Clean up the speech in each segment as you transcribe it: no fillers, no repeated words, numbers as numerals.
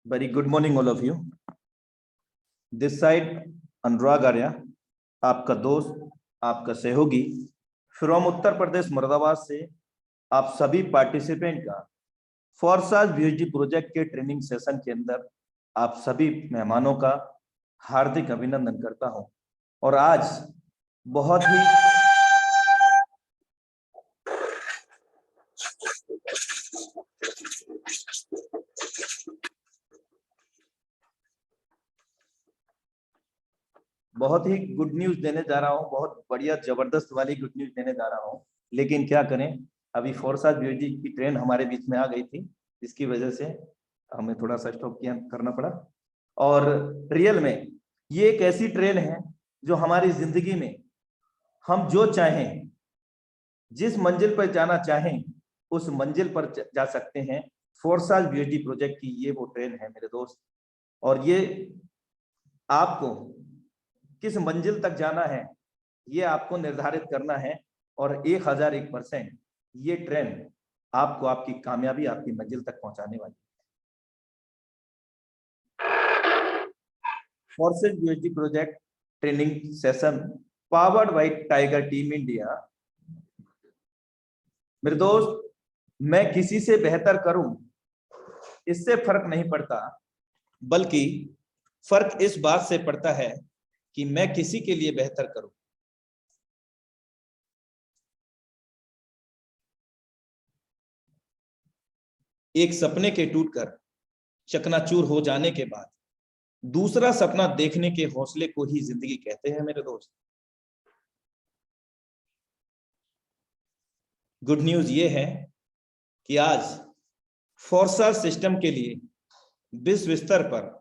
Very good morning, all of you. This side, अनुराग आर्या, आपका दोस्त, आपका सहयोगी फ्रॉम उत्तर प्रदेश मुरादाबाद से आप सभी पार्टिसिपेंट का फोर्साज बीएचडी प्रोजेक्ट के ट्रेनिंग सेशन के अंदर आप सभी मेहमानों का हार्दिक अभिनंदन करता हूं। और आज बहुत ही गुड न्यूज देने जा रहा हूं, बहुत बढ़िया जबरदस्त वाली गुड न्यूज देने जा रहा हूं। लेकिन क्या करें, अभी फोर्साज बीएचडी की ट्रेन हमारे बीच में आ गई थी, इसकी वजह से हमें थोड़ा सा स्टॉप करना पड़ा। और रियल में ये एक ऐसी ट्रेन है जो हमारी जिंदगी में हम जो चाहें, जिस मंजिल पर जाना चाहें, उस मंजिल पर जा सकते हैं। फोर्साज बीएचडी प्रोजेक्ट की ये वो ट्रेन है मेरे दोस्त। और ये आपको किस मंजिल तक जाना है ये आपको निर्धारित करना है। और 1001% ये ट्रेन आपको आपकी कामयाबी, आपकी मंजिल तक पहुंचाने वाली है। Forces बीएचडी project training session powered by tiger team India. मेरे दोस्त, मैं किसी से बेहतर करूं इससे फर्क नहीं पड़ता, बल्कि फर्क इस बात से पड़ता है कि मैं किसी के लिए बेहतर करूं। एक सपने के टूटकर चकनाचूर हो जाने के बाद दूसरा सपना देखने के हौसले को ही जिंदगी कहते हैं मेरे दोस्त। गुड न्यूज ये है कि आज फोर्साज सिस्टम के लिए विश्व स्तर पर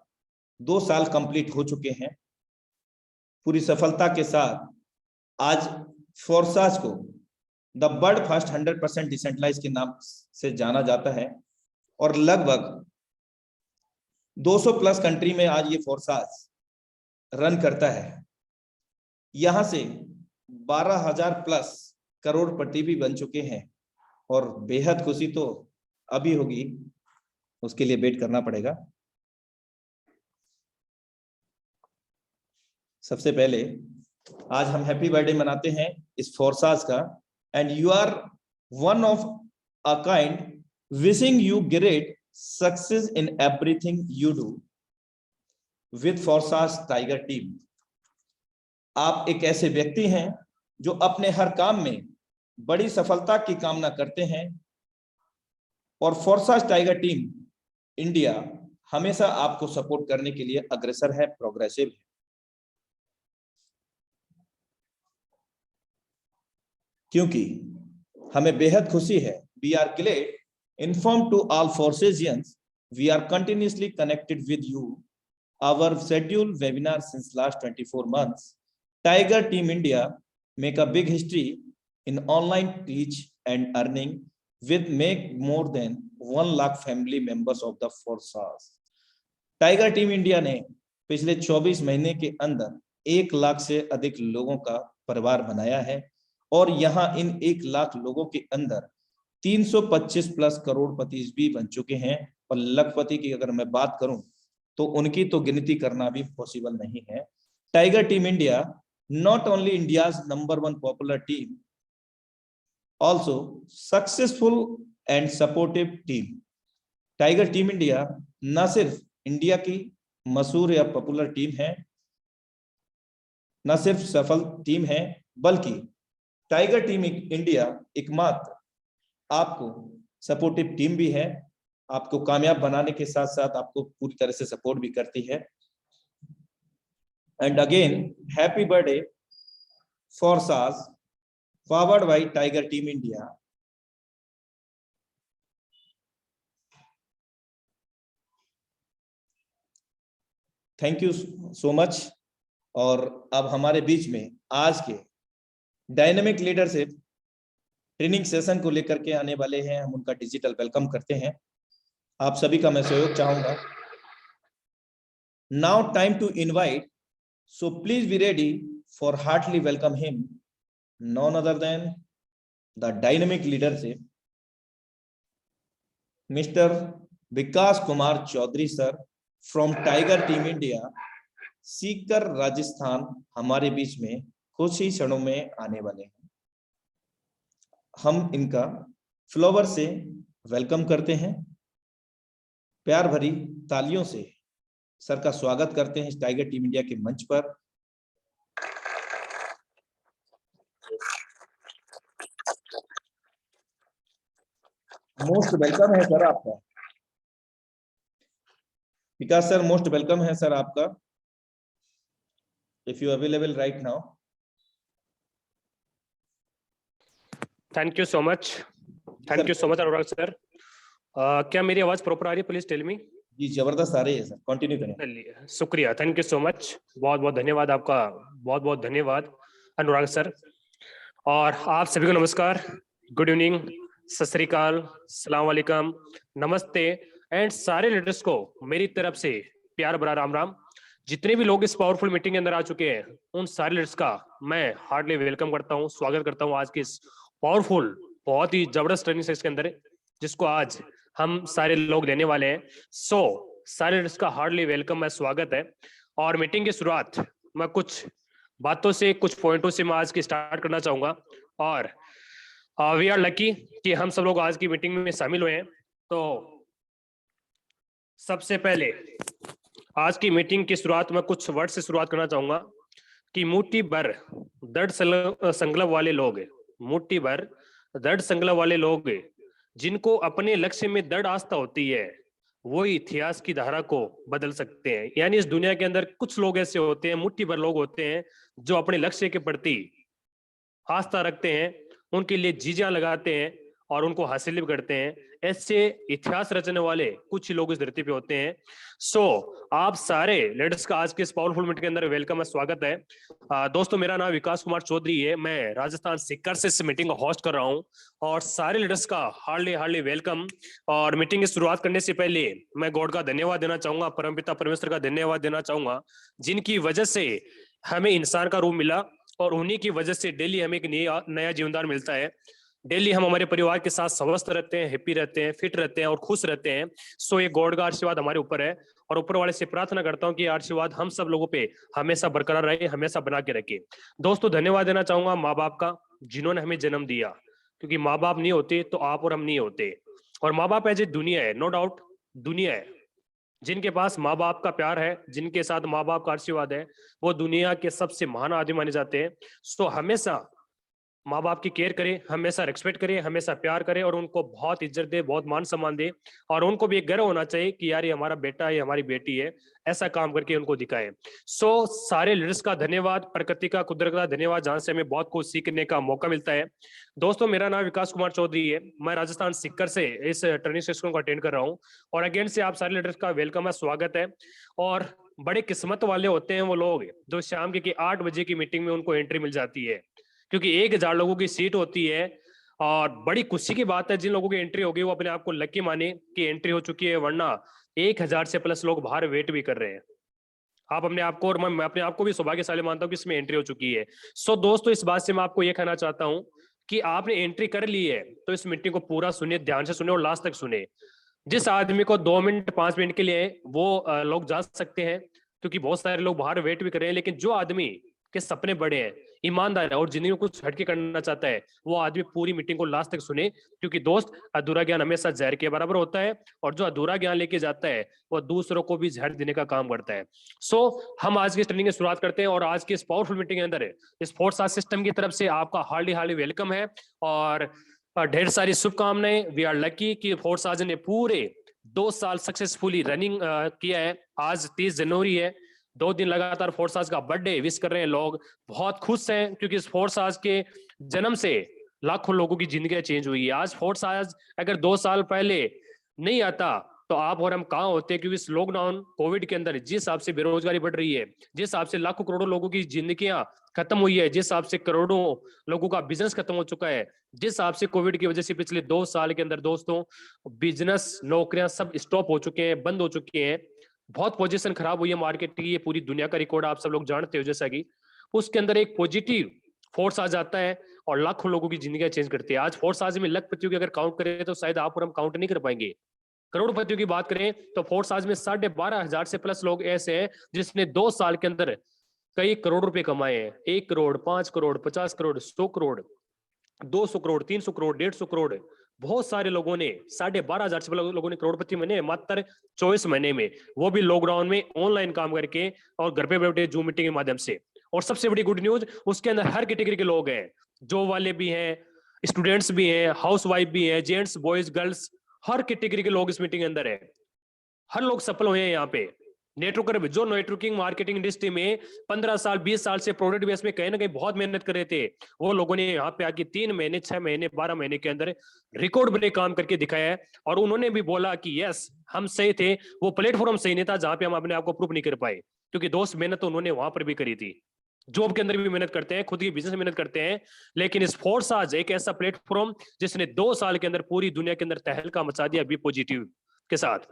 2 साल कंप्लीट हो चुके हैं पूरी सफलता के साथ। आज फोर्साज को द वर्ल्ड फर्स्ट 100% डिसेंट्रलाइज के नाम से जाना जाता है और लगभग 200 प्लस कंट्री में आज ये फोर्साज रन करता है। यहां से 12,000 प्लस करोड़पति भी बन चुके हैं और बेहद खुशी तो अभी होगी, उसके लिए वेट करना पड़ेगा। सबसे पहले आज हम हैप्पी बर्थडे मनाते हैं इस फोर्साज का, and you are one of a kind, wishing you great success in everything you do with Forsage tiger team. आप एक ऐसे व्यक्ति हैं जो अपने हर काम में बड़ी सफलता की कामना करते हैं और फोर्साज टाइगर टीम इंडिया हमेशा आपको सपोर्ट करने के लिए अग्रसर है, प्रोग्रेसिव है। क्योंकि हमें बेहद खुशी है, we are glad inform to all Forsagians we are continuously connected with you. Our schedule webinar since last 24 months, Tiger Team India make a big history in online teach and earning with make more than 1 lakh family members of the Forces. Tiger team India ने पिछले 24 महीने के अंदर 1 लाख से अधिक लोगों का परिवार बनाया है और यहाँ इन 1 लाख लोगों के अंदर 325 प्लस करोड़पति भी बन चुके हैं। और लखपति की अगर मैं बात करूं तो उनकी तो गिनती करना भी पॉसिबल नहीं है। Tiger team India not only India's #1 popular team, also successful and supportive team. Tiger team India न सिर्फ इंडिया की मशहूर या पॉपुलर टीम है, न सिर्फ सफल टीम है, बल्कि टाइगर टीम इंडिया एकमात्र आपको सपोर्टिव टीम भी है। आपको कामयाब बनाने के साथ साथ आपको पूरी तरह से सपोर्ट भी करती है। And again happy birthday Forsage forward by tiger team India. Thank you so much. और अब हमारे बीच में आज के डायनेमिक लीडरशिप ट्रेनिंग सेशन को लेकर के आने वाले हैं, हम उनका डिजिटल वेलकम करते हैं। आप सभी का मैं सहयोग चाहूंगा। Now time to invite, so please be ready for heartly welcome him, none other than the dynamic leadership Mr. Vikas Kumar Chaudhary sir, from tiger team India Sikar Rajasthan हमारे बीच में कुछ ही क्षणों में आने वाले हैं। हम इनका फ्लावर से वेलकम करते हैं, प्यार भरी तालियों से सर का स्वागत करते हैं इस टाइगर टीम इंडिया के मंच पर। मोस्ट वेलकम है सर आपका विकास सर, मोस्ट वेलकम है सर आपका, if you available right now. Thank you so much Anurag sir. क्या मेरी आवाज प्रॉपर आ रही है? Please tell me. जी जबरदस्त आ रही है सर, कंटिन्यू करें। शुक्रिया, थैंक यू सो मच, बहुत बहुत धन्यवाद आपका, बहुत बहुत धन्यवाद अनुराग सर। और आप सभी को नमस्कार, गुड इवनिंग, सत श्री अकाल, सलाम वालेकुम, नमस्ते एंड सारे लीडर्स को मेरी तरफ से प्यार भरा राम राम। जितने भी लोग इस पावरफुल मीटिंग के अंदर आ चुके हैं उन सारे लीडर्स का मैं हार्डली वेलकम करता हूं, स्वागत करता हूं आज के इस पावरफुल, बहुत ही जबरदस्त ट्रेनिंग सेशन के अंदर जिसको आज हम सारे लोग लेने वाले हैं। सारे लीडर्स का हार्डली वेलकम, मैं स्वागत है। और मीटिंग की शुरुआत मैं कुछ बातों से, कुछ पॉइंटों से मैं आज की स्टार्ट करना चाहूंगा। और वी आर लकी कि हम सब लोग आज की मीटिंग में शामिल हुए हैं। तो सबसे पहले आज की मीटिंग की शुरुआत में कुछ वर्ड से शुरुआत करना चाहूंगा कि मुट्ठी भर दृढ़ संकल्प वाले लोग, मुट्ठी भर दृढ़ संकल्प वाले लोग जिनको अपने लक्ष्य में दृढ़ आस्था होती है वो इतिहास की धारा को बदल सकते हैं। यानी इस दुनिया के अंदर कुछ लोग ऐसे होते हैं, मुट्ठी भर लोग होते हैं जो अपने लक्ष्य के प्रति आस्था रखते हैं, उनके लिए जी जान लगाते हैं और उनको हासिल भी करते हैं। ऐसे इतिहास रचने वाले कुछ ही लोग इस धरती पे होते हैं। आप सारे लीडर्स का आज के इस पावरफुल मीटिंग के अंदर वेलकम है, स्वागत है। दोस्तों मेरा नाम विकास कुमार चौधरी है, मैं राजस्थान सीकर से इस मीटिंग को होस्ट कर रहा हूं और सारे लीडर्स का हार्डली वेलकम। और मीटिंग की शुरुआत करने से पहले मैं गॉड का धन्यवाद देना चाहूंगा, परमपिता परमेश्वर का धन्यवाद देना चाहूंगा जिनकी वजह से हमें इंसान का रूप मिला और उन्हीं की वजह से डेली हमें एक नया जीवनदान मिलता है। डेली हम हमारे परिवार के साथ स्वस्थ रहते हैं, हैप्पी रहते हैं, फिट रहते हैं और खुश रहते हैं। ये गॉड का आशीर्वाद हमारे ऊपर है और ऊपर वाले से प्रार्थना करता हूं कि आशीर्वाद हम सब लोगों पे हमेशा बरकरार रहे, हमेशा बना के रखे। दोस्तों धन्यवाद देना चाहूंगा माँ बाप का जिन्होंने हमें जन्म दिया, क्योंकि माँ बाप नहीं होते तो आप और हम नहीं होते। और माँ बाप एज ए दुनिया है, नो डाउट दुनिया है। जिनके पास माँ बाप का प्यार है, जिनके साथ माँ बाप का आशीर्वाद है, वो दुनिया के सबसे महान आदमी माने जाते हैं। हमेशा माँ बाप की केयर करें, हमेशा रेस्पेक्ट करें, हमेशा प्यार करें और उनको बहुत इज्जत दे, बहुत मान सम्मान दे। और उनको भी एक गर्व होना चाहिए कि यार ये हमारा बेटा है, हमारी बेटी है, ऐसा काम करके उनको दिखाएं। सारे लीडर्स का धन्यवाद, प्रकृति का, कुदरत का धन्यवाद, जहां से हमें बहुत कुछ सीखने का मौका मिलता है। दोस्तों मेरा नाम विकास कुमार चौधरी है, मैं राजस्थान सीकर से इस ट्रेनिंग सेशन को अटेंड कर रहा हूँ और अगेन से आप सारे लीडर्स का वेलकम है, स्वागत है। और बड़े किस्मत वाले होते हैं वो लोग जो शाम के 8 बजे की मीटिंग में उनको एंट्री मिल जाती है, क्योंकि 1000 लोगों की सीट होती है। और बड़ी खुशी की बात है जिन लोगों की एंट्री होगी वो अपने आप को लकी माने कि एंट्री हो चुकी है, वरना 1000 से प्लस लोग बाहर वेट भी कर रहे हैं। आप अपने आप को, और मैं अपने आप को भी सौभाग्यशाली मानता हूं कि इसमें एंट्री हो चुकी है। दोस्तों इस बात से मैं आपको यह कहना चाहता हूं कि आपने एंट्री कर ली है तो इस मीटिंग को पूरा सुनिए, ध्यान से सुने और लास्ट तक सुने। जिस आदमी को 2 मिनट 5 मिनट के लिए वो लोग जा सकते हैं, क्योंकि बहुत सारे लोग बाहर वेट भी कर रहे हैं, लेकिन जो आदमी के सपने बड़े हैं, ईमानदार है और जिंदगी में कुछ हटके करना चाहता है, वो आदमी पूरी मीटिंग को लास्ट तक सुने। क्योंकि दोस्त अधूरा ज्ञान हमेशा जहर के बराबर होता है और जो अधूरा ज्ञान लेके जाता है वो दूसरों को भी जहर देने का काम करता है। हम आज की ट्रेनिंग की शुरुआत करते हैं और आज की इस पावरफुल मीटिंग के अंदर इस फोर्स सिस्टम की तरफ से आपका हार्डली वेलकम है और ढेर सारी शुभकामनाएं। वी आर लकी कि फोर्स आज ने पूरे 2 साल सक्सेसफुली रनिंग किया है। आज 30 जनवरी है, 2 दिन लगातार फोर्स आज का बर्थडे विश कर रहे हैं लोग, बहुत खुश हैं क्योंकि इस फोर्स आज के जन्म से लाखों लोगों की जिंदगी चेंज हुई है। आज फोर्स आज अगर 2 साल पहले नहीं आता तो आप और हम कहाँ होते, क्योंकि इस लॉकडाउन कोविड के अंदर जिस हिसाब से बेरोजगारी बढ़ रही है, जिस हिसाब से लाखों करोड़ों लोगों की जिंदगियां खत्म हुई है, जिस हिसाब से करोड़ों लोगों का बिजनेस खत्म हो चुका है, जिस हिसाब से कोविड की वजह से पिछले 2 साल के अंदर दोस्तों बिजनेस, नौकरियां सब स्टॉप हो चुके हैं, बंद हो चुके हैं, बहुत पोजीशन खराब हुई है मार्केट की, ये पूरी दुनिया का रिकॉर्ड आप सब लोग जानते हो। जैसा कि उसके अंदर एक पॉजिटिव फोर्स आ जाता है और लाखों लोगों की जिंदगी चेंज करती है। आज फोर्स आज में लखपतियों की अगर काउंट करें तो शायद आप और हम काउंट नहीं कर पाएंगे। करोड़पतियों की बात करें तो फोर्स आज में 12,500 से प्लस लोग ऐसे हैं जिसने 2 साल के अंदर कई करोड़ रुपए कमाए हैं। 1 करोड़, 5 करोड़, 50 करोड़, 100 करोड़, 200 करोड़, 300 करोड़, 150 करोड़। बहुत सारे लोगों ने 12,500 से लोगों ने करोड़पति बने मात्र 24 महीने में, वो भी लॉकडाउन में ऑनलाइन काम करके और घर पे बैठे जूम मीटिंग के माध्यम से। और सबसे बड़ी गुड न्यूज, उसके अंदर हर कैटेगरी के लोग हैं, जॉब वाले भी हैं, स्टूडेंट्स भी हैं, हाउस वाइफ भी हैं, जेंट्स, बॉयज, गर्ल्स, हर कैटेगरी के लोग इस मीटिंग के अंदर है। हर लोग सफल हुए हैं यहाँ पे। नेटवर्कर जो नेटवर्किंग मार्केटिंग इंडस्ट्री में 15 साल 20 साल से प्रोडक्ट बेस में कहीं ना कहीं बहुत मेहनत कर रहे थे, वो लोगों ने यहाँ पे आके 3 महीने, 6 महीने, 12 महीने के अंदर रिकॉर्ड ब्रेक काम करके दिखाया है। और उन्होंने भी बोला कि यस, हम सही थे, वो प्लेटफॉर्म सही नहीं था जहां पे हम अपने आप को प्रूव नहीं कर पाए, क्योंकि दोस्त मेहनत तो उन्होंने वहां पर भी करी थी। जॉब के अंदर भी मेहनत करते हैं, खुद की बिजनेस में मेहनत करते हैं, लेकिन इस फोर्स आज एक ऐसा प्लेटफॉर्म जिसने 2 साल के अंदर पूरी दुनिया के अंदर तहलका मचा दिया बी पॉजिटिव के साथ।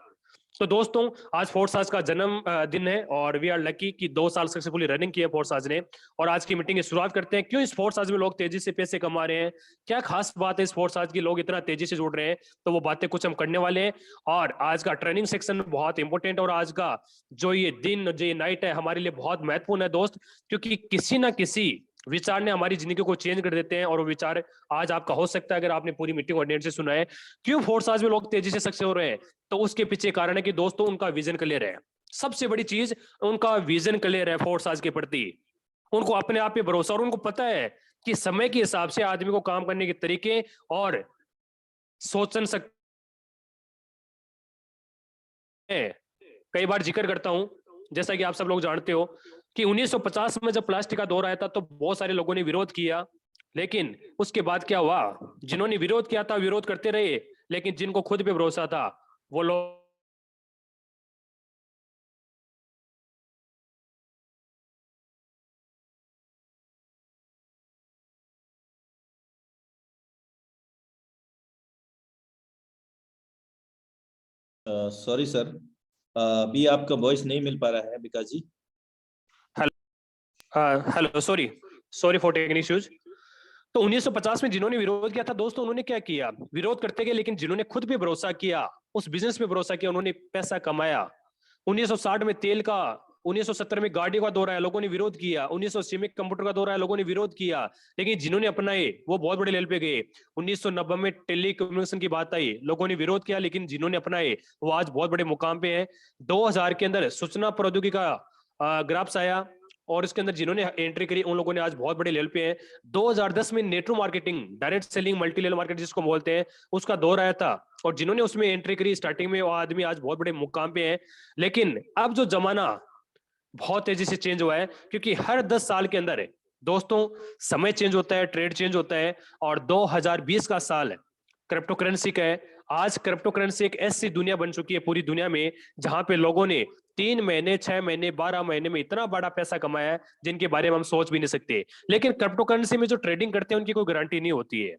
तो दोस्तों, आज फोर्स आज का जन्म दिन है और वी आर लकी कि 2 साल सक्सेसफुली रनिंग की है फोर्स आज ने। और आज की मीटिंग की शुरुआत करते हैं। क्यों इस फोर्स आज में लोग तेजी से पैसे कमा रहे हैं, क्या खास बात है इस फोर्स आज की लोग इतना तेजी से जुड़ रहे हैं, तो वो बातें कुछ हम करने वाले हैं। और आज का ट्रेनिंग सेक्शन बहुत इंपॉर्टेंट, और आज का जो ये दिन, जो ये नाइट है, हमारे लिए बहुत महत्वपूर्ण है दोस्त, क्योंकि किसी ना किसी विचार ने हमारी जिंदगी को चेंज कर देते हैं। और वो विचार आज आपका हो सकता है अगर आपने पूरी मीटिंग ऑडियंस से सुना है। क्यों फोर्स आज में लोग तेजी से सक्सेस हो रहे हैं, तो उसके पीछे कारण है कि दोस्तों उनका विजन क्लियर है। सबसे बड़ी चीज, उनका विजन क्लियर है फोर्स आज के प्रति। उनको अपने आप पे भरोसा, और उनको पता है कि समय के हिसाब से आदमी को काम करने के तरीके और सोचन सकते हैं। कई बार जिक्र करता हूं, जैसा कि आप सब लोग जानते हो कि 1950 में जब प्लास्टिक का दौर आया था तो बहुत सारे लोगों ने विरोध किया, लेकिन उसके बाद क्या हुआ, जिन्होंने विरोध किया था विरोध करते रहे, लेकिन जिनको खुद पे भरोसा था वो लोग सॉरी सर, अभी आपका वॉइस नहीं मिल पा रहा है Vikas ji. Hello, sorry for technical issues. तो 1950 में जिन्होंने विरोध किया था दोस्तों, उन्होंने क्या किया, विरोध करते गए, लेकिन जिन्होंने खुद पे भरोसा किया, उस बिजनेस पे भरोसा किया, उन्होंने पैसा कमाया। 1960 में तेल का, 1970 में गाड़ी का दौर आया, लोगों ने विरोध किया। 1980 में कंप्यूटर का दौर आया, लोगों ने विरोध किया, लेकिन जिन्होंने अपनाए वो बहुत बड़े लेवल पे गए। 1990 में टेलीकम्युनिकेशन की बात आई, लोगों ने विरोध किया, लेकिन जिन्होंने अपनाए वो आज बहुत बड़े मुकाम पे हैं। 2000 के अंदर सूचना प्रौद्योगिकी का ग्राफ्स आया, और इसके अंदर जिन्होंने एंट्री करी उन लोगों ने आज बहुत बड़े लेवल पे हैं। 2010 में network marketing, direct selling, multi level marketing जिसको बोलते हैं, उसका दौर आया था, और जिन्होंने उसमें एंट्री करी स्टार्टिंग में वो आदमी आज बहुत बड़े मुकाम पे हैं। लेकिन अब जो जमाना बहुत तेजी से चेंज हुआ है, क्योंकि हर 10 साल के अंदर दोस्तों समय चेंज होता है, ट्रेड चेंज होता है, और 2020 का साल क्रिप्टो करेंसी का है। आज क्रिप्टो करेंसी एक ऐसी दुनिया बन चुकी है पूरी दुनिया में, जहां पे लोगों ने 3 महीने, 6 महीने, 12 महीने में इतना बड़ा पैसा कमाया है जिनके बारे में हम सोच भी नहीं सकते। लेकिन क्रिप्टो करेंसी में जो ट्रेडिंग करते हैं उनकी कोई गारंटी नहीं होती है,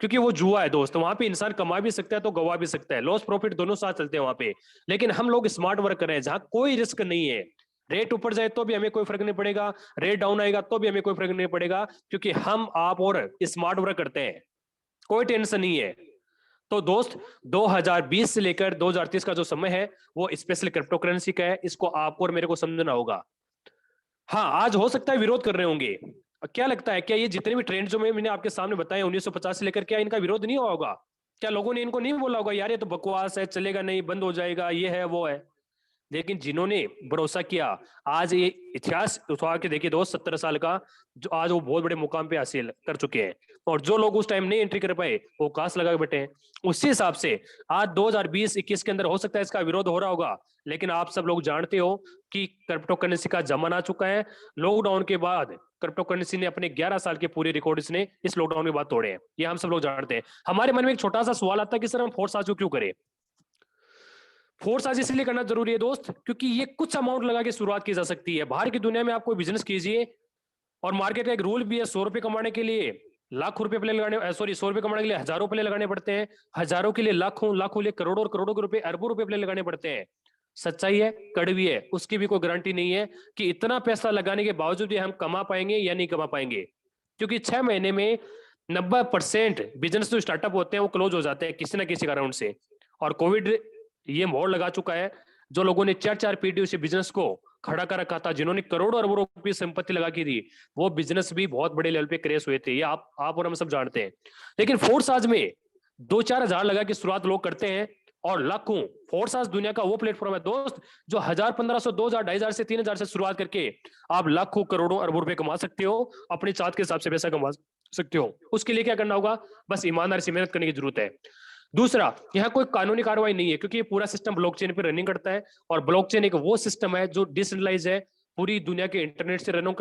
क्योंकि वो जुआ है दोस्त। वहां पे इंसान कमा भी सकता है तो गवा भी सकता है, लॉस प्रॉफिट दोनों साथ चलते हैं वहां पे। लेकिन हम लोग स्मार्ट वर्क कर रहे हैं जहां कोई रिस्क नहीं है। रेट ऊपर जाए तो भी हमें कोई फर्क नहीं पड़ेगा, रेट डाउन आएगा तो भी हमें कोई फर्क नहीं पड़ेगा, क्योंकि हम आप और स्मार्ट वर्क करते हैं, कोई टेंशन नहीं है। तो दोस्त, 2020 से लेकर 2030 का जो समय है वो स्पेशल क्रिप्टो करेंसी का है, इसको आपको और मेरे को समझना होगा। हाँ, आज हो सकता है विरोध कर रहे होंगे। क्या लगता है, क्या ये जितने भी ट्रेंड जो मैंने आपके सामने बताए 1950 से लेकर, क्या इनका विरोध नहीं हुआ होगा? क्या लोगों ने इनको नहीं बोला होगा यार ये तो बकवास है, चलेगा नहीं, बंद हो जाएगा, ये है वो है? लेकिन जिन्होंने भरोसा किया, आज ये इतिहास उठा के देखिए दोस्त, 17 साल का, जो आज वो बहुत बड़े मुकाम पे हासिल कर चुके हैं। और जो लोग उस टाइम नहीं एंट्री कर पाए वो कास लगा के बैठे हैं। उसी हिसाब से आज 2020-21 के अंदर हो सकता है इसका विरोध हो रहा होगा, लेकिन आप सब लोग जानते हो कि क्रिप्टो करेंसी का जमाना आ चुका है। लॉकडाउन के बाद क्रिप्टो करेंसी ने अपने 11 साल के पूरे रिकॉर्ड इसने इस लॉकडाउन के बाद तोड़े हैं, ये हम सब लोग जानते हैं। हमारे मन में एक छोटा सा सवाल आता है कि सर हम फोर्स आज को क्यों करें? फोर्स आज इसलिए करना जरूरी है दोस्त, क्योंकि ये कुछ अमाउंट लगा के शुरुआत की जा सकती है। बाहर की दुनिया में आप कोई बिजनेस कीजिए, और मार्केट का एक रूल भी है, 100 रुपए कमाने के लिए लाखों रुपए पहले लगाने, सॉरी 100 रुपए कमाने के लिए हजारों पहले लगाने पड़ते हैं, हजारों के लिए लाखों, लाखों लिए करोड़ों, और करोड़ों के रुपए, अरबों रुपए पहले लगाने पड़ते हैं। सच्चाई है, कड़वी है, उसकी भी कोई गारंटी नहीं है कि इतना पैसा लगाने के बावजूद भी हम कमा पाएंगे या नहीं कमा पाएंगे। क्योंकि 6 महीने में 90% बिजनेस जो स्टार्टअप होते हैं वो क्लोज हो जाते हैं किसी ना किसी कारण से। और कोविड ये मोड़ लगा चुका है। जो लोगों ने 4-4 पीढ़ी उस बिजनेस को खड़ा कर रखा था, जिन्होंने करोड़ों अरबों रुपए की संपत्ति लगा की थी, वो बिजनेस भी बहुत बड़े लेवल पे क्रैश हुए थे। ये आप और हम सब जानते हैं। लेकिन फोर्स आज में 2-4 हजार लगा के शुरुआत लोग करते हैं और लाखों। फोर्स आज दुनिया का वो प्लेटफॉर्म है दोस्त जो 1000, 1500, 2000, 2500 से 3000 से शुरुआत करके आप लाखों करोड़ों अरबों रुपए कमा सकते हो, अपनी चाहत के हिसाब से पैसा कमा सकते हो। उसके लिए क्या करना होगा? बस ईमानदारी से मेहनत करने की जरूरत है। दूसरा, यहाँ कोई कानूनी कार्रवाई नहीं है क्योंकि ये पूरा सिस्टम ब्लॉकचेन पे रनिंग करता है और ब्लॉकचेन एक वो सिस्टम है जो डिसेंट्रलाइज है, पूरी दुनिया के इंटरनेट से रनिंग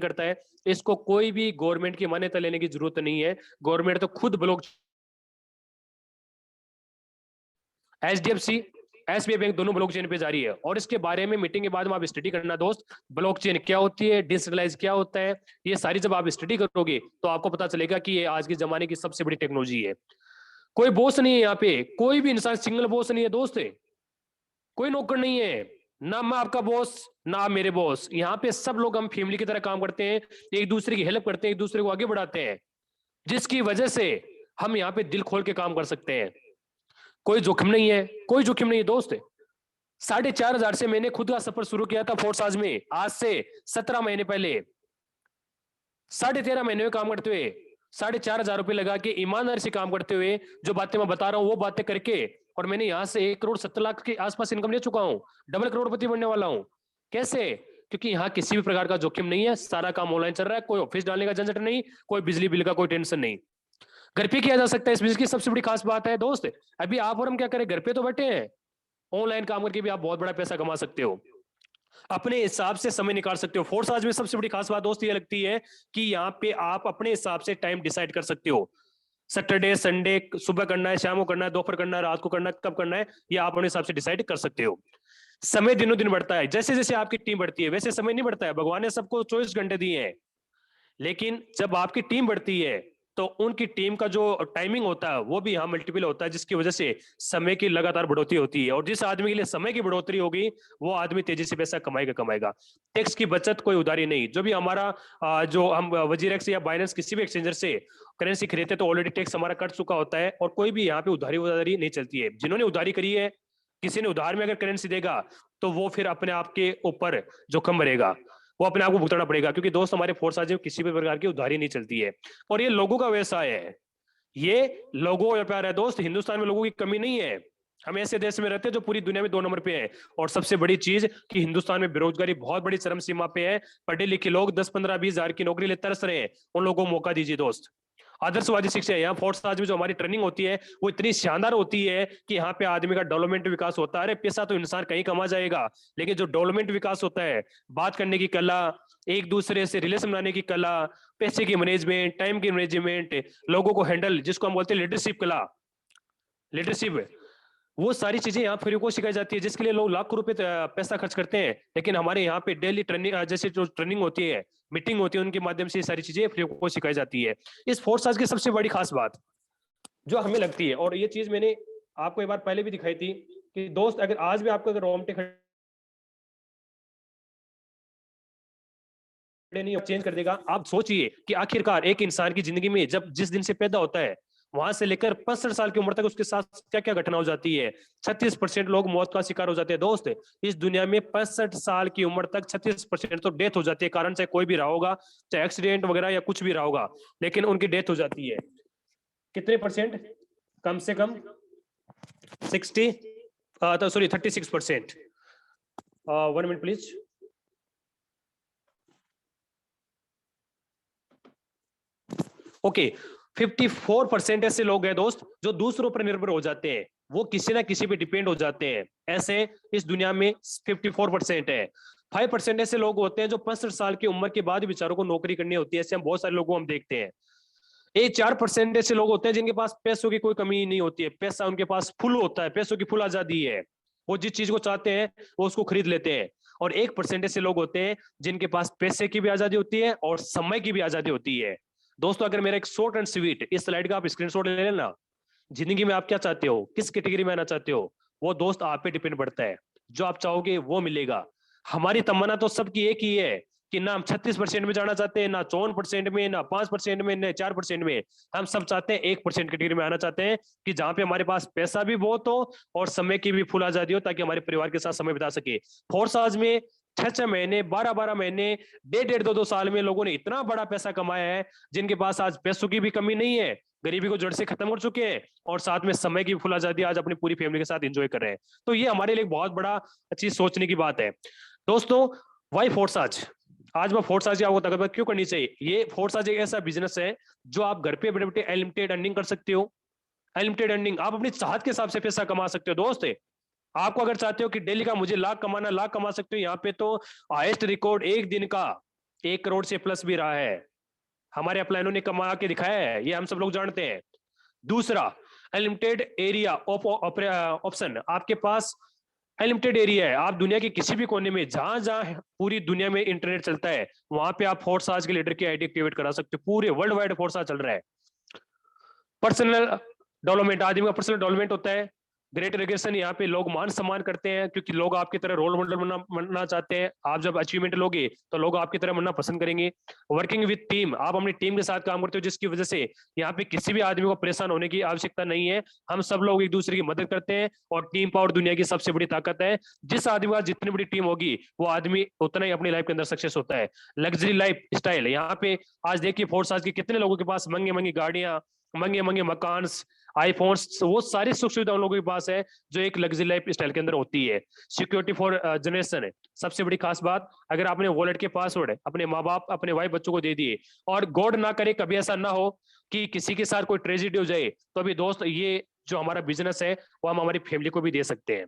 करता है। इसको कोई भी गवर्नमेंट की मान्यता लेने की जरूरत नहीं है। गवर्नमेंट तो खुद ब्लॉक HDFC, SBI बैंक दोनों ब्लॉकचेन पे जारी है और इसके बारे में मीटिंग के बाद में आप स्टडी करना दोस्त। ब्लॉकचेन क्या होती है, डिसेंट्रलाइज क्या होता है, ये सारी जब आप स्टडी करोगे तो आपको पता चलेगा कि ये आज के जमाने की सबसे बड़ी टेक्नोलॉजी है। कोई बॉस नहीं है यहाँ पे, कोई भी इंसान सिंगल बॉस नहीं है दोस्त, कोई नौकर नहीं है, ना मैं आपका बॉस ना आप मेरे बॉस। यहाँ पे सब लोग हम फैमिली की तरह काम करते हैं, एक दूसरे की हेल्प करते हैं, एक दूसरे को आगे बढ़ाते हैं, जिसकी वजह से हम यहाँ पे दिल खोल के काम कर सकते हैं। कोई जोखिम नहीं है, कोई जोखिम नहीं है दोस्त। 4500 से मैंने खुद का सफर शुरू किया था फोर्स आज में, आज से 17 महीने पहले। 13.5 महीने में काम करते हुए 4500 रुपए लगा के ईमानदारी से काम करते हुए जो बातें मैं बता रहा हूं वो बातें करके, और मैंने यहां से 1,70,00,000 के आसपास इनकम ले चुका हूं, डबल करोड़पति बनने वाला हूं। कैसे? क्योंकि यहाँ किसी भी प्रकार का जोखिम नहीं है, सारा काम ऑनलाइन चल रहा है, कोई ऑफिस डालने का झंझट नहीं, कोई बिजली बिल का कोई टेंशन नहीं, घर पे किया जा सकता है। इस बिजनेस की सबसे बड़ी खास बात है दोस्त, अभी आप और हम क्या करें, घर पे तो बैठे हैं, ऑनलाइन काम करके भी आप बहुत बड़ा पैसा कमा सकते हो, अपने हिसाब से समय निकाल सकते हो। फोर्स आज में सबसे बड़ी खास बात दोस्त ये लगती है कि यहाँ पे आप अपने हिसाब से टाइम डिसाइड कर सकते हो। सैटरडे, संडे, सुबह करना है, शाम को करना है, दोपहर करना है, रात को करना है, कब करना है, ये आप अपने हिसाब से डिसाइड कर सकते हो। समय दिनों दिन बढ़ता है, जैसे जैसे आपकी टीम बढ़ती है वैसे समय नहीं बढ़ता है। भगवान ने सबको 24 घंटे दिए हैं, लेकिन जब आपकी टीम बढ़ती है तो उनकी टीम का जो टाइमिंग होता है वो भी यहाँ मल्टीपल होता है, जिसकी वजह से समय की लगातार बढ़ोतरी होती है। और जिस आदमी के लिए समय की बढ़ोतरी होगी वो आदमी तेजी से पैसा कमाएगा। टैक्स की बचत, कोई उधारी नहीं। जो भी हमारा जो हम वजीरेक्स या बाइनेंस किसी भी एक्सचेंजर से करेंसी खरीदते तो ऑलरेडी टैक्स हमारा कट चुका होता है और कोई भी यहाँ पे उधारी नहीं चलती है। जिन्होंने उधारी करी है, किसी ने उधार में अगर करेंसी देगा तो वो फिर अपने आप के ऊपर जोखिम भरेगा, वो अपने आप को भुगतना पड़ेगा। क्योंकि दोस्त हमारे फोर्स आज किसी भी प्रकार की उधारी नहीं चलती है और ये लोगों का व्यवसाय है, ये लोगों का व्यापार है दोस्त। हिंदुस्तान में लोगों की कमी नहीं है, हम ऐसे देश में रहते हैं जो पूरी दुनिया में 2 नंबर पे है। और सबसे बड़ी चीज कि हिंदुस्तान में बेरोजगारी बहुत बड़ी चरम सीमा पे है। पढ़े लिखे लोग 10, 15, 20 हजार की नौकरी लेते तरस रहे हैं, उन लोगों को मौका दीजिए दोस्त। आदर्शवादी शिक्षा है यहाँ फोर्स आज में जो हमारी ट्रेनिंग होती है वो इतनी शानदार होती है कि यहाँ पे आदमी का डेवलपमेंट विकास होता है। अरे पैसा तो इंसान कहीं कमा जाएगा, लेकिन जो डेवलपमेंट विकास होता है, बात करने की कला, एक दूसरे से रिलेशन बनाने की कला, पैसे की मैनेजमेंट, टाइम की मैनेजमेंट, लोगों को हैंडल, जिसको हम बोलते हैं लीडरशिप कला, लीडरशिप, वो सारी चीजें यहाँ फ्री को सिखाई जाती है, जिसके लिए लोग लाखों रुपए पैसा खर्च करते हैं। लेकिन हमारे यहाँ पे डेली ट्रेनिंग, जैसे जो ट्रेनिंग होती है, मीटिंग होती है, उनके माध्यम से ये सारी चीजें फ्री को सिखाई जाती है। इस फोर्स आज की सबसे बड़ी खास बात जो हमें लगती है, और ये चीज मैंने आपको एक बार पहले भी दिखाई थी कि दोस्त अगर आज भी आपको अगर रोमटे नहीं चेंज कर देगा। आप सोचिए कि आखिरकार एक इंसान की जिंदगी में जब जिस दिन से पैदा होता है वहां से लेकर 65 साल की उम्र तक उसके साथ क्या क्या घटना हो जाती है। 36% लोग मौत का शिकार हो जाते हैं दोस्त इस दुनिया में। 65 साल की उम्र तक 36% तो डेथ हो जाती है, कारण चाहे कोई भी रहा होगा, चाहे एक्सीडेंट वगैरह या कुछ भी रहा होगा, लेकिन उनकी डेथ हो जाती है। कितने परसेंट? कम से कम 36%। 1 मिनट प्लीज। ओके, 54% ऐसे लोग हैं दोस्त जो दूसरों पर निर्भर हो जाते हैं, वो किसी ना किसी पे डिपेंड हो जाते हैं। ऐसे इस दुनिया में 54% है। 5% ऐसे लोग होते हैं जो 65 साल की उम्र के बाद बेचारों को नौकरी करनी होती है। ऐसे हम बहुत सारे लोगों को हम देखते हैं। 4% ऐसे लोग होते हैं जिनके पास पैसों की कोई कमी नहीं होती है, पैसा उनके पास फुल होता है, पैसों की फुल आजादी है, वो जिस चीज को चाहते हैं वो उसको खरीद लेते हैं। और 1% ऐसे लोग होते हैं जिनके पास पैसे की भी आजादी होती है और समय की भी आजादी होती है। दोस्तों अगर मेरा एक शॉर्ट एंड स्वीट इस स्लाइड का आप स्क्रीनशॉट ले लेना, जिंदगी में आप क्या चाहते हो, किस कैटेगरी में आना चाहते हो, वो दोस्त आप पे डिपेंड पड़ता है। जो आप चाहोगे वो मिलेगा। हमारी तमन्ना तो सबकी एक ही है कि ना हम 36% में जाना चाहते हैं, ना 54% में, ना 5% में, ना 4% में। हम सब चाहते हैं 1% कैटेगरी में आना चाहते हैं, कि जहां पे हमारे पास पैसा भी बहुत हो और समय की भी फुल आजादी हो, ताकि हमारे परिवार के साथ समय बिता सके। फोर्स आज में 6-6 महीने, 12-12 महीने, 1.5-1.5, 2-2 साल में लोगों ने इतना बड़ा पैसा कमाया है, जिनके पास आज पैसों की भी कमी नहीं है, गरीबी को जड़ से खत्म कर चुके हैं, और साथ में समय की फुल आजादी आज अपनी पूरी फैमिली के साथ एंजॉय कर रहे हैं। तो ये हमारे लिए एक बहुत बड़ा चीज सोचने की बात है। दोस्तों, वाई फोर्स आज मैं फोर्स आज आपको तकरीबन क्यों करनी चाहिए? ये फोर्स आज एक ऐसा बिजनेस है जो आप घर पे बैठे बैठे अनलिमिटेड अर्निंग कर सकते हो। अनलिमिटेड अर्निंग, आप अपनी चाहत के हिसाब से पैसा कमा सकते हो। दोस्त, आपको अगर चाहते हो कि डेली का मुझे लाख कमाना, लाख कमा सकते हो। यहाँ पे तो हाईएस्ट रिकॉर्ड एक दिन का 1 करोड़ से प्लस भी रहा है, हमारे अपलाइनों ने कमा के दिखाया है, ये हम सब लोग जानते हैं। दूसरा, अनलिमिटेड एरिया ऑप्शन, आपके पास अनलिमिटेड एरिया है, आप दुनिया के किसी भी कोने में, जहां जहां पूरी दुनिया में इंटरनेट चलता है, वहां पे आप फोर्स आज के लीडर की आईडी एक्टिवेट करा सकते हो। पूरे वर्ल्ड वाइड फोर्स आज चल रहा है। पर्सनल डेवलपमेंट, आदमी का पर्सनल डेवलपमेंट होता है। ग्रेट रेगेशन, यहाँ पे लोग मान सम्मान करते हैं, क्योंकि लोग आपकी तरह रोल मॉडल बनना चाहते हैं। आप जब अचीवमेंट लोगे तो लोग आपकी तरह बनना पसंद करेंगे। वर्किंग विद टीम, आप अपनी टीम के साथ काम करते हो, जिसकी वजह से यहाँ पे किसी भी आदमी को परेशान होने की आवश्यकता नहीं है। हम सब लोग एक दूसरे की मदद करते हैं, और टीम पावर दुनिया की सबसे बड़ी ताकत है। जिस आदमी का जितनी बड़ी टीम होगी, वो आदमी उतना ही अपनी लाइफ के अंदर सक्सेस होता है। लग्जरी लाइफ स्टाइल, यहाँ पे आज देखिए फोर्स आज के कितने लोगों के पास महंगी महंगी गाड़ियां, महंगे महंगे मकान, आईफोन्स, वो सारी सुख सुविधा उन लोगों के पास है जो एक लग्जरी लाइफ स्टाइल के अंदर होती है। सिक्योरिटी फॉर जनरेशन है सबसे बड़ी खास बात। अगर आपने वॉलेट के पासवर्ड अपने माँ बाप, अपने वाइफ बच्चों को दे दिए, और गॉड ना करे कभी ऐसा ना हो कि किसी के साथ कोई ट्रेजेडी हो जाए, तो अभी दोस्त ये जो हमारा बिजनेस है वो हम हमारी फैमिली को भी दे सकते हैं।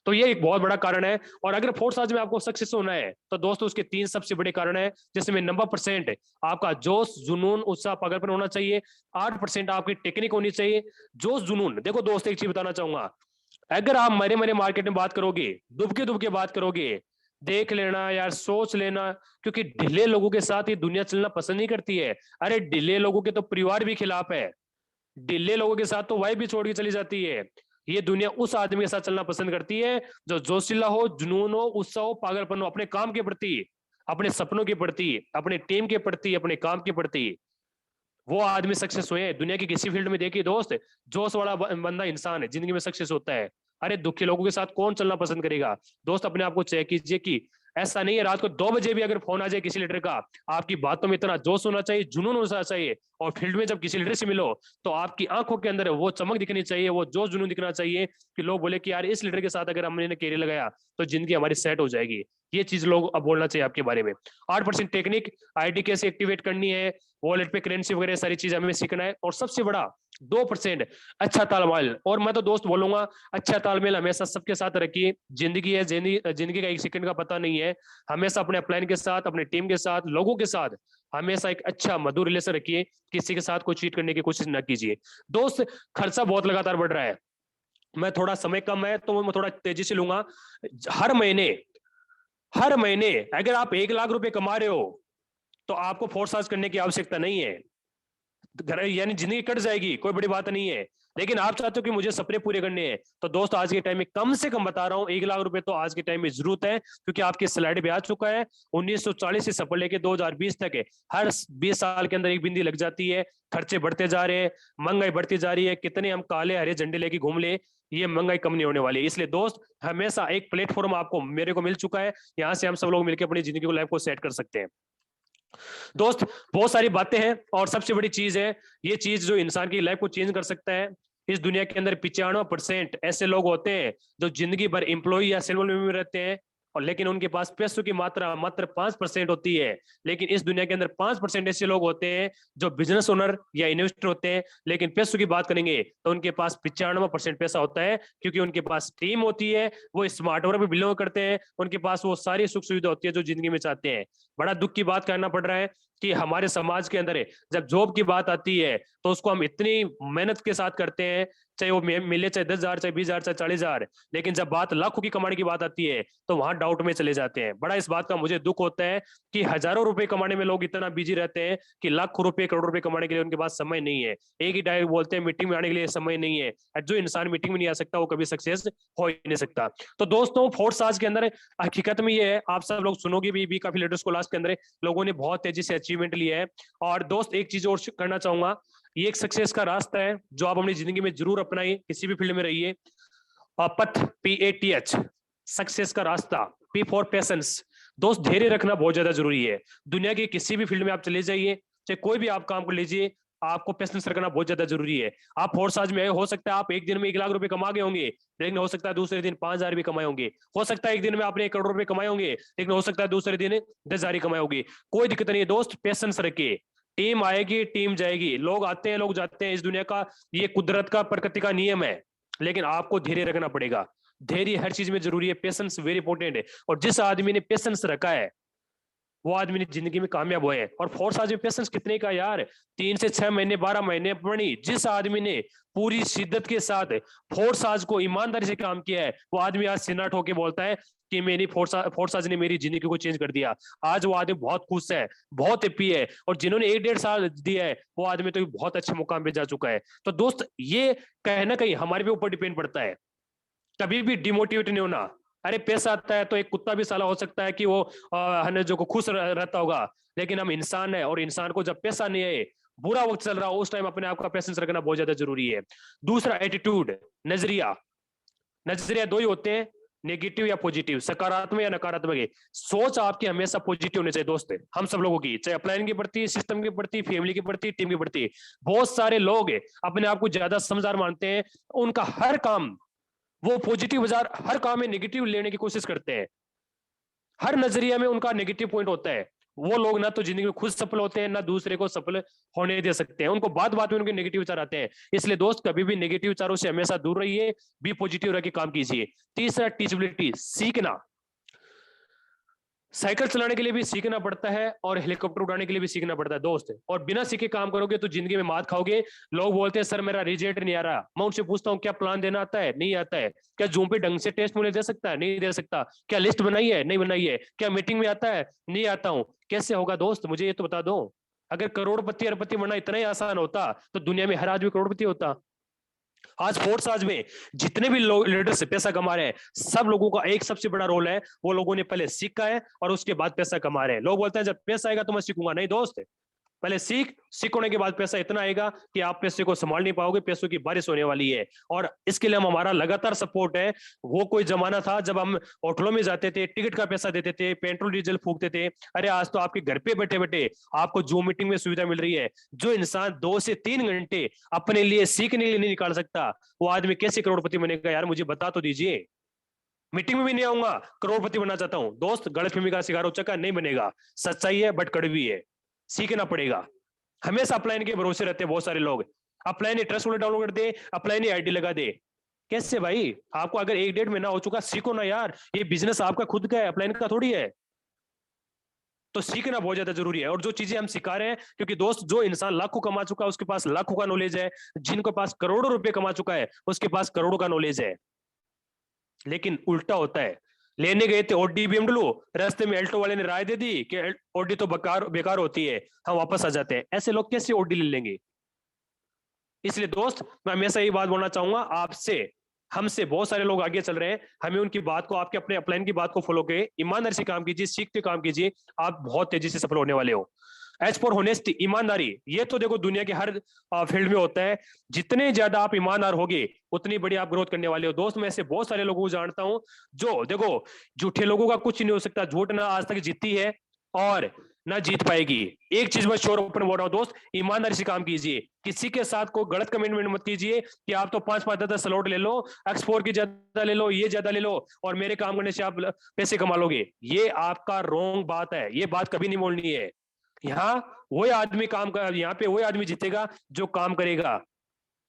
तो ये एक बहुत बड़ा कारण है। और अगर फोर्स आज में आपको सक्सेस होना है, तो दोस्तों उसके 3 सबसे बड़े कारण है, जिसमें नंबर % आपका जोश, जुनून, उत्साह, पागलपन होना चाहिए। 8% आपकी टेक्निक होनी चाहिए। जोश, जुनून, देखो दोस्त एक चीज बताना चाहूंगा, अगर आप मरे मरे मार्केट में बात करोगे, दुबके बात करोगे, देख लेना यार, सोच लेना, क्योंकि ढीले लोगों के साथ ये दुनिया चलना पसंद नहीं करती है। अरे ढीले लोगों के तो परिवार भी खिलाफ है, ढीले लोगों के साथ तो वाइफ भी छोड़ के चली जाती है। ये दुनिया उस आदमी के साथ चलना पसंद करती है जो जोशीला हो, जुनून हो, उत्साह हो, पागलपन हो, अपने काम के प्रति, अपने सपनों के प्रति, अपने टीम के प्रति, अपने काम के प्रति। वो आदमी सक्सेस हुए हैं दुनिया की किसी फील्ड में। देखिए दोस्त, जोश वाला बंदा इंसान है जिंदगी में सक्सेस होता है। अरे दुखी लोगों के साथ कौन चलना पसंद करेगा? दोस्त अपने आप को चेक कीजिए कि ऐसा नहीं है रात को 2 बजे भी अगर फोन आ जाए किसी लीडर का, आपकी बातों में इतना जोश होना चाहिए, जुनून होना चाहिए, और फील्ड में जब किसी लीडर से मिलो तो आपकी आंखों के अंदर वो चमक दिखनी चाहिए, वो जोश जुनून दिखना चाहिए, कि लोग बोले कि यार इस लीडर के साथ अगर हमने कैरियर लगाया तो जिंदगी हमारी सेट हो जाएगी। ये चीज लोग अब बोलना चाहिए आपके बारे में। 8% टेक्निक, आईडी कैसे एक्टिवेट करनी है, वॉलेट पे करेंसी वगैरह सारी चीज हमें सीखना है। और सबसे बड़ा 2% अच्छा तालमेल। और मैं तो दोस्त बोलूंगा, अच्छा तालमेल हमेशा सबके साथ रखिए। जिंदगी है, जिंदगी का 1 सेकंड का पता नहीं है। हमेशा अपने अपलाइन के साथ, अपने टीम के साथ, लोगों के साथ हमेशा एक अच्छा मधुर रिलेशन रखिए। किसी के साथ कोई चीट करने की कोशिश ना कीजिए। दोस्त, खर्चा बहुत लगातार बढ़ रहा है, मैं थोड़ा समय कम है तो मैं थोड़ा तेजी से लूंगा। हर महीने अगर आप 1 लाख रुपए कमा रहे हो, तो आपको फोर्स चार्ज करने की आवश्यकता नहीं है। घर यानी जिंदगी कट जाएगी, कोई बड़ी बात नहीं है। लेकिन आप चाहते हो कि मुझे सपने पूरे करने हैं, तो दोस्त आज के टाइम में कम से कम बता रहा हूं 1 लाख रुपए तो आज के टाइम में जरूरत है। क्योंकि आपकी स्लाइड पे आ चुका है 1940 से सफल लेके 2020 तक है, हर 20 साल के अंदर एक बिंदी लग जाती है। खर्चे बढ़ते जा रहे हैं, महंगाई बढ़ती जा रही है, कितने हम काले हरे झंडे लेके घूम ले, ये महंगाई कम नहीं होने वाली है। इसलिए दोस्त, हमेशा एक प्लेटफॉर्म आपको मेरे को मिल चुका है, यहाँ से हम सब लोग मिलकर अपनी जिंदगी को, लाइफ को सेट कर सकते हैं। दोस्त, बहुत सारी बातें हैं, और सबसे बड़ी चीज है, ये चीज जो इंसान की लाइफ को चेंज कर सकता है। इस दुनिया के अंदर 95% ऐसे लोग होते हैं जो जिंदगी भर एम्प्लॉय या सेल्फ में रहते हैं, और लेकिन उनके पास पैसों की मात्रा मात्र 5% होती है। लेकिन इस दुनिया के अंदर 5% ऐसे लोग होते हैं जो बिजनेस ओनर या इन्वेस्टर होते हैं, लेकिन पैसों की बात करेंगे तो उनके पास 95% पैसा होता है, क्योंकि उनके पास टीम होती है, वो स्मार्ट वर्क में बिलोंग करते हैं, उनके पास वो सारी सुख सुविधा होती है जो जिंदगी में चाहते हैं। बड़ा दुख की बात करना पड़ रहा है कि हमारे समाज के अंदर जब जॉब की बात आती है तो उसको हम इतनी मेहनत के साथ करते हैं, चाहे वो मिले चाहे 10,000, चाहे 20,000, चाहे 40,000, लेकिन जब बात लाखों की कमाने की बात आती है तो वहां डाउट में चले जाते हैं। बड़ा इस बात का मुझे दुख होता है कि हजारों रुपए कमाने में लोग इतना बिजी रहते हैं कि लाखों रुपए, करोड़ रुपए कमाने के लिए उनके पास समय नहीं है। एक ही डायरेक्ट बोलते हैं मीटिंग में आने के लिए समय नहीं है। जो इंसान मीटिंग में नहीं आ सकता वो कभी सक्सेस हो ही नहीं सकता। तो दोस्तों, फोर्स आज के अंदर हकीकत में ये है, आप सब लोग सुनोगे भी काफी लीडर्स को लास्ट आज के अंदर लोगों ने बहुत तेजी से अचीवमेंट लिया है। और दोस्त एक चीज और करना चाहूंगा, ये एक सक्सेस का रास्ता है जो आप अपनी जिंदगी में जरूर अपनाइए, किसी भी फील्ड में रहिए। पथ, PATH, सक्सेस का रास्ता। P for patience. दोस्त धैर्य रखना बहुत ज्यादा जरूरी है। दुनिया के किसी भी फील्ड में आप चले जाइए, चाहे कोई भी आप काम कर लीजिए, आपको पेशेंस रखना बहुत ज्यादा जरूरी है। आप फोर्स आज में हो सकता है आप एक दिन में 1 लाख रुपए कमा गए होंगे, लेकिन हो सकता है दूसरे दिन 5,000 भी कमाए होंगे। हो सकता है एक दिन में आपने 1 करोड़ रुपए कमाए होंगे, लेकिन हो सकता है दूसरे दिन 10,000 ही कमाए होंगे। कोई दिक्कत नहीं है दोस्त, पेशेंस रखिए। टीम आएगी, टीम जाएगी, लोग आते हैं, लोग जाते हैं, इस दुनिया का ये कुदरत का, प्रकृति का नियम है। लेकिन आपको धैर्य रखना पड़ेगा। धैर्य हर चीज में जरूरी है, पेशेंस वेरी इंपॉर्टेंट है। और जिस आदमी ने पेशेंस रखा है वो आदमी ने जिंदगी में कामयाब हुए हैं। और फोर्स आज पेशेंस कितने का यार, 3 से 6 महीने 12 महीने पड़ी। जिस आदमी ने पूरी शिद्दत के साथ फोर्स आज को ईमानदारी से काम किया है, वो आदमी आज सिनाट होके बोलता है कि मेरी फोर्स आज ने मेरी जिंदगी को चेंज कर दिया। आज वो आदमी बहुत खुश है, बहुत हैप्पी है। और जिन्होंने 1-1.5 साल दिया है वो आदमी तो बहुत अच्छे मुकाम पे जा चुका है। तो दोस्त ये कहीं ना कहीं हमारे पे ऊपर डिपेंड पड़ता है, कभी भी डिमोटिवेट नहीं होना। अरे पैसा आता है तो एक कुत्ता भी साला हो सकता है कि वो जो को खुश रहता होगा, लेकिन हम इंसान है, और इंसान को जब पैसा नहीं है, बुरा वक्त चल रहा हो, उस टाइम अपने आप का पेशेंस रखना बहुत ज्यादा जरूरी है। दूसरा एटीट्यूड, नजरिया। नजरिया 2 ही होते हैं, नेगेटिव या पॉजिटिव, सकारात्मक या नकारात्मक है। सोच आपकी हमेशा पॉजिटिव होनी चाहिए दोस्त, हम सब लोगों की, चाहे अपलाइन के प्रति, सिस्टम के प्रति, फैमिली के प्रति, टीम के प्रति। बहुत सारे लोग अपने आप को ज्यादा समझदार मानते हैं, उनका हर काम वो पॉजिटिव बाजार, हर काम में नेगेटिव लेने की कोशिश करते हैं। हर नजरिया में उनका नेगेटिव पॉइंट होता है। वो लोग ना तो जिंदगी में खुद सफल होते हैं, ना दूसरे को सफल होने दे सकते हैं। उनको बात बात में उनके नेगेटिव विचार आते हैं। इसलिए दोस्त कभी भी नेगेटिव विचारों से हमेशा दूर रहिए, बी पॉजिटिव रह के काम कीजिए। तीसरा टीचेबिलिटी, सीखना। साइकिल चलाने के लिए भी सीखना पड़ता है और हेलीकॉप्टर उड़ाने के लिए भी सीखना पड़ता है दोस्त। और बिना सीखे काम करोगे तो जिंदगी में मात खाओगे। लोग बोलते हैं सर मेरा रिजल्ट नहीं आ रहा, मैं उनसे पूछता हूँ क्या प्लान देना आता है? नहीं आता है। क्या जूम पे ढंग से टेस्ट मुझे दे सकता है? नहीं दे सकता। क्या लिस्ट बनाई है? नहीं बनाई है। क्या मीटिंग में आता है? नहीं आता हूँ। कैसे होगा दोस्त, मुझे ये तो बता दो। अगर करोड़पति अरबपति बनना इतना ही आसान होता तो दुनिया में हर आदमी करोड़पति होता। आज फोर्स आज में जितने भी लोग लीडर्स पैसा कमा रहे हैं, सब लोगों का एक सबसे बड़ा रोल है, वो लोगों ने पहले सीखा है और उसके बाद पैसा कमा रहे हैं। लोग बोलते हैं जब पैसा आएगा तो मैं सीखूंगा, नहीं दोस्त, पहले सीखने के बाद पैसा इतना आएगा कि आप पैसे को संभाल नहीं पाओगे, पैसों की बारिश होने वाली है। और इसके लिए हमारा लगातार सपोर्ट है। वो कोई जमाना था जब हम होटलों में जाते थे, टिकट का पैसा देते थे, पेट्रोल डीजल फूकते थे। अरे आज तो आपके घर पे बैठे बैठे आपको जूम मीटिंग में सुविधा मिल रही है। जो इंसान 2 से 3 घंटे अपने लिए सीखने के लिए नहीं निकाल सकता, वो आदमी कैसे करोड़पति बनेगा यार, मुझे बता तो दीजिए। मीटिंग में भी नहीं आऊंगा, करोड़पति बनना चाहता हूं दोस्त, गलतफहमी का शिकार हो चुका, नहीं बनेगा। सच्चाई है बट कड़वी है, सीखना पड़ेगा। हमेशा अपलाइन के भरोसे रहते हैं बहुत सारे लोग। अपलाइन ट्रस्ट वॉलेट डाउनलोड कर दे, अपलाइन आईडी लगा दे। कैसे भाई? आपको अगर 1-1.5 महीना हो चुका, सीखो ना यार। ये बिजनेस आपका खुद का है, अपलाइन का थोड़ी है। तो सीखना बहुत ज्यादा जरूरी है। और जो चीजें हम सिखा रहे हैं, क्योंकि दोस्त जो इंसान लाखों कमा चुका है उसके पास लाखों का नॉलेज है, जिनके पास करोड़ों रुपए कमा चुका है उसके पास करोड़ों का नॉलेज है। लेकिन उल्टा होता है, लेने गए थे ऑडी BMW, रास्ते में एल्टो वाले ने राय दे दी कि ऑडी तो बेकार होती है, हम वापस आ जाते हैं। ऐसे लोग कैसे ऑडी ले लेंगे? इसलिए दोस्त मैं हमेशा ये बात बोलना चाहूंगा आपसे, हमसे बहुत सारे लोग आगे चल रहे हैं, हमें उनकी बात को, आपके अपने अपलाइन की बात को फॉलो करिए, ईमानदारी से काम कीजिए, सीखते काम कीजिए, आप बहुत तेजी से सफल होने वाले हो। एज फॉर होनेस्टी, ईमानदारी, ये तो देखो दुनिया के हर फील्ड में होता है। जितने ज्यादा आप ईमानदार होगे उतनी बड़ी आप ग्रोथ करने वाले हो। दोस्त मैं ऐसे बहुत सारे लोगों को जानता हूं जो, देखो झूठे लोगों का कुछ नहीं हो सकता, झूठ ना आज तक जीती है और ना जीत पाएगी। एक चीज मैं श्योर ओपन बोल रहा हूं दोस्त, ईमानदारी से काम कीजिए, किसी के साथ कोई गलत कमिटमेंट मत कीजिए कि आप तो 5-5, 10-10 स्लॉट ले लो, X4 की ज्यादा ले लो, ये ज्यादा ले लो और मेरे काम करने से आप पैसे कमा लोगे। ये आपका रॉन्ग बात है, ये बात कभी नहीं बोलनी है। यहाँ वही आदमी काम कर, यहाँ पे वही आदमी जीतेगा जो काम करेगा।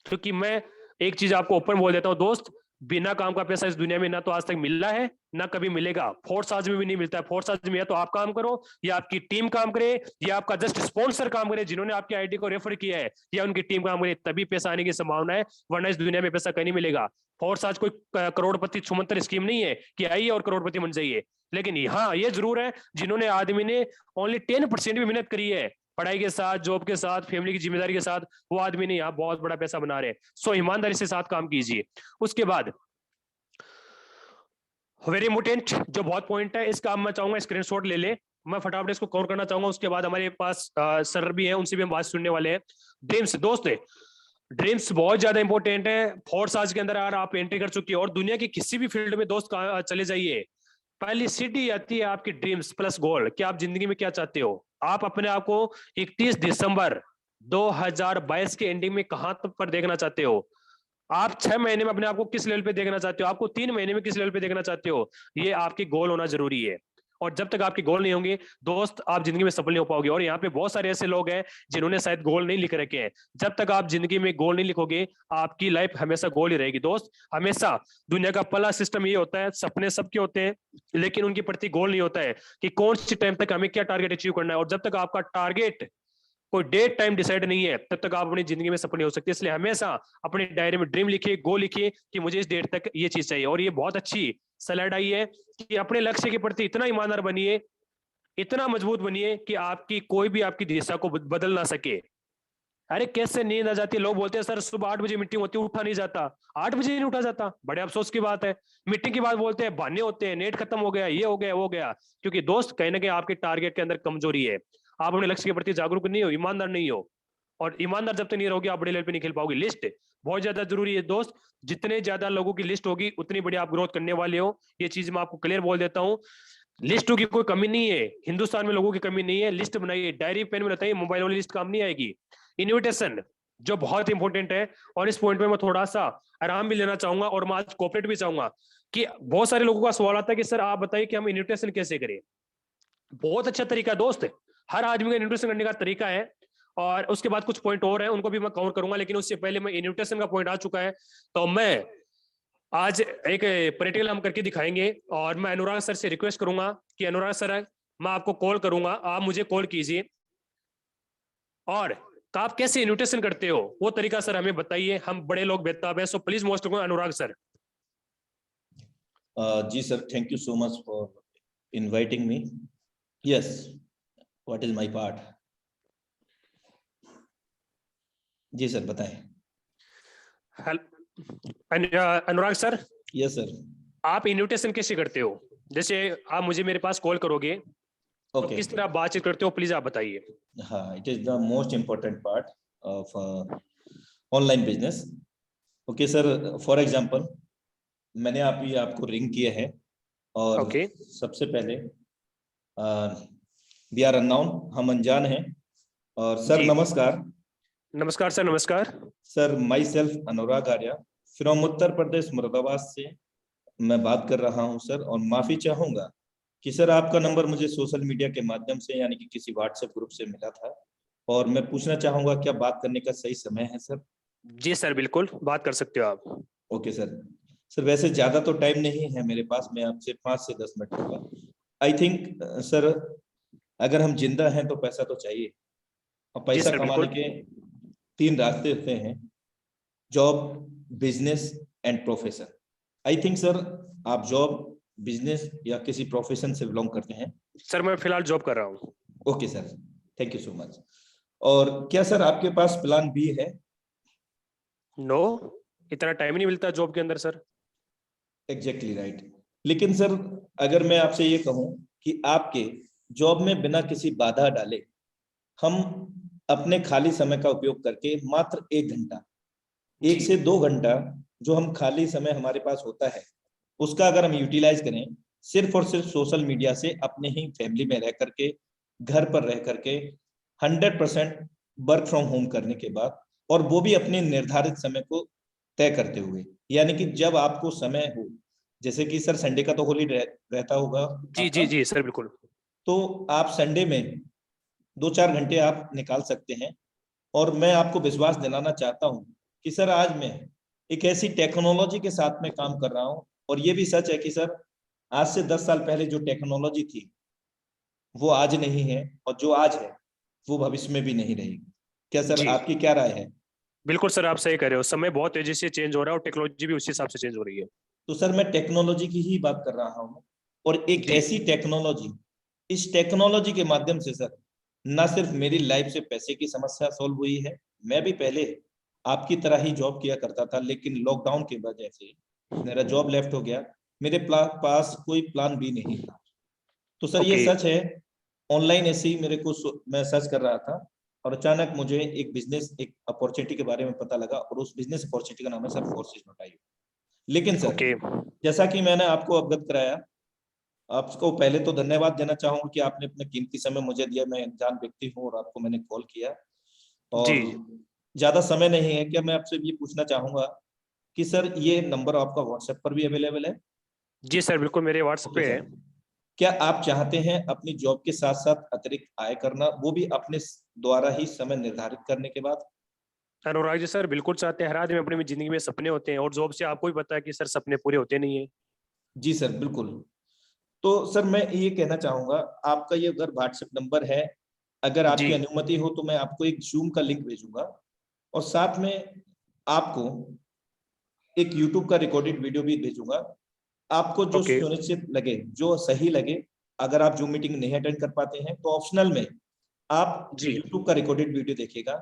क्योंकि मैं एक चीज आपको ओपन बोल देता हूँ दोस्त, बिना काम का पैसा इस दुनिया में ना तो आज तक मिला है ना कभी मिलेगा। फोर्स आज में भी नहीं मिलता है। फोर्स आज में या तो आप काम करो, या आपकी टीम काम करे, या आपका जस्ट स्पॉन्सर काम करे जिन्होंने आपकी आईडी को रेफर किया है, या उनकी टीम काम करे, तभी पैसा आने की संभावना है, वरना इस दुनिया में पैसा कहीं नहीं मिलेगा। फोर्स आज कोई करोड़पति छुमंतर स्कीम नहीं है कि आइए और करोड़पति बन जाइए। लेकिन हाँ ये जरूर है, जिन्होंने आदमी ने ओनली 10% भी मेहनत करी है, पढ़ाई के साथ, जॉब के साथ, फैमिली की जिम्मेदारी के साथ, वो आदमी ने यहाँ बहुत बड़ा पैसा बना रहे हैं। सो ईमानदारी से साथ काम कीजिए। उसके बाद वेरी इंपोर्टेंट जो बहुत पॉइंट है, इसका मैं चाहूंगा स्क्रीनशॉट ले ले, मैं फटाफट इसको कवर करना चाहूंगा, उसके बाद हमारे पास सर भी हैं, उनसे भी हम बात सुनने वाले हैं। ड्रीम्स दोस्त, ड्रीम्स बहुत ज्यादा इंपॉर्टेंट है। फोर्स आज के अंदर अगर आप एंट्री कर चुकी है और दुनिया की किसी भी फील्ड में दोस्त चले जाइए, पहली सीढ़ी आती है आपकी ड्रीम्स प्लस गोल, कि आप जिंदगी में क्या चाहते हो। आप अपने आप को 31 दिसंबर 2022 के एंडिंग में कहां तक पर देखना चाहते हो। आप 6 महीने में अपने आप को किस लेवल पे देखना चाहते हो, आपको 3 महीने में किस लेवल पे देखना चाहते हो, ये आपकी गोल होना जरूरी है। और जब तक आपके गोल नहीं होंगे दोस्त, आप जिंदगी में सफल नहीं हो पाओगे। और यहाँ पे बहुत सारे ऐसे लोग हैं जिन्होंने शायद गोल नहीं लिख रखे हैं। जब तक आप जिंदगी में गोल नहीं लिखोगे, आपकी लाइफ हमेशा गोल ही रहेगी दोस्त। हमेशा दुनिया का पहला सिस्टम ये होता है, सपने सबके होते हैं लेकिन उनके प्रति गोल नहीं होता है कि कौन सी टाइम तक हमें क्या टारगेट अचीव करना है। और जब तक आपका टारगेट कोई डेट टाइम डिसाइड नहीं है, तब तक आप अपनी जिंदगी में सफल नहीं हो सकते। इसलिए हमेशा अपने डायरी में ड्रीम लिखिए, गोल लिखिए कि मुझे इस डेट तक ये चीज चाहिए। और ये बहुत अच्छी स्लाइड आई है कि अपने लक्ष्य के प्रति इतना ईमानदार बनिए, इतना मजबूत बनिए कि आपकी कोई भी आपकी दिशा को बदल ना सके। अरे कैसे नींद आ जाती है, लोग बोलते हैं सर सुबह 8 बजे मीटिंग होती है, उठा नहीं जाता। 8 बजे नहीं उठा जाता, बड़े अफसोस की बात है। मीटिंग की बात बोलते हैं, बहाने होते हैं, नेट खत्म हो गया, ये हो गया, वो गया। क्योंकि दोस्त कहीं ना कहीं आपके टारगेट के अंदर कमजोरी है, आप अपने लक्ष्य के प्रति जागरूक नहीं हो, ईमानदार नहीं हो। और ईमानदार जब तक नहीं रहोगे, आप बड़े लेवल पे नहीं खेल पाओगे। लिस्ट बहुत ज्यादा जरूरी है दोस्त, जितने ज्यादा लोगों की लिस्ट होगी उतनी बड़ी आप ग्रोथ करने वाले हो। ये चीज मैं आपको क्लियर बोल देता हूँ। लिस्टों की कोई कमी नहीं है, हिंदुस्तान में लोगों की कमी नहीं है। लिस्ट बनाइए, डायरी पेन में बताइए, मोबाइल वाली लिस्ट काम नहीं आएगी। इन्विटेशन जो बहुत इंपॉर्टेंट है, और इस पॉइंट पे मैं थोड़ा सा आराम भी लेना चाहूंगा और मैं आज कोऑपरेट भी चाहूंगा कि बहुत सारे लोगों का सवाल आता है कि सर आप बताइए कि हम इन्विटेशन कैसे करें। बहुत अच्छा तरीका है दोस्त, हर आदमी का इन्विटेशन करने का तरीका है। और उसके बाद कुछ पॉइंट और हैं, उनको भी मैं कवर करूंगा, लेकिन उससे पहले मैं इन्विटेशन का पॉइंट आ चुका है तो मैं आज एक प्रैक्टिकल हम करके दिखाएंगे। और मैं अनुराग सर से रिक्वेस्ट करूंगा कि अनुराग सर, मैं आपको कॉल करूंगा, आप मुझे कॉल कीजिए और आप कैसे इन्विटेशन करते हो वो तरीका सर हमें बताइए। हम बड़े लोग बेताब हैं, so please most Anurag sir. जी sir, thank you so much for inviting me. Yes, what is my part? जी सर बताएं। Anurag sir, yes sir. आप इन्विटेशन कैसे करते हो? जैसे आप मुझे मेरे पास कॉल करोगे तो ओके। किस तरह बातचीत करते हो, प्लीज आप बताइए। हाँ, it is the most important part of online business. Okay sir, for example मैंने आपको रिंग किया है और ओके। सबसे पहले वी आर अननोन, हम अनजान हैं। और सर जी नमस्कार। नमस्कार सर। नमस्कार sir, my self Anurag Arya from Uttar Pradesh Moradabad से मैं बात कर रहा हूं सर। और माफी चाहूंगा कि सर आपका नंबर मुझे सोशल मीडिया के माध्यम से यानी कि किसी व्हाट्सएप ग्रुप से मिला था। और मैं पूछना चाहूंगा क्या बात करने का सही समय है सर? जी सर, बिल्कुल बात कर सकते हो आप। Okay sir. सर वैसे ज्यादा तो टाइम नहीं है मेरे पास, मैं आपसे 5 से 10 मिनट लूंगा। आई थिंक सर, अगर हम जिंदा हैं तो पैसा तो चाहिए। और जी पैसा सर कमाने बिल्कुल। के 3 रास्ते होते हैं, job, business and profession. I think sir आप जॉब, बिजनेस या किसी प्रोफेशन से बिलोंग करते हैं? सर मैं फिलहाल जॉब कर रहा हूँ। Okay sir, thank you so much. और क्या सर आपके पास प्लान बी है? नो, इतना टाइम नहीं मिलता जॉब के अंदर सर। Exactly right. लेकिन सर अगर मैं आपसे ये कहूं कि आपके जॉब में बिना किसी बाधा डाले हम अपने खाली समय का उपयोग करके मात्र 1 घंटा, 1 जी से 2 घंटा जो हम खाली समय हमारे पास होता है उसका अगर हम यूटिलाइज करें सिर्फ और सिर्फ सोशल मीडिया से, अपने ही फैमिली में रह करके, घर पर रह करके 100% वर्क फ्रॉम होम करने के बाद, और वो भी अपने निर्धारित समय को तय करते हुए, यानी कि जब आपको समय हो, जैसे कि सर संडे का तो हॉलीडे रहता होगा जी आपका, जी जी सर बिल्कुल। तो आप संडे में 2-4 घंटे आप निकाल सकते हैं। और मैं आपको विश्वास दिलाना चाहता हूं कि सर आज मैं एक ऐसी टेक्नोलॉजी के साथ में काम कर रहा हूं, और ये भी सच है कि सर आज से 10 साल पहले जो टेक्नोलॉजी थी वो आज नहीं है, और जो आज है वो भविष्य में भी नहीं रहेगी। क्या सर जी आपकी क्या राय है? बिल्कुल सर, आप सही कह रहे हो, समय बहुत तेजी से चेंज हो रहा है और टेक्नोलॉजी भी उसी हिसाब से चेंज हो रही है। तो सर मैं टेक्नोलॉजी की ही बात कर रहा हूँ, और एक जी ऐसी टेक्नोलॉजी, इस टेक्नोलॉजी के माध्यम से सर ना सिर्फ मेरी लाइफ से पैसे की समस्या सॉल्व हुई है, मैं भी पहले आपकी तरह ही जॉब किया करता था, लेकिन लॉकडाउन की वजह से मेरा जॉब लेफ्ट हो गया, मेरे पास कोई प्लान भी नहीं था। तो सर ये ओके। सच है ऑनलाइन ऐसे ही मेरे को मैं सर्च कर रहा था और अचानक मुझे एक अपॉर्चुनिटी के बारे में पता लगा और उस बिजनेस अपॉर्चुनिटी का नाम है सर फोर्सेज.io। लेकिन सर ओके जैसा कि मैंने आपको अवगत कराया, आपको पहले तो धन्यवाद देना चाहूंगा कि आपने अपना कीमती समय मुझे दिया। मैं अनजान व्यक्ति हूँ और आपको मैंने कॉल किया जी और ज्यादा समय नहीं है। क्या मैं आपसे ये पूछना चाहूंगा कि सर ये नंबर आपका व्हाट्सएप पर भी अवेलेबल है? जी सर, बिल्कुल मेरे व्हाट्सएप ओके पे है। सर, क्या आप चाहते हैं अपनी जॉब के साथ साथ अतिरिक्त आय करना, वो भी अपने द्वारा ही समय निर्धारित करने के बाद? अनुराग जी सर, बिल्कुल चाहते हैं। हर आदमी अपनी जिंदगी में सपने होते हैं और जॉब से आपको भी पता है कि सर सपने पूरे होते नहीं है। जी सर बिल्कुल। तो सर मैं ये कहना चाहूंगा, आपका ये अगर व्हाट्सएप नंबर है, अगर जी आपकी अनुमति हो तो मैं आपको एक जूम का लिंक भेजूंगा और साथ में आपको एक यूट्यूब का रिकॉर्डेड वीडियो भी भेजूंगा। आपको जो ओके सुनिश्चित लगे, जो सही लगे, अगर आप जूम मीटिंग नहीं अटेंड कर पाते हैं तो ऑप्शनल में आप जी यूट्यूब का रिकॉर्डेड वीडियो देखिएगा।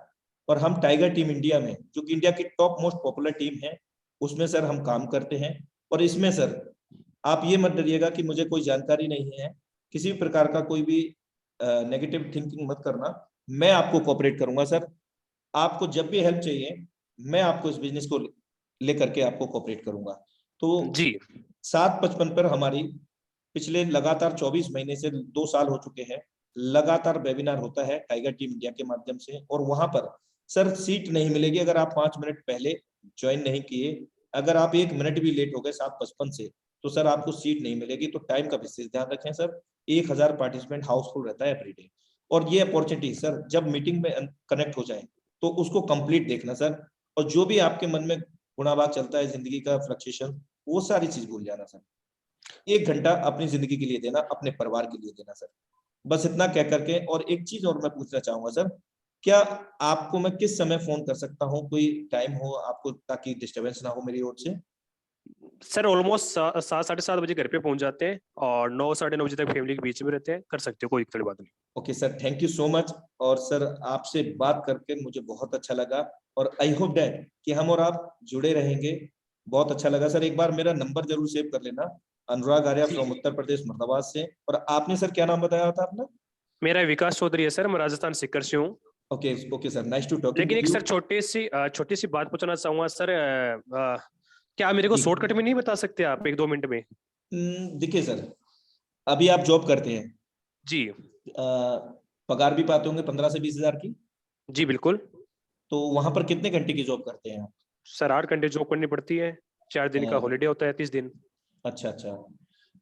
और हम टाइगर टीम इंडिया में, जो कि इंडिया की टॉप मोस्ट पॉपुलर टीम है, उसमें सर हम काम करते हैं। और इसमें सर आप ये मत डरिएगा कि मुझे कोई जानकारी नहीं है, किसी भी प्रकार का कोई भी नेगेटिव थिंकिंग मत करना। मैं आपको कोऑपरेट करूंगा सर। आपको जब भी हेल्प चाहिए, मैं आपको इस बिजनेस को लेकर के आपको कोऑपरेट करूंगा। तो जी 7:55 पर हमारी पिछले लगातार 24 महीने से 2 साल हो चुके हैं, लगातार वेबिनार होता है टाइगर टीम इंडिया के माध्यम से। और वहां पर सर सीट नहीं मिलेगी अगर आप 5 मिनट पहले ज्वाइन नहीं किए। अगर आप 1 मिनट भी लेट हो गए 7:55 से, तो सर आपको सीट नहीं मिलेगी। तो टाइम का विशेष ध्यान रखें सर। 1000 पार्टिसिपेंट हाउसफुल रहता है एवरीडे। और ये अपॉर्चुनिटी सर जब मीटिंग में कनेक्ट हो जाए तो उसको कंप्लीट देखना सर। और जो भी आपके मन में गुणाभाग चलता है, जिंदगी का फ्लक्चुएशन, वो सारी चीज भूल जाना सर। 1 घंटा अपनी जिंदगी के लिए देना, अपने परिवार के लिए देना सर। बस इतना कह करके, और एक चीज और मैं पूछना चाहूंगा सर, क्या आपको मैं किस समय फोन कर सकता हूँ? कोई टाइम हो आपको, ताकि डिस्टरबेंस ना हो मेरी ओर से? सर, ऑलमोस्ट 7 साढ़े 7 बजे घर पे पहुंच जाते हैं और 9 साढ़े 9 बजे तक फैमिली के बीच में रहते हैं। कर सकते हो, कोई दिक्कत वाली बात नहीं। Okay sir, thank you so much. और सर आपसे बात करके मुझे बहुत अच्छा लगा और आई होप दैट कि हम और आप जुड़े रहेंगे। बहुत अच्छा लगा सर। एक बार मेरा नंबर जरूर सेव कर लेना। अनुराग आर्या जी फ्रॉम उत्तर प्रदेश मुर्दाबाद से। और आपने सर क्या नाम बताया था अपना? मेरा विकास चौधरी है सर, मैं राजस्थान सीकर से हूँ। Okay okay sir, nice to talking लेकिन विद एक यू। सर छोटी सी बात पूछना चाहूंगा सर। क्या आप मेरे को जी शॉर्टकट में नहीं बता सकते आप 1-2 मिनट में? देखिए सर, अभी आप जॉब करते हैं, जी पगार भी पाते होंगे 15 से 20 हजार की। जी बिल्कुल। तो वहां पर कितने घंटे की जॉब करते हैं आप? सर 8 घंटे जॉब करनी पड़ती है। 4 दिन का अ, हॉलीडे होता है, 30 दिन। अच्छा अच्छा।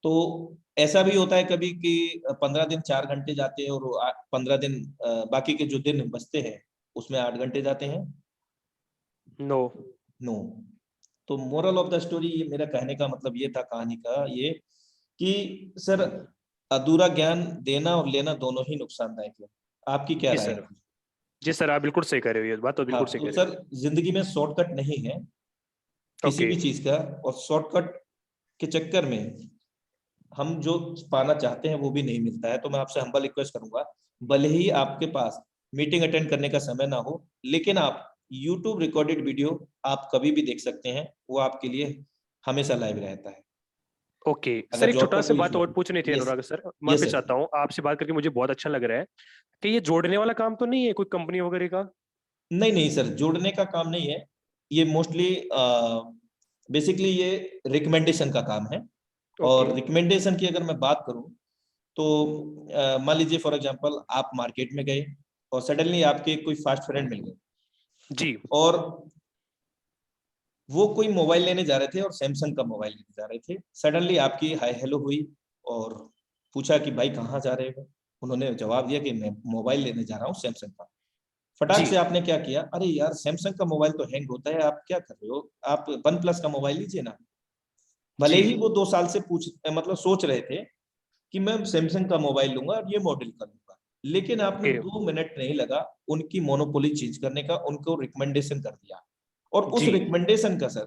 तो ऐसा भी होता है कभी कि 15 दिन 4 घंटे जाते हैं और 15 दिन बाकी के जो दिन बचते हैं उसमें 8 घंटे जाते हैं? नो। नो। तो मोरल ऑफ द स्टोरी, ये मेरा कहने का मतलब ये था, कहानी का ये, कि सर अधूरा ज्ञान देना और लेना दोनों ही नुकसानदायक है। आपकी क्या जी राय सर। है? जी सर, आप बिल्कुल सही कह रहे हो, ये बात तो हाँ, बिल्कुल सही तो कह रहे सर जिंदगी में शॉर्टकट नहीं है हो। किसी ओके भी चीज का। और शॉर्टकट के चक्कर में हम जो पाना चाहते हैं वो भी नहीं मिलता है। तो मैं आपसे हम्बल रिक्वेस्ट करूंगा, भले ही आपके पास मीटिंग अटेंड करने का समय ना हो, लेकिन आप यूट्यूब रिकॉर्डेड वीडियो आप कभी भी देख सकते हैं। वो आपके लिए हमेशा लाइव रहता है, ओके सर, अगर एक जॉब छोटा का सा कोई बात इशू और है। पूछनी थी यस अनुराग सर, माफी यस सर। चाहता हूँ। आपसे बात करके मुझे बहुत अच्छा लग रहा है कि ये जोड़ने वाला काम तो नहीं है कोई कंपनी वगैरह का? नहीं नहीं सर, जोड़ने का काम नहीं है। ये मोस्टली बेसिकली ये रिकमेंडेशन का काम है। ओके और रिकमेंडेशन की अगर मैं बात करूं तो मान लीजिए फॉर एग्जांपल आप मार्केट में गए और सडनली आपके कोई फास्ट फ्रेंड मिल गए जी और वो कोई मोबाइल लेने जा रहे थे और सैमसंग का मोबाइल लेने जा रहे थे। सडनली आपकी हाय हेलो हुई और पूछा कि भाई कहाँ जा रहे हो? उन्होंने जवाब दिया कि मैं मोबाइल लेने जा रहा हूँ सैमसंग का। फटाक जी से आपने क्या किया, अरे यार सैमसंग का मोबाइल तो हैंग होता है, आप क्या कर रहे हो, आप वन प्लस का मोबाइल लीजिए ना। भले जी ही वो 2 साल से मतलब सोच रहे थे कि मैं सैमसंग का मोबाइल लूंगा और ये मॉडल का लूंगा, लेकिन आपने ओके 2 मिनट नहीं लगा उनकी मोनोपोली चेंज करने का, उनको रिकमेंडेशन कर दिया। और उस जी रिकमेंडेशन का सर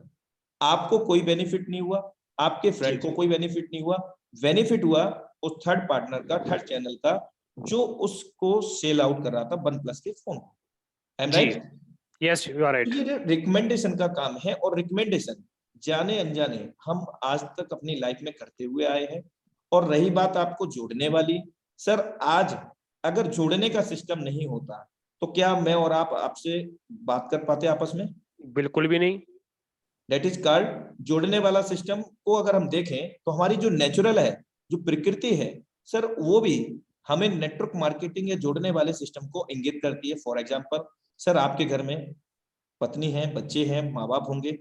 आपको कोई बेनिफिट नहीं हुआ, आपके जी फ्रेंड को कोई बेनिफिट नहीं हुआ। बेनिफिट हुआ उस थर्ड पार्टनर का, थर्ड चैनल का, जो उसको सेल आउट कर रहा था वन प्लस के फोन को। आई एम जी right? Yes you are right. ये रिकमेंडेशन का काम है। और रिकमेंडेशन जाने अनजाने हम आज तक अपनी लाइफ में करते हुए आए हैं। और रही बात आपको जोड़ने वाली, सर आज अगर जोड़ने का सिस्टम नहीं होता तो क्या मैं और आप आपसे बात कर पाते आपस में? बिल्कुल भी नहीं। दैट इज कॉल्ड जोड़ने वाला सिस्टम को अगर हम देखें तो हमारी जो नेचुरल है, जो प्रकृति है सर, वो भी हमें नेटवर्क मार्केटिंग या जोड़ने वाले सिस्टम को इंगित करती है। फॉर एग्जांपल सर, आपके घर में पत्नी है, बच्चे हैं, माँ बाप होंगे।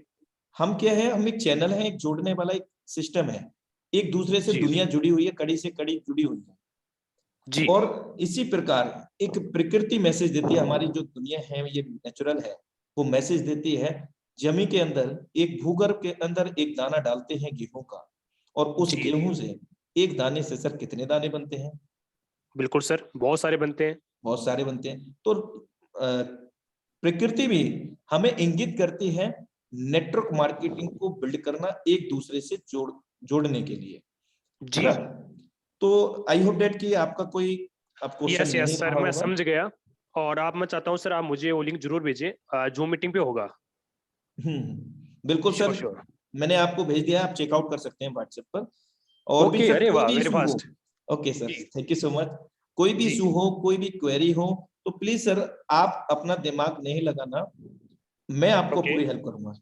हम क्या है, हम एक चैनल है, एक जोड़ने वाला एक सिस्टम है। एक दूसरे से जी दुनिया जुड़ी हुई है, कड़ी से कड़ी जुड़ी हुई है। जी और इसी प्रकार एक प्रकृति मैसेज देती है। हमारी जो दुनिया है ये नेचुरल है, वो मैसेज देती है। जमीन के अंदर एक भूगर्भ के अंदर एक दाना डालते हैं गेहूं का, और उस जी गेहूं से एक दाने से सर कितने दाने बनते हैं? बिल्कुल सर, बहुत सारे बनते हैं। बहुत सारे बनते हैं। तो प्रकृति भी हमें इंगित करती है नेटवर्क मार्केटिंग को बिल्ड करना, एक दूसरे से जोड़ने के लिए, है जी ना? तो आई होप डेट कि आपका कोई अब क्वेश्चन यस नहीं यस सर, रहा मैं होगा। समझ गया। और आप, मैं चाहता हूँ सर, आप मुझे वो लिंक जरूर भेजें, जूम मीटिंग पे होगा। बिल्कुल सर, श्योर श्योर। मैंने आपको भेज दिया है, आप चेकआउट कर सकते हैं व्हाट्सएप पर। और भी ओके, सर अरे कोई वाह, भी वेरी इशू हो, फास्ट। ओके सर, जी थैंक यू सो मच। कोई भी जी इशू हो, कोई भी क्वेरी हो, तो प्लीज सर आप अपना दिमाग नहीं लगाना, मैं आपको ओके पूरी हेल्प करूंगा।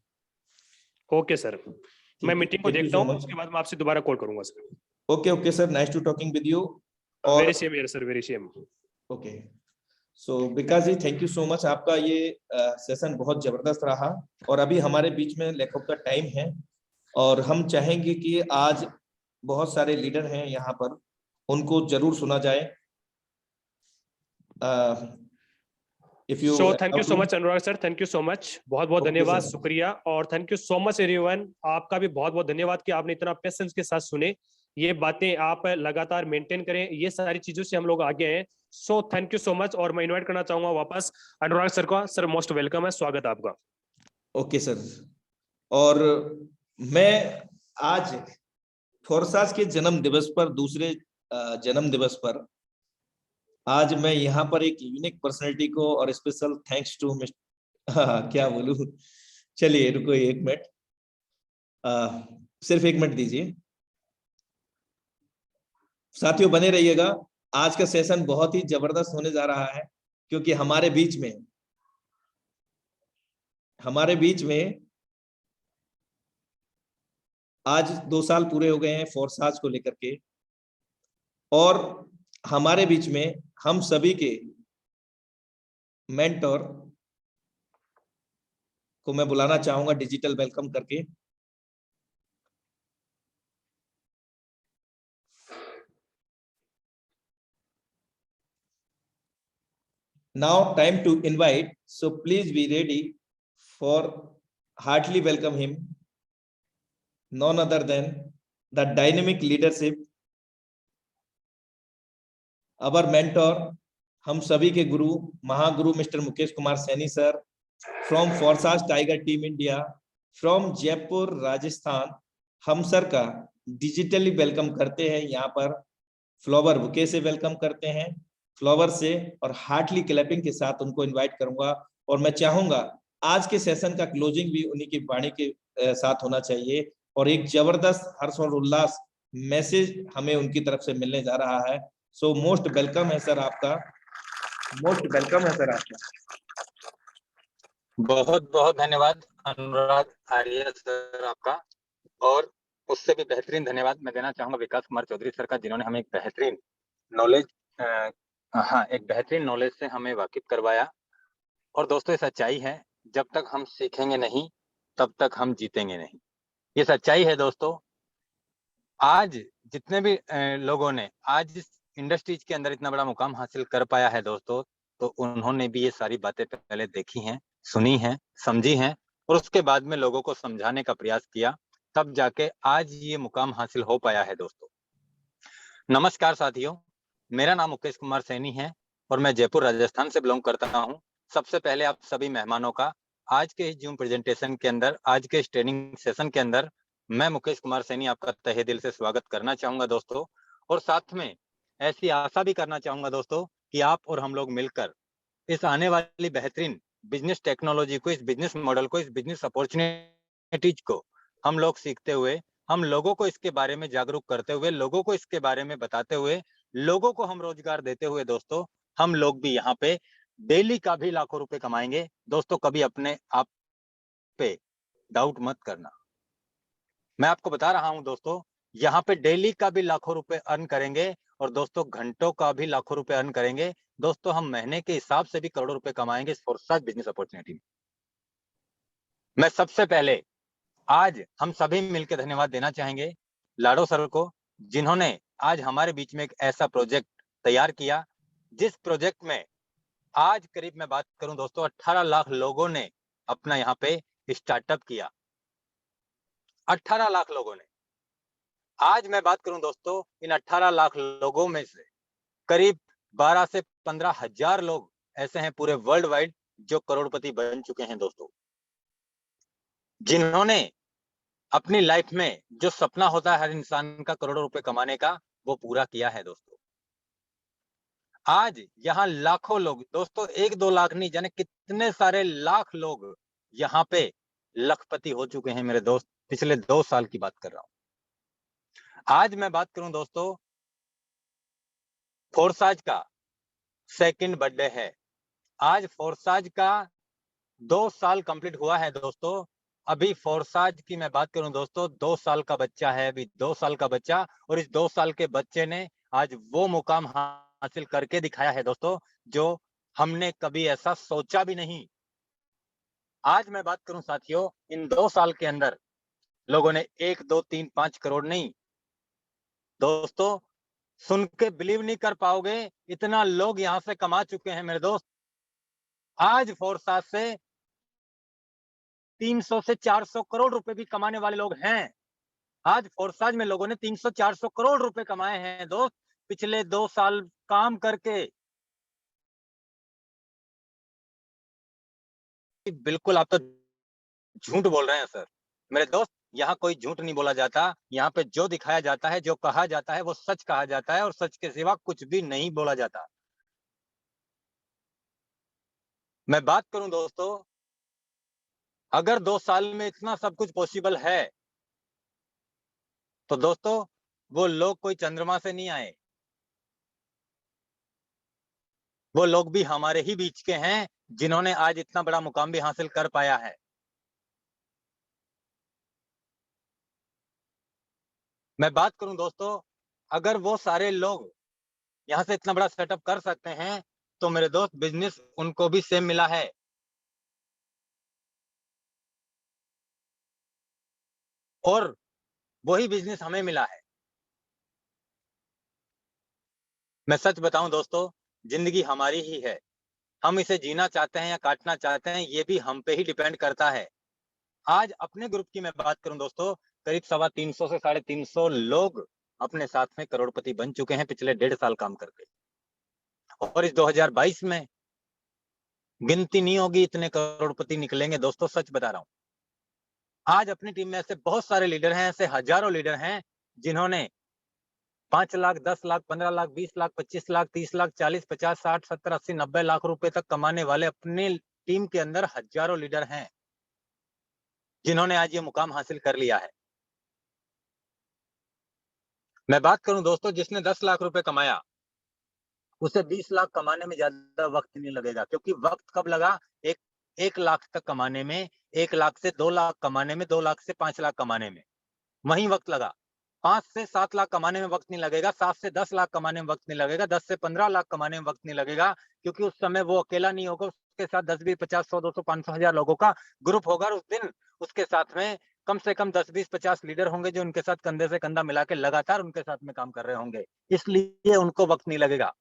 ओके सर, मैं ठीक है, मीटिंग को थैंक यू देखता सो हूँ, मच। उसके बाद मैं आपसे दोबारा कॉल करूंगा sir. Okay okay sir, nice to talking with you. और वेरी सेम यार sir, very same. Okay, so Vikas ji thank you so much. आपका ये सेशन बहुत जबरदस्त रहा, और अभी हमारे बीच में लैक ऑफ द टाइम है, और हम चाहेंगे कि आज बहुत सारे लीडर हैं यहाँ पर, उनको जरूर सुना जाए। If you so thank how you so to. Much Anurag sir, thank you so much, बहुत बहुत ओके धन्यवाद, सर, शुक्रिया। और thank you so much everyone, आपका भी बहुत बहुत धन्यवाद कि आपने इतना पेशेंस के साथ सुने। ये बातें आप लगातार मेंटेन करें, ये सारी चीजों से हम लोग आगे हैं। So thank you so much, और मैं इनवाइट करना चाहूंगा वापस अनुराग सर का। सर मोस्ट वेलकम है, स्वागत है आपका। Okay sir. और मैं आज फोर्साज के जन्म दिवस पर, दूसरे जन्म दिवस पर, आज मैं यहाँ पर एक यूनिक पर्सनालिटी को और स्पेशल थैंक्स टू मिस्टर, क्या बोलूं, चलिए रुको एक मिनट, सिर्फ एक मिनट दीजिए। साथियों बने रहिएगा, आज का सेशन बहुत ही जबरदस्त होने जा रहा है, क्योंकि हमारे बीच में आज 2 साल पूरे हो गए हैं फोर्साज को लेकर के, और हमारे बीच में हम सभी के मेंटोर को मैं बुलाना चाहूंगा डिजिटल वेलकम करके। Now time to invite, so please be ready for heartily welcome him, none other than the dynamic leadership, our mentor, हम सभी के गुरु, महागुरु mister Mukesh Kumar Saini sir, from Forsage tiger team India, from Jaipur Rajasthan. हम सर का digitally welcome करते हैं यहाँ पर, फ्लावर बुके से वेलकम करते हैं, फ्लावर से, और हार्टली क्लैपिंग के साथ उनको इनवाइट करूंगा। और मैं चाहूंगा आज के सेशन का क्लोजिंग भी उन्हीं की वाणी के साथ होना चाहिए, और एक जबरदस्त हर्ष और उल्लास मैसेज हमें उनकी तरफ से मिलने जा रहा है। सो मोस्ट वेलकम है सर आपका, मोस्ट वेलकम है सर आपका। बहुत बहुत धन्यवाद अनुराग आर्य सर आपका। और उससे भी बेहतरीन धन्यवाद मैं देना चाहूंगा विकास कुमार चौधरी सर का, जिन्होंने हमें एक बेहतरीन नॉलेज से हमें वाकिफ करवाया। और दोस्तों ये सच्चाई है, जब तक हम सीखेंगे नहीं तब तक हम जीतेंगे नहीं, ये सच्चाई है दोस्तों। आज जितने भी लोगों ने आज इस इंडस्ट्रीज के अंदर इतना बड़ा मुकाम हासिल कर पाया है दोस्तों, तो उन्होंने भी ये सारी बातें पहले देखी हैं, सुनी हैं, समझी हैं, और उसके बाद में लोगों को समझाने का प्रयास किया, तब जाके आज ये मुकाम हासिल हो पाया है दोस्तों। नमस्कार साथियों, मेरा नाम मुकेश कुमार सैनी है और मैं जयपुर राजस्थान से बिलोंग करता हूँ। सबसे पहले आप सभी मेहमानों का आज के इस जूम प्रेजेंटेशन के अंदर, आज के इस ट्रेनिंग सेशन के अंदर मैं मुकेश कुमार सैनी आपका तहे दिल से स्वागत करना चाहूंगा दोस्तों। और साथ में ऐसी आशा भी करना चाहूंगा दोस्तों कि आप और हम लोग मिलकर इस आने वाली बेहतरीन बिजनेस टेक्नोलॉजी को, इस बिजनेस मॉडल को, इस बिजनेस अपॉर्चुनिटीज को हम लोग सीखते हुए, हम लोगों को इसके बारे में जागरूक करते हुए, लोगों को इसके बारे में बताते हुए, लोगों को हम रोजगार देते हुए दोस्तों हम लोग भी यहाँ पे डेली का भी लाखों रुपए कमाएंगे। दोस्तों कभी अपने आप पे डाउट मत करना। मैं आपको बता रहा हूं दोस्तों, यहाँ पे डेली का भी लाखों रुपए अर्न करेंगे और दोस्तों घंटों का भी लाखों रुपए अर्न करेंगे। दोस्तों हम महीने के हिसाब से भी करोड़ों रुपए कमाएंगे इस फोरसाज बिजनेस अपॉर्चुनिटी में। मैं सबसे पहले आज हम सभी मिलकर धन्यवाद देना चाहेंगे लाडो सर को, जिन्होंने आज हमारे बीच में एक ऐसा प्रोजेक्ट तैयार किया, जिस प्रोजेक्ट में आज करीब मैं बात करूं दोस्तों 18 लाख लोगों ने अपना यहाँ पे स्टार्टअप किया। 18 लाख लोगों ने। आज मैं बात करूं दोस्तों, इन 18 लाख लोगों में से करीब 12 से 15 हजार लोग ऐसे हैं पूरे वर्ल्ड वाइड जो करोड़पति बन चुके हैं दोस्तों, जिन्होंने अपनी लाइफ में जो सपना होता है हर इंसान का करोड़ों रुपए कमाने का, वो पूरा किया है दोस्तों। आज यहाँ लाखों लोग दोस्तों, 1-2 लाख नहीं जाने कितने सारे लाख लोग यहाँ पे लखपति हो चुके हैं मेरे दोस्त। पिछले 2 साल की बात कर रहा हूं। आज मैं बात करूं दोस्तों, फोरसाज का 2nd बर्थडे है। आज फोरसाज का 2 साल कंप्लीट हुआ है दोस्तों। अभी फोरसाज की मैं बात करूं दोस्तों, 2 साल का बच्चा है, अभी 2 साल का बच्चा, और इस 2 साल के बच्चे ने आज वो मुकाम हासिल करके दिखाया है दोस्तों, जो हमने कभी ऐसा सोचा भी नहीं। आज मैं बात करूं साथियों, इन 2 साल के अंदर लोगों ने 1, 2, 3, 5 करोड़ नहीं दोस्तों, सुन के बिलीव नहीं कर पाओगे, इतना लोग यहां से कमा चुके हैं मेरे दोस्त। आज फोरसाज से 300 से 400 करोड़ रुपए भी कमाने वाले लोग हैं। आज फोरसाज में लोगों ने 300-400 करोड़ रुपए कमाए हैं दोस्त, पिछले 2 साल काम करके। बिल्कुल आप तो झूठ बोल रहे हैं सर। मेरे दोस्त, यहाँ कोई झूठ नहीं बोला जाता, यहाँ पे जो दिखाया जाता है, जो कहा जाता है, वो सच कहा जाता है, और सच के सिवा कुछ भी नहीं बोला जाता। मैं बात करूं दोस्तों, अगर 2 साल में इतना सब कुछ पॉसिबल है, तो दोस्तों वो लोग कोई चंद्रमा से नहीं आए, वो लोग भी हमारे ही बीच के हैं, जिन्होंने आज इतना बड़ा मुकाम भी हासिल कर पाया है। मैं बात करूं दोस्तों, अगर वो सारे लोग यहाँ से इतना बड़ा सेटअप कर सकते हैं, तो मेरे दोस्त बिजनेस उनको भी सेम मिला है। और वही बिजनेस हमें मिला है। मैं सच बताऊं दोस्तों, जिंदगी हमारी ही है, हम इसे जीना चाहते हैं या काटना चाहते हैं, ये भी हम पे ही डिपेंड करता है। आज अपने ग्रुप की मैं बात करूं दोस्तों, करीब 350 से 350 लोग अपने साथ में करोड़पति बन चुके हैं पिछले 1.5 साल काम करके। और इस 2022 में गिनती नहीं होगी इतने करोड़पति निकलेंगे दोस्तों, सच बता रहा हूं। आज अपनी टीम में ऐसे बहुत सारे लीडर हैं, ऐसे हजारों लीडर हैं, जिन्होंने 5 लाख, 10 लाख, 15 लाख, 20 लाख, 25 लाख, 30 लाख, 40, 50, 60, 70, 80, 90 लाख रुपए तक कमाने वाले अपनी टीम के अंदर हजारों लीडर हैं, जिन्होंने आज ये मुकाम हासिल कर लिया है। मैं बात करूं दोस्तों, जिसने 10 लाख रुपए कमाया, उसे 20 लाख कमाने में ज्यादा वक्त नहीं लगेगा, क्योंकि वक्त कब लगा? 1 लाख तक कमाने में, 1 लाख से 2 लाख कमाने में, 2 लाख से 5 लाख कमाने में, वहीं वक्त लगा। 5 से 7 लाख कमाने में वक्त नहीं लगेगा, 7 से 10 लाख कमाने में वक्त नहीं लगेगा, 10 से 15 लाख कमाने में वक्त नहीं लगेगा, क्योंकि उस समय वो अकेला नहीं होगा, उसके साथ 10, 20, 50, 100, 200, 500, 1000 लोगों का ग्रुप होगा। और उस दिन उसके साथ में कम से कम 10, 20, 50 लीडर होंगे, जो उनके साथ कंधे से कंधा मिला के लगातार उनके साथ में काम कर रहे होंगे, इसलिए उनको वक्त नहीं लगेगा।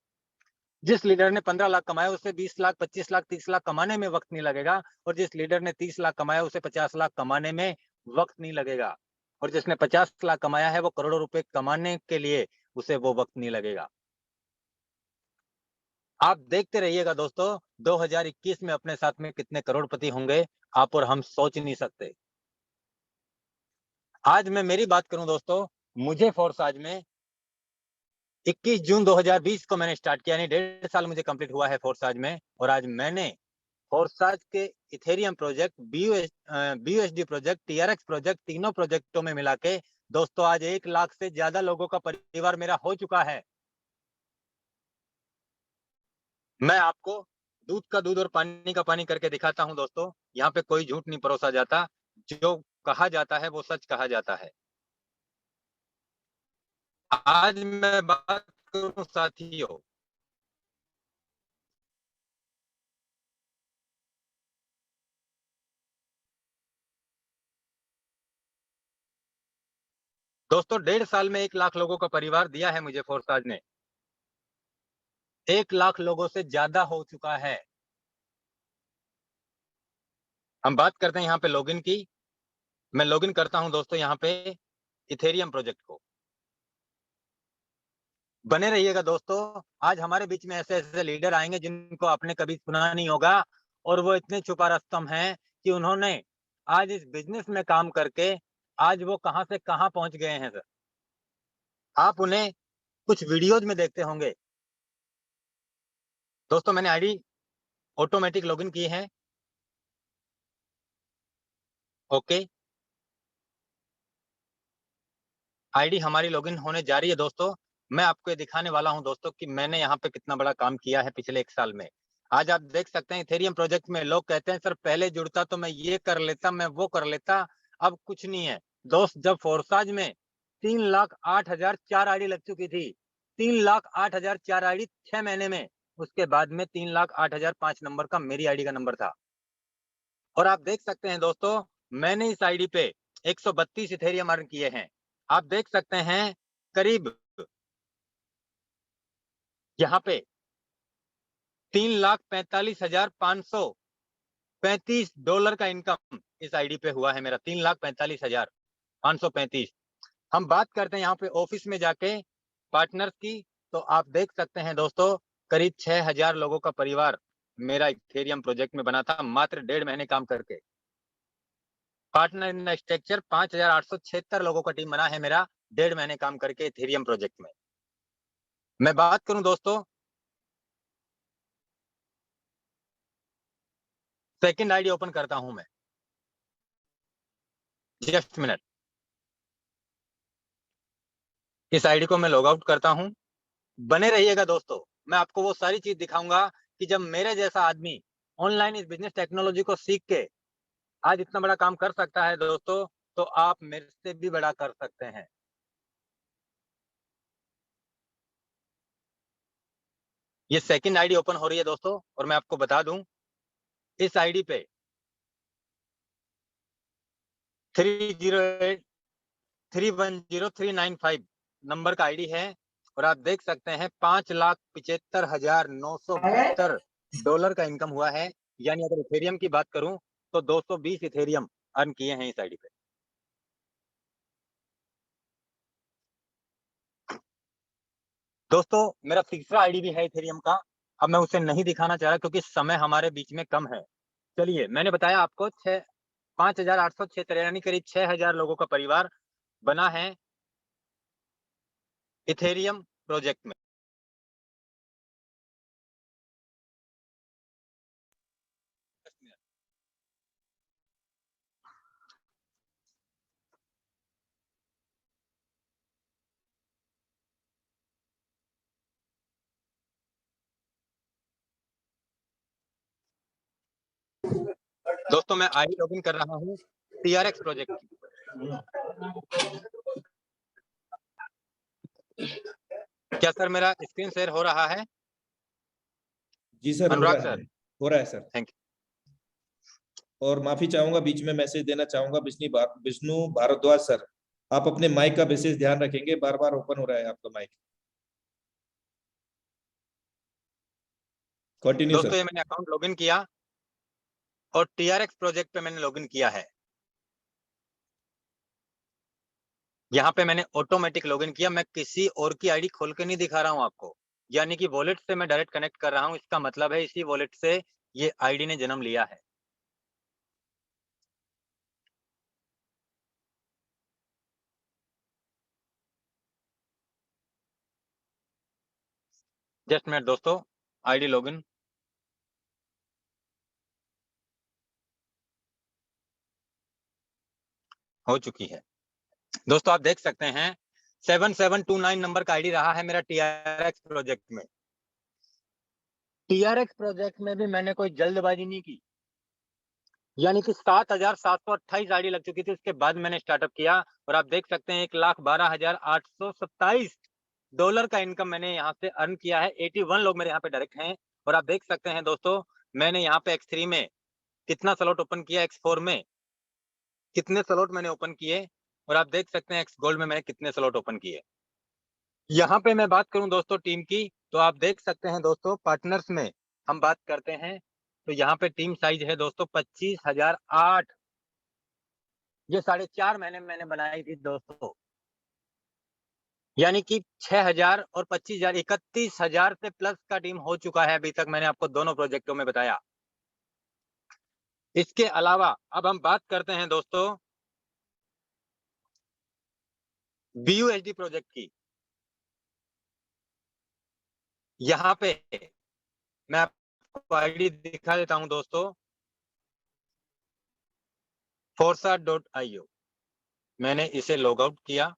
जिस लीडर ने 15 लाख कमाया, उसे 20 लाख, 25 लाख, 30 लाख कमाने में वक्त नहीं लगेगा, और जिस लीडर ने 30 लाख कमाया, उसे 50 लाख कमाने में वक्त नहीं लगेगा, और जिसने 50 लाख कमाया है, वो करोड़ों रुपए कमाने के लिए उसे वो वक्त नहीं लगेगा। आप देखते रहिएगा दोस्तों, 2021 में अपने साथ में कितने करोड़पति होंगे, आप और हम सोच नहीं सकते। आज मैं मेरी बात करूं दोस्तों, मुझे फोरसाज में 21 जून 2020 को मैंने स्टार्ट किया, यानी 1.5 साल मुझे कंप्लीट हुआ है फोरसाज में, और आज मैंने फोरसाज के Ethereum project, BUSD project, TRX project, तीनों प्रोजेक्टों में मिला के दोस्तों आज 1 लाख से ज्यादा लोगों का परिवार मेरा हो चुका है। मैं आपको दूध का दूध और पानी का पानी करके दिखाता हूं दोस्तों। यहाँ पे कोई झूठ नहीं परोसा जाता, जो कहा जाता है वो सच कहा जाता है। आज मैं बात करूं साथियों, दोस्तों 1.5 साल में 1 लाख लोगों का परिवार दिया है मुझे फोर्साज ने। 1 लाख लोगों से ज्यादा हो चुका है। हम बात करते हैं यहाँ पे लॉगिन की। मैं लॉगिन करता हूं दोस्तों यहाँ पे इथेरियम प्रोजेक्ट को। बने रहिएगा दोस्तों। आज हमारे बीच में ऐसे ऐसे लीडर आएंगे जिनको आपने कभी सुना नहीं होगा, और वो इतने छुपा रस्तम हैं कि उन्होंने आज इस बिजनेस में काम करके आज वो कहां से कहां पहुंच गए हैं सर। आप उन्हें कुछ वीडियोज में देखते होंगे। दोस्तों मैंने आईडी ऑटोमेटिक लॉगिन की है। ओके, आईडी हमारी लॉगिन होने जा रही है दोस्तों। मैं आपको ये दिखाने वाला हूं दोस्तों कि मैंने यहाँ पे कितना बड़ा काम किया है पिछले 1 साल में। आज आप देख सकते हैं इथेरियम प्रोजेक्ट में लोग कहते हैं सर पहले जुड़ता तो मैं ये कर लेता, मैं वो कर लेता, अब कुछ नहीं है। दोस्त जब फोर्साज में 3,08,000 4 आईडी लग चुकी थी, 3,08,000 4 आईडी 6 महीने में, उसके बाद में 3,08,000 5 नंबर का मेरी आईडी का नंबर था। और आप देख सकते हैं दोस्तों मैंने इस आईडी पे 132 इथेरियम अर्न किए हैं। आप देख सकते हैं करीब यहाँ पे $3,45,535 का इनकम इस आईडी पे हुआ है मेरा। 3,45,535। हम बात करते हैं यहाँ पे ऑफिस में जाके पार्टनर्स की, तो आप देख सकते हैं दोस्तों करीब 6,000 लोगों का परिवार मेरा इथेरियम प्रोजेक्ट में बना था मात्र 1.5 महीने काम करके। पार्टनर इन स्ट्रक्चर 5,876 लोगों का टीम बना है मेरा 1.5 महीने काम करके इथेरियम प्रोजेक्ट में। मैं बात करूं दोस्तों सेकंड आईडी ओपन करता हूं मैं, जस्ट मिनट। इस आईडी को मैं लॉग आउट करता हूं। बने रहिएगा दोस्तों, मैं आपको वो सारी चीज दिखाऊंगा कि जब मेरे जैसा आदमी ऑनलाइन इस बिजनेस टेक्नोलॉजी को सीख के आज इतना बड़ा काम कर सकता है दोस्तों, तो आप मेरे से भी बड़ा कर सकते हैं। ये सेकंड आईडी ओपन हो रही है दोस्तों, और मैं आपको बता दूं इस आईडी पे 308310395 नंबर का आईडी है, और आप देख सकते हैं $5,75,972 का इनकम हुआ है। यानी अगर इथेरियम की बात करूं तो 220 इथेरियम अर्न किए हैं इस आईडी पे। दोस्तों मेरा तीसरा आईडी भी है इथेरियम का। अब मैं उसे नहीं दिखाना चाह रहा क्योंकि समय हमारे बीच में कम है। चलिए, मैंने बताया आपको 5,876 यानी करीब 6,000 लोगों का परिवार बना है इथेरियम प्रोजेक्ट में। दोस्तों मैं आईडी लॉगिन कर रहा हूँ TRX प्रोजेक्ट की। क्या सर मेरा स्क्रीन शेयर हो रहा है? जी सर, हो अनुराग रहा है, सर, हो रहा है सर। Thank you. और माफी चाहूंगा, बीच में मैसेज देना चाहूंगा, विष्णु भारद्वाज सर, आप अपने माइक का विशेष ध्यान रखेंगे, बार बार ओपन हो रहा है आपका माइक। कंटिन्यू दोस्तों सर। ये मैंने अकाउंट लॉगिन किया और TRX प्रोजेक्ट पे मैंने लॉगिन किया है। यहाँ पे मैंने ऑटोमेटिक लॉगिन किया, मैं किसी और की आईडी खोल के नहीं दिखा रहा हूँ आपको। यानी कि वॉलेट से मैं डायरेक्ट कनेक्ट कर रहा हूँ, इसका मतलब है इसी वॉलेट से ये आईडी ने जन्म लिया है। जस्ट मिनट दोस्तों, आईडी लॉगिन हो चुकी है। दोस्तों आप देख सकते हैं 7729 नंबर का आईडी रहा है मेरा TRX प्रोजेक्ट में। TRX प्रोजेक्ट में भी मैंने कोई जल्दबाजी नहीं की, यानी कि 7,728 आईडी लग चुकी थी, उसके बाद मैंने स्टार्टअप किया और आप देख सकते हैं $1,12,827 का इनकम मैंने यहाँ से अर्न किया है। 81 लोग मेरे यहाँ पे डायरेक्ट हैं और आप देख सकते हैं दोस्तों, मैंने यहाँ पे X3 में कितना स्लॉट ओपन किया, X4 में कितने स्लॉट मैंने ओपन किए और आप देख सकते हैं X गोल्ड में मैंने कितने स्लॉट ओपन किए। यहाँ पे मैं बात करूं दोस्तों टीम की, तो आप देख सकते हैं दोस्तों, पार्टनर्स में हम बात करते हैं तो यहाँ पे टीम साइज है दोस्तों 25,008। ये 4.5 महीने में मैंने बनाई थी दोस्तों, यानी कि 6,000 और 25,000 31,000 से प्लस का टीम हो चुका है अभी तक, मैंने आपको दोनों प्रोजेक्टों में बताया। इसके अलावा अब हम बात करते हैं दोस्तों BUSD प्रोजेक्ट की। यहाँ पे मैं आपको आईडी दिखा देता हूं दोस्तों, forsa.io। मैंने इसे लॉग आउट किया,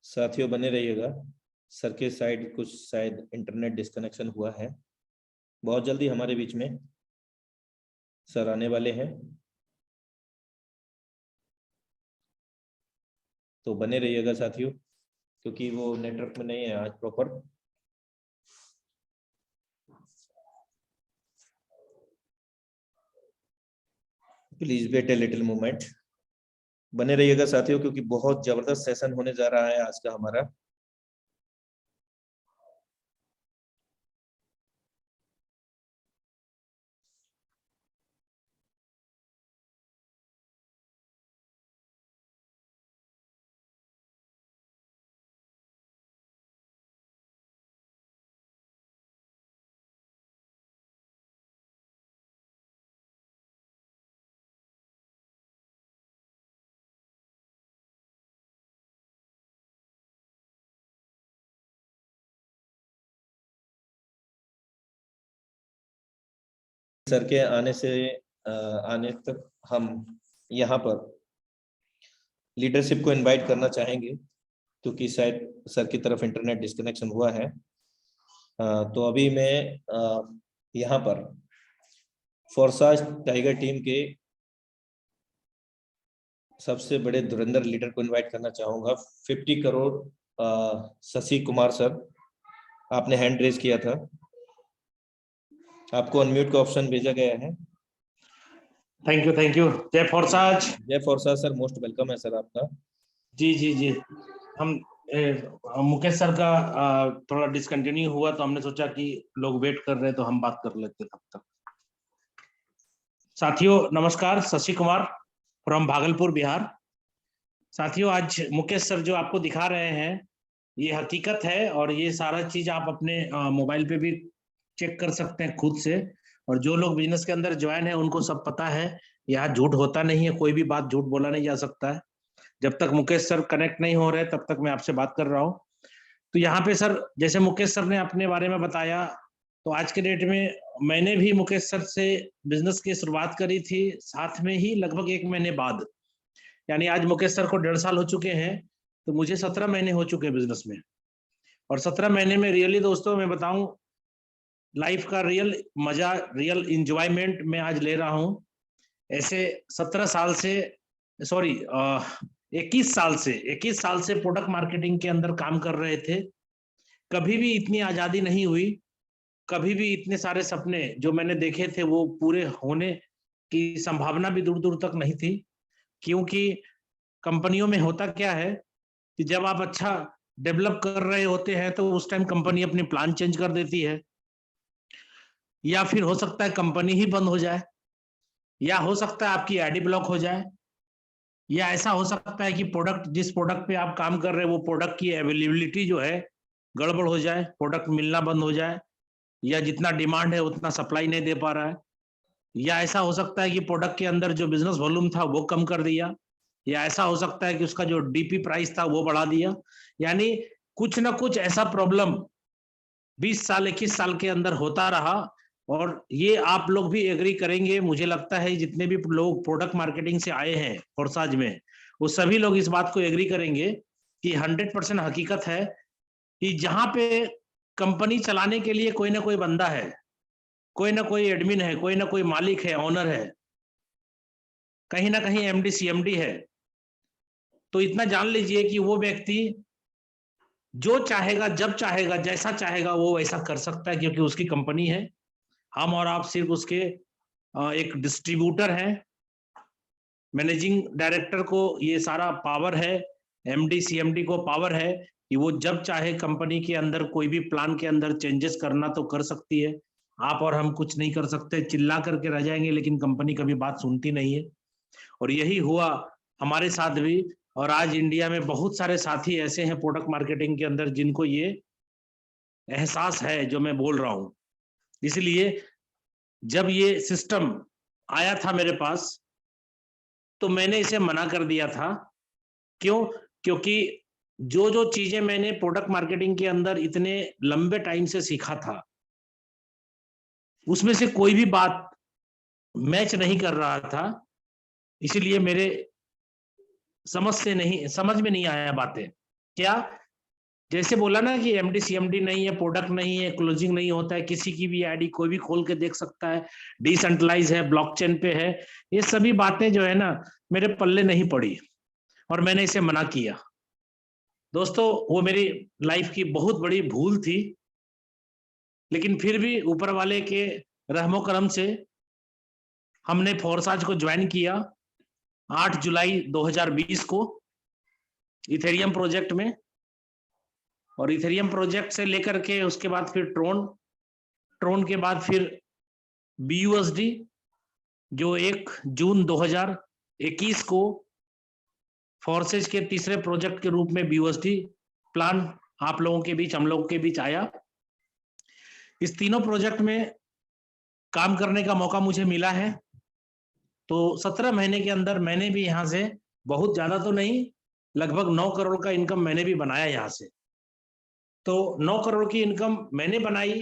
साथियों बने रहिएगा, सर के साइड कुछ शायद इंटरनेट डिस्कनेक्शन हुआ है। बहुत जल्दी हमारे बीच में सर आने वाले हैं, तो बने रहिएगा साथियों, क्योंकि वो नेटवर्क में नहीं है आज proper. Please wait a little moment, बने रहिएगा साथियों, क्योंकि बहुत जबरदस्त सेशन होने जा रहा है आज का हमारा। सर के आने तक हम यहाँ पर लीडरशिप को इनवाइट करना चाहेंगे, क्योंकि शायद सर की तरफ इंटरनेट डिस्कनेक्शन हुआ है। तो अभी मैं यहाँ पर फोर्सा टाइगर टीम के सबसे बड़े धुरंधर लीडर को इनवाइट करना चाहूंगा। 50 करोड़ शशि कुमार सर, आपने हैंड रेज किया था, आपको अनम्यूट का ऑप्शन भेजा गया है। Thank you. जय फोर्साज। जय फोर्सा सर, मोस्ट वेलकम है सर आपका। जी हम मुकेश सर का थोड़ा डिसकंटिन्यू हुआ, तो हमने सोचा कि लोग वेट कर रहे हैं तो हम बात कर लेते तब तक। साथियों नमस्कार, शशि कुमार फ्रॉम भागलपुर बिहार। साथियों आज मुकेश सर जो आपको दिखा रहे हैं ये हकीकत है, और ये सारा चीज आप अपने मोबाइल पे भी चेक कर सकते हैं खुद से। और जो लोग बिजनेस के अंदर ज्वाइन है उनको सब पता है, यहाँ झूठ होता नहीं है, कोई भी बात झूठ बोला नहीं जा सकता है। जब तक मुकेश सर कनेक्ट नहीं हो रहे तब तक मैं आपसे बात कर रहा हूँ। तो यहाँ पे सर, जैसे मुकेश सर ने अपने बारे में बताया, तो आज के डेट में मैंने भी मुकेश सर से बिजनेस की शुरुआत करी थी, साथ में ही लगभग 1 महीने बाद, यानी आज मुकेश सर को 1.5 साल हो चुके हैं, तो मुझे 17 महीने हो चुके हैं बिजनेस में। और 17 महीने में रियली दोस्तों मैं बताऊं, लाइफ का रियल मजा, रियल इंजॉयमेंट मैं आज ले रहा हूं। ऐसे 17 साल से, सॉरी 21 साल से प्रोडक्ट मार्केटिंग के अंदर काम कर रहे थे। कभी भी इतनी आजादी नहीं हुई, कभी भी इतने सारे सपने जो मैंने देखे थे वो पूरे होने की संभावना भी दूर दूर तक नहीं थी, क्योंकि कंपनियों में होता क्या है कि जब आप अच्छा डेवलप कर रहे होते हैं तो उस टाइम कंपनी अपनी प्लान चेंज कर देती है, या फिर हो सकता है कंपनी ही बंद हो जाए, या हो सकता है आपकी आईडी ब्लॉक हो जाए, या ऐसा हो सकता है कि जिस प्रोडक्ट पे आप काम कर रहे हैं वो प्रोडक्ट की अवेलेबिलिटी जो है गड़बड़ हो जाए, प्रोडक्ट मिलना बंद हो जाए, या जितना डिमांड है उतना सप्लाई नहीं दे पा रहा है, या ऐसा हो सकता है कि प्रोडक्ट के अंदर जो बिजनेस वॉल्यूम था वो कम कर दिया, या ऐसा हो सकता है कि उसका जो डीपी प्राइस था वो बढ़ा दिया। यानी कुछ ना कुछ ऐसा प्रॉब्लम 20 साल 21 साल के अंदर होता रहा। और ये आप लोग भी एग्री करेंगे, मुझे लगता है जितने भी लोग प्रोडक्ट मार्केटिंग से आए हैं फोर्साज में, वो सभी लोग इस बात को एग्री करेंगे कि 100% हकीकत है कि जहां पे कंपनी चलाने के लिए कोई ना कोई बंदा है, कोई ना कोई एडमिन है, कोई ना कोई मालिक है, ओनर है, कहीं ना कहीं एमडी सीएमडी है, तो इतना जान लीजिए कि वो व्यक्ति जो चाहेगा, जब चाहेगा, जैसा चाहेगा वो वैसा कर सकता है, क्योंकि उसकी कंपनी है। हम और आप सिर्फ उसके एक डिस्ट्रीब्यूटर हैं। मैनेजिंग डायरेक्टर को ये सारा पावर है, एमडी सीएमडी को पावर है कि वो जब चाहे कंपनी के अंदर कोई भी प्लान के अंदर चेंजेस करना तो कर सकती है। आप और हम कुछ नहीं कर सकते, चिल्ला करके रह जाएंगे, लेकिन कंपनी कभी बात सुनती नहीं है। और यही हुआ हमारे साथ भी। और आज इंडिया में बहुत सारे साथी ऐसे हैं प्रोडक्ट मार्केटिंग के अंदर जिनको ये एहसास है जो मैं बोल रहा हूं। इसलिए जब ये सिस्टम आया था मेरे पास तो मैंने इसे मना कर दिया था। क्यों? क्योंकि जो जो चीजें मैंने प्रोडक्ट मार्केटिंग के अंदर इतने लंबे टाइम से सीखा था उसमें से कोई भी बात मैच नहीं कर रहा था। इसीलिए मेरे समझ में नहीं आया बातें। क्या? जैसे बोला ना कि एमडी सीएमडी नहीं है, प्रोडक्ट नहीं है, क्लोजिंग नहीं होता है, किसी की भी आईडी कोई भी खोल के देख सकता है, डिसेंट्रलाइज है, ब्लॉकचेन पे है, ये सभी बातें जो है ना मेरे पल्ले नहीं पड़ी और मैंने इसे मना किया। दोस्तों वो मेरी लाइफ की बहुत बड़ी भूल थी, लेकिन फिर भी ऊपर वाले के रहमो करम से हमने फोर्साज को ज्वाइन किया 8 जुलाई 2020 को इथेरियम प्रोजेक्ट में। और इथेरियम प्रोजेक्ट से लेकर के उसके बाद फिर ट्रोन के बाद फिर BUSD, जो 1 जून 2021 को फोर्सेज के तीसरे प्रोजेक्ट के रूप में BUSD प्लान आप लोगों के बीच, हम लोगों के बीच आया। इस तीनों प्रोजेक्ट में काम करने का मौका मुझे मिला है। तो 17 महीने के अंदर मैंने भी यहाँ से बहुत ज्यादा तो नहीं, लगभग 9 करोड़ का इनकम मैंने भी बनाया यहाँ से। तो 9 करोड़ की इनकम मैंने बनाई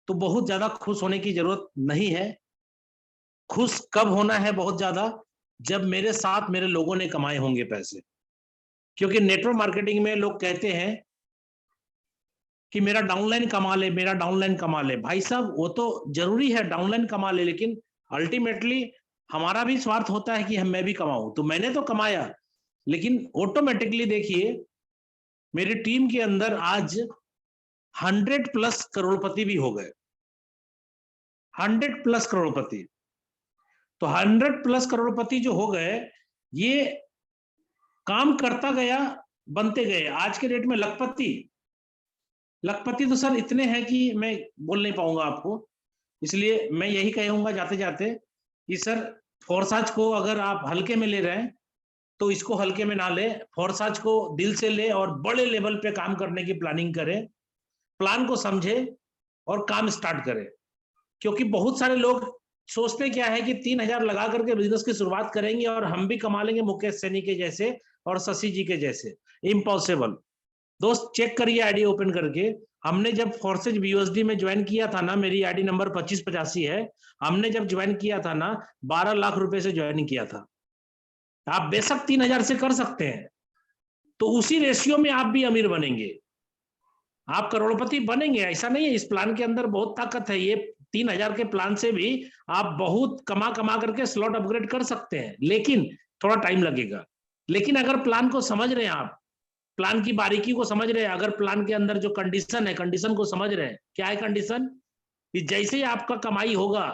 तो बहुत ज्यादा खुश होने की जरूरत नहीं है। खुश कब होना है बहुत ज्यादा? जब मेरे साथ मेरे लोगों ने कमाए होंगे पैसे। क्योंकि नेटवर्क मार्केटिंग में लोग कहते हैं कि मेरा डाउनलाइन कमा ले, मेरा डाउनलाइन कमा ले। भाई साहब वो तो जरूरी है डाउनलाइन कमा ले, लेकिन अल्टीमेटली हमारा भी स्वार्थ होता है कि मैं भी कमाऊं। तो मैंने तो कमाया, लेकिन ऑटोमेटिकली देखिए मेरी टीम के अंदर आज 100+ करोड़पति भी हो गए। 100+ करोड़पति। तो 100+ करोड़पति जो हो गए, ये काम करता गया, बनते गए। आज के डेट में लखपति तो सर इतने हैं कि मैं बोल नहीं पाऊंगा आपको। इसलिए मैं यही कहूंगा जाते जाते कि सर फोर्साज को अगर आप हल्के में ले रहे हैं तो इसको हल्के में ना ले, फोर्साज को दिल से ले और बड़े लेवल पे काम करने की प्लानिंग करें, प्लान को समझे और काम स्टार्ट करें। क्योंकि बहुत सारे लोग सोचते क्या है कि 3,000 लगा करके बिजनेस की शुरुआत करेंगे और हम भी कमा लेंगे मुकेश सैनी के जैसे और शशि जी के जैसे। इम्पॉसिबल। दोस्त चेक करिए आईडी ओपन करके। हमने जब फोर्सेज BUSD में ज्वाइन किया था ना, मेरी आईडी नंबर 2585 है। हमने जब ज्वाइन किया था ना 12 लाख रुपए से ज्वाइन किया था। आप बेशक 3,000 से कर सकते हैं, तो उसी रेशियो में आप भी अमीर बनेंगे, आप करोड़पति बनेंगे। ऐसा नहीं है, इस प्लान के अंदर बहुत ताकत है। ये 3,000 के प्लान से भी आप बहुत कमा करके स्लॉट अपग्रेड कर सकते हैं, लेकिन थोड़ा टाइम लगेगा। लेकिन अगर प्लान को समझ रहे हैं आप, प्लान की बारीकी को समझ रहे हैं, अगर प्लान के अंदर जो कंडीशन है, कंडीशन को समझ रहे हैं, क्या है कंडीशन? कि जैसे ही आपका कमाई होगा,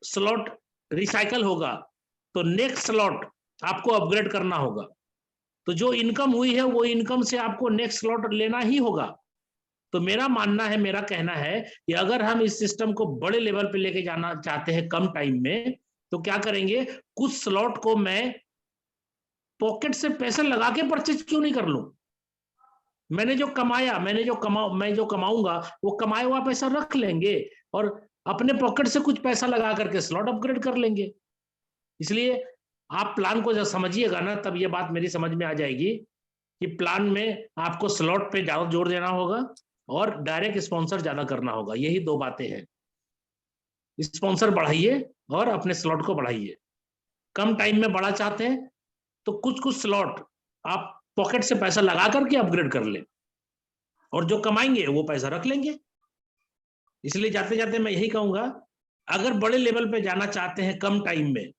स्लॉट रिसाइकल होगा तो नेक्स्ट स्लॉट आपको अपग्रेड करना होगा। तो जो इनकम हुई है वो इनकम से आपको नेक्स्ट स्लॉट लेना ही होगा। तो मेरा मानना है, मेरा कहना है कि अगर हम इस सिस्टम को बड़े लेवल पे लेके जाना चाहते हैं कम टाइम में, तो क्या करेंगे, कुछ स्लॉट को मैं पॉकेट से पैसे लगा के परचेज क्यों नहीं कर लूं। मैंने जो कमाया, मैं जो कमाऊंगा वो कमाया हुआ पैसा रख लेंगे और अपने पॉकेट से कुछ पैसा लगा करके स्लॉट अपग्रेड कर लेंगे। इसलिए आप प्लान को जब समझिएगा ना, तब ये बात मेरी समझ में आ जाएगी कि प्लान में आपको स्लॉट पे ज्यादा जोर देना होगा और डायरेक्ट स्पॉन्सर ज्यादा करना होगा। यही दो बातें हैं, स्पॉन्सर बढ़ाइए और अपने स्लॉट को बढ़ाइए। कम टाइम में बढ़ा चाहते हैं तो कुछ कुछ स्लॉट आप पॉकेट से पैसा लगा करके अपग्रेड कर लें और जो कमाएंगे वो पैसा रख लेंगे। इसलिए जाते जाते मैं यही कहूंगा, अगर बड़े लेवल पे जाना चाहते हैं कम टाइम में,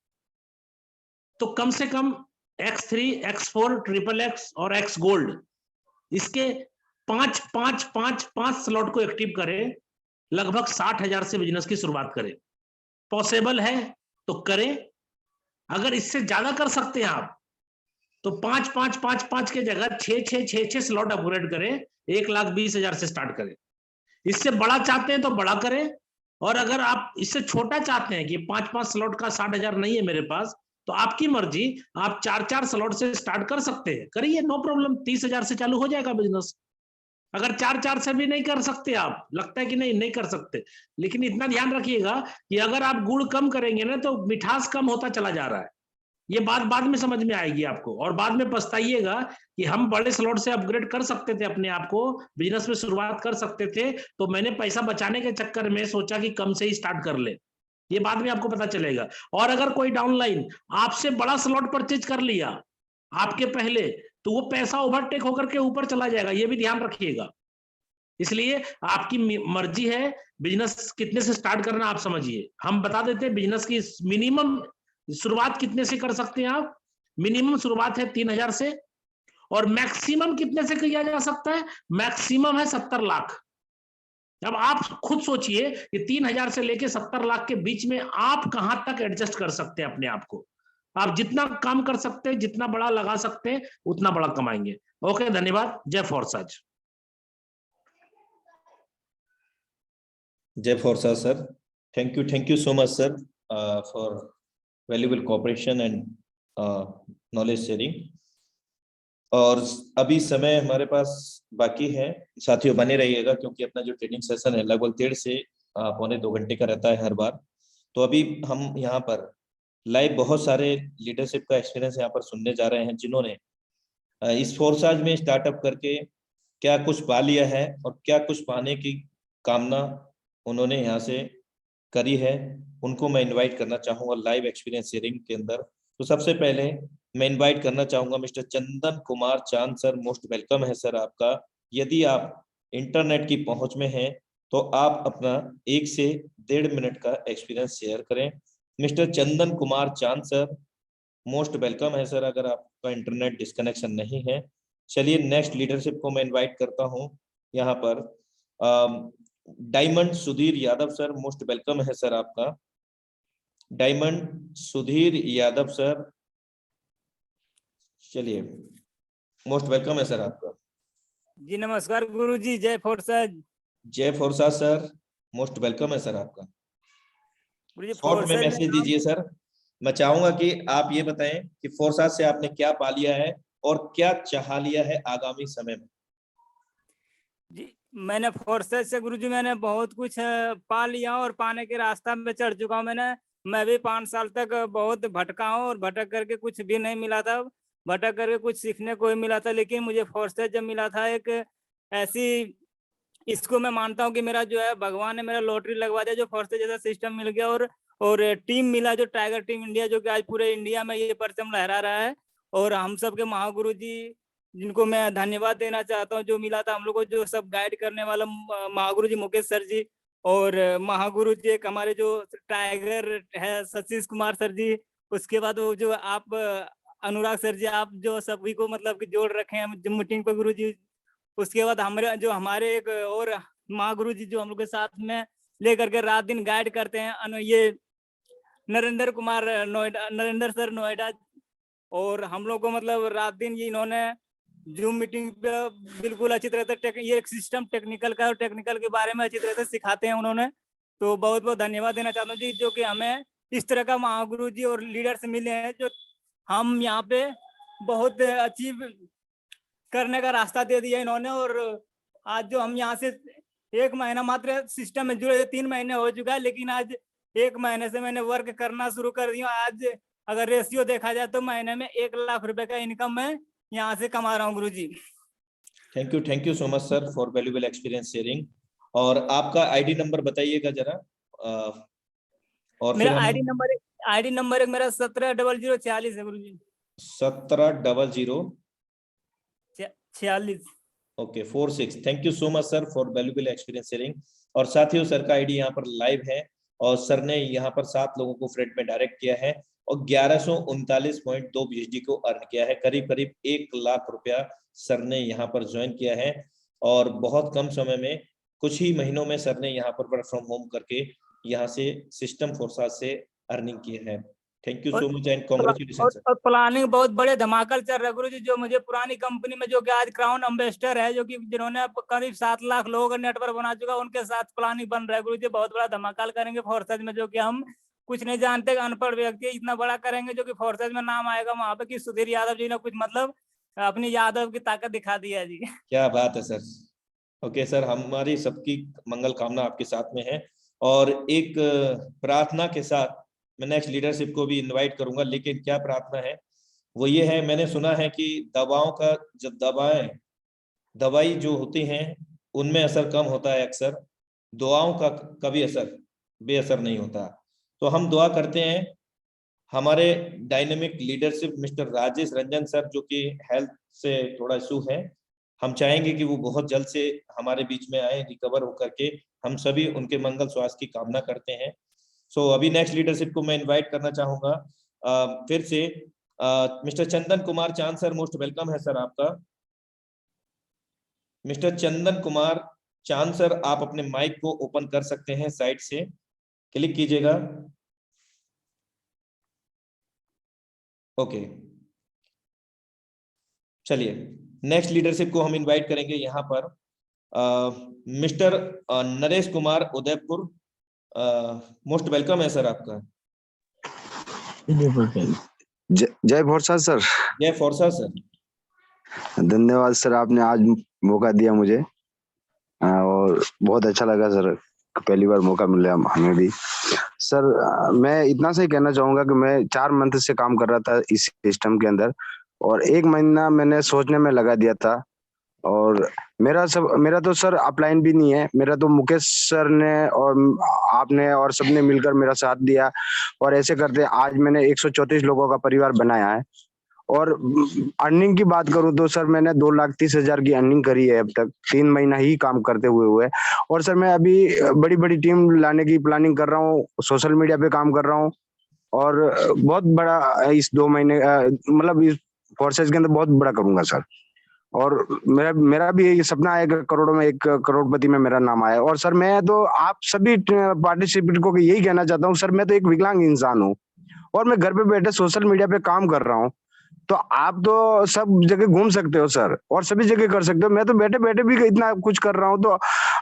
तो कम से कम X3, X4, XXX और X गोल्ड, इसके 5 स्लॉट को एक्टिव करें। लगभग 60,000 से बिजनेस की शुरुआत करें। पॉसिबल है तो करें। अगर इससे ज्यादा कर सकते हैं आप तो 5 के जगह 6 स्लॉट अपग्रेड करें। 1,20,000 से स्टार्ट करें। इससे बड़ा चाहते हैं तो बड़ा करें, और अगर आप इससे छोटा चाहते हैं कि 5 स्लॉट का 60,000 नहीं है मेरे पास, तो आपकी मर्जी, आप 4 स्लॉट से स्टार्ट कर सकते हैं, करिए, नो प्रॉब्लम। 30,000 से चालू हो जाएगा बिजनेस। अगर 4 से भी नहीं कर सकते, आप लगता है कि नहीं कर सकते, लेकिन इतना ध्यान रखिएगा कि अगर आप गुड़ कम करेंगे ना तो मिठास कम होता चला जा रहा है। ये बात बाद में समझ में आएगी आपको और बाद में पछताइएगा कि हम बड़े स्लॉट से अपग्रेड कर सकते थे, अपने आप को बिजनेस में शुरुआत कर सकते थे, तो मैंने पैसा बचाने के चक्कर में सोचा कि कम से ही स्टार्ट कर ले। ये बाद में आपको पता चलेगा। और अगर कोई डाउनलाइन आपसे बड़ा स्लॉट परचेज कर लिया आपके पहले, तो वो पैसा ओवरटेक होकर के ऊपर चला जाएगा, ये भी ध्यान रखिएगा। इसलिए आपकी मर्जी है बिजनेस कितने से स्टार्ट करना, आप समझिए। हम बता देते हैं बिजनेस की मिनिमम शुरुआत कितने से कर सकते हैं आप। मिनिमम शुरुआत है 3,000 से, और मैक्सिमम कितने से किया जा सकता है, मैक्सिमम है 70 लाख। अब आप खुद सोचिए कि 3,000 से लेके 70 लाख के बीच में आप कहां तक एडजस्ट कर सकते हैं अपने आप को। आप जितना काम कर सकते हैं, जितना बड़ा लगा सकते हैं, उतना बड़ा कमाएंगे। ओके, धन्यवाद। जय Forsage. Jai Forsa, sir. Thank you so much, sir, for valuable cooperation and knowledge sharing. और अभी समय हमारे पास बाकी है, साथियों बने रहिएगा, क्योंकि अपना जो ट्रेनिंग सेशन है लगभग 1.5 से 1.25 घंटे का रहता है हर बार। तो अभी हम यहाँ पर लाइव बहुत सारे लीडरशिप का एक्सपीरियंस यहाँ पर सुनने जा रहे हैं, जिन्होंने इस फोर्साज में स्टार्टअप करके क्या कुछ पा लिया है और क्या कुछ पाने की कामना उन्होंने यहाँ से करी है, उनको मैं इनवाइट करना चाहूंगा लाइव एक्सपीरियंस शेयरिंग के अंदर। तो सबसे पहले मैं इनवाइट करना चाहूंगा मिस्टर चंदन कुमार चांद सर। मोस्ट वेलकम है सर आपका। यदि आप इंटरनेट की पहुंच में हैं तो आप अपना 1 से 1.5 मिनट का एक्सपीरियंस शेयर करें। मिस्टर चंदन कुमार चांद सर, मोस्ट वेलकम है सर, अगर आपका इंटरनेट डिस्कनेक्शन नहीं है। चलिए नेक्स्ट लीडरशिप को मैं इनवाइट करता हूं यहाँ पर। Diamond Sudhir Yadav sir, most welcome है सर आपका। डायमंड सुधीर यादव सर, चलिए मोस्ट वेलकम है सर आपका। जी नमस्कार गुरुजी। जय फोर्साज। जय फोर्सा सर, मोस्ट वेलकम है सर आपका। गुरुजी शॉर्ट में मैसेज दीजिए सर। मैं चाहूंगा कि आप ये बताएं कि फोर्सा से आपने क्या पा लिया है और क्या चाह लिया है आगामी समय में। जी मैंने फोर्सेस से गुरुजी मैंने बहुत कुछ पा लिया और पाने के रास्ता में चढ़ चुका हूँ। मैं भी 5 साल तक बहुत भटका हूँ और भटक करके कुछ भी नहीं मिला था, भटक करके कुछ सीखने को ही मिला था। लेकिन मुझे फोर्सेस जब मिला था, एक ऐसी, इसको मैं मानता हूँ कि मेरा जो है भगवान ने मेरा लॉटरी लगवा दिया, जो फोर्सेस जैसा सिस्टम मिल गया और टीम मिला, जो टाइगर टीम इंडिया, जो कि आज पूरे इंडिया में ये परचम लहरा रहा है। और हम सब के महागुरु जी, जिनको मैं धन्यवाद देना चाहता हूँ, जो मिला था हम लोग को, जो सब गाइड करने वाला महागुरु जी मुकेश सर जी, और महागुरु जी एक हमारे जो टाइगर है सतीश कुमार सर जी। उसके बाद वो जो आप अनुराग सर जी, आप जो सभी को मतलब कि जोड़ रखे हैं जो मीटिंग पे गुरु जी। उसके बाद हमारे एक और महागुरु जी जो हम लोग के साथ में लेकर के रात दिन गाइड करते हैं, ये नरेंद्र कुमार नोएडा, नरेंद्र सर नोएडा, और हम लोग को मतलब रात दिन ये इन्होंने जूम मीटिंग पे बिल्कुल अच्छी तरह से ये एक सिस्टम टेक्निकल का, और टेक्निकल के बारे में अच्छी तरह से सिखाते हैं उन्होंने। तो बहुत बहुत धन्यवाद देना चाहता हूँ जी, जो कि हमें इस तरह का महागुरु जी और लीडर्स मिले हैं, जो हम यहाँ पे बहुत अचीव करने का रास्ता दे दिया इन्होंने। और आज जो हम यहाँ से 1 महीना मात्र सिस्टम में जुड़े, 3 महीने हो चुका है, लेकिन आज 1 महीने से मैंने वर्क करना शुरू कर दिया। आज अगर रेशियो देखा जाए तो महीने में 1 लाख रुपए का इनकम मैं यहाँ से कमा रहा हूँ गुरु जी। Thank you so much sir for valuable experience sharing. और आपका आईडी नंबर बताइएगा जरा। और मेरा आईडी नंबर एक मेरा 170046 है गुरु जी। 170046 okay 46। Thank you so much sir for valuable experience sharing. और साथियों, सर का आईडी यहाँ पर लाइव है, और सर ने यहाँ पर 7 लोगों को फ्रेड में डायरेक्ट किया है और 1139.2 BSD को अर्न किया है। करीब करीब 1 लाख रुपया सर ने यहाँ पर ज्वाइन किया है, और बहुत कम समय में, कुछ ही महीनों में सर ने यहाँ पर वर्क फ्रॉम होम करके यहाँ से सिस्टम फोर्साज से अर्निंग की है। Thank you so much and congratulation sir. और प्लानिंग बहुत बड़े धमाकल चल रहा है गुरु जी। जो मुझे पुरानी कंपनी में, जो कि आज क्राउन एम्बेसडर है, जो कि जिन्होंने करीब 7 लाख लोगों का नेटवर्क बना चुका, उनके साथ प्लानिंग बन रहा है गुरु जी। बहुत बड़ा धमाकल करेंगे फोर्सेज में, जो कि हम कुछ नहीं जानते, अनपढ़ व्यक्ति इतना बड़ा करेंगे, जो कि फोर्सेज में नाम आएगा वहां पे कि सुधीर यादव जी ने कुछ मतलब अपनी यादव की ताकत दिखा दी है जी। क्या बात है सर। ओके सर, हमारी सबकी मंगल कामना आपके साथ में है। और एक प्रार्थना के साथ मैं नेक्स्ट लीडरशिप को भी इनवाइट करूंगा, लेकिन क्या प्रार्थना है वो ये है, मैंने सुना है कि दवाओं का, जब दवाई जो होती हैं उनमें असर कम होता है, अक्सर दुआओं का कभी असर बेअसर नहीं होता। तो हम दुआ करते हैं हमारे dynamic leadership mister Rajesh Ranjan sir, जो कि हेल्थ से थोड़ा इशू है, हम चाहेंगे कि वो बहुत जल्द से हमारे बीच में आए रिकवर होकर के। हम सभी उनके मंगल स्वास्थ्य की कामना करते हैं। सो अभी नेक्स्ट लीडरशिप को मैं इनवाइट करना चाहूंगा फिर से मिस्टर चंदन कुमार चांद सर, मोस्ट वेलकम है सर आपका। मिस्टर चंदन कुमार चांद सर, आप अपने माइक को ओपन कर सकते हैं, साइड से क्लिक कीजिएगा। ओके, चलिए नेक्स्ट लीडरशिप को हम इनवाइट करेंगे यहाँ पर mister Naresh Kumar Udaipur, most welcome है सर आपका। जय फोर्सा सर। जय फोर्सा सर। धन्यवाद सर, आपने आज मौका दिया मुझे और बहुत अच्छा लगा सर, पहली बार मौका मिला हमें भी। सर मैं इतना सा ही कहना चाहूंगा कि मैं 4 मंथ से काम कर रहा था इस सिस्टम के अंदर, और 1 महीना मैंने सोचने में लगा दिया था। और मेरा तो सर अपलाइन भी नहीं है, मेरा तो मुकेश सर ने और आपने और सबने मिलकर मेरा साथ दिया, और ऐसे करते आज मैंने 134 लोगों का परिवार बनाया है। और अर्निंग की बात करूं तो सर मैंने 2,30,000 की अर्निंग करी है अब तक, 3 महीना ही काम करते हुए। और सर मैं अभी बड़ी बड़ी टीम लाने की प्लानिंग कर रहा हूँ, सोशल मीडिया पे काम कर रहा हूँ, और बहुत बड़ा इस 2 महीने मतलब इस फोर्सेज के अंदर बहुत बड़ा करूंगा सर। और मेरा भी ये सपना है कि करोड़ों में 1 करोड़पति में मेरा नाम आया। और सर मैं तो आप सभी पार्टिसिपेंट को यही कहना चाहता हूँ सर, मैं तो एक विकलांग इंसान हूँ और मैं घर पे बैठे सोशल मीडिया पे काम कर रहा हूँ। तो आप तो सब जगह घूम सकते हो सर, और सभी जगह कर सकते हो, मैं तो बैठे बैठे भी इतना कुछ कर रहा हूँ, तो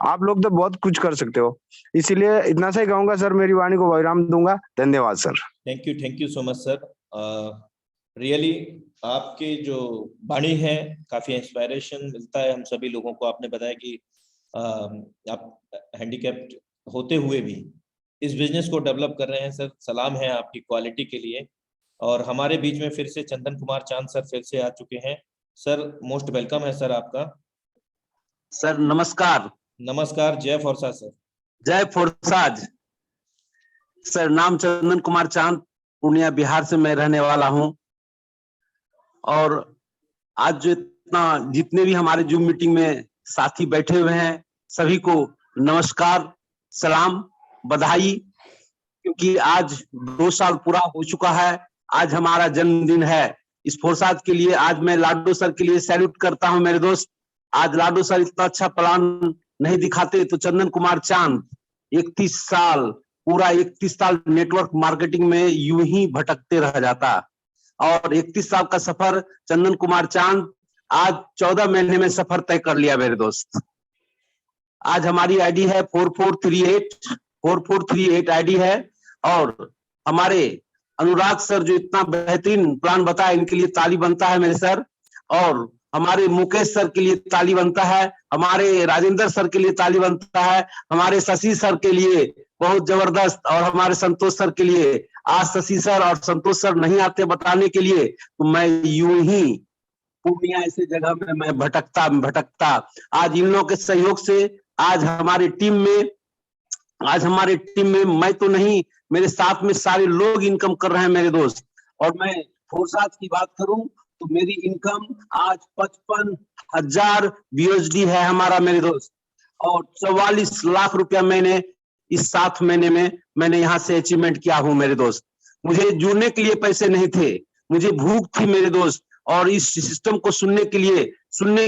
आप लोग तो बहुत कुछ कर सकते हो। इसीलिए इतना सा ही कहूंगा सर, मेरी वाणी को विराम दूंगा। धन्यवाद sir. Thank you so much sir. Really आपके जो वाणी है काफी इंस्पायरेशन मिलता है हम सभी लोगों को। आपने बताया कि आप हैंडीकैप्ड होते हुए भी इस बिजनेस को डेवलप कर रहे हैं सर, सलाम है आपकी क्वालिटी के लिए। और हमारे बीच में फिर से चंदन कुमार चांद सर फिर से आ चुके हैं। सर मोस्ट वेलकम है सर आपका। सर नमस्कार। नमस्कार, जय फोर्सा सर। जय फोर्साज सर। नाम चंदन कुमार चांद, पूर्णिया बिहार से मैं रहने वाला हूं। और आज जितने भी हमारे जूम मीटिंग में साथी बैठे हुए हैं सभी को नमस्कार, सलाम, बधाई, क्योंकि आज 2 साल पूरा हो चुका है। आज हमारा जन्मदिन है। इस फोर्साज के लिए आज मैं लाडो सर के लिए सैल्यूट करता हूं मेरे दोस्त। आज लाडो सर इतना अच्छा प्लान नहीं दिखाते तो चंदन कुमार चांद 31 साल पूरा 31 साल नेटवर्क मार्केटिंग में यूं ही भटकते रह जाता। और 31 साल का सफर चंदन कुमार चांद आज 14 महीने में सफर तय कर लिया मेरे दोस्त। आज हमारी आईडी है 4438 आईडी है। और हमारे अनुराग सर जो इतना बेहतरीन प्लान बताया, इनके लिए ताली बनता है मेरे सर। और हमारे मुकेश सर के लिए ताली बनता है, हमारे राजेंद्र सर के लिए ताली बनता है, हमारे शशि सर के लिए बहुत जबरदस्त, और हमारे संतोष सर के लिए। आज शशि सर और संतोष सर नहीं आते बताने के लिए, तो मैं यूं ही पूर्णिया ऐसे जगह में मैं भटकता। आज इन लोगों के सहयोग से आज हमारे टीम में मैं तो नहीं, मेरे साथ में सारे लोग इनकम कर रहे हैं मेरे दोस्त। और मैं फोर्साज की बात करूं तो मेरी इनकम आज 55,000 BUSD है हमारा मेरे दोस्त। और 44 लाख रुपया मैंने इस 7 महीने में मैंने यहाँ से अचीवमेंट किया हूँ मेरे दोस्त। मुझे जुड़ने के लिए पैसे नहीं थे, मुझे भूख थी मेरे दोस्त। और इस सिस्टम को सुनने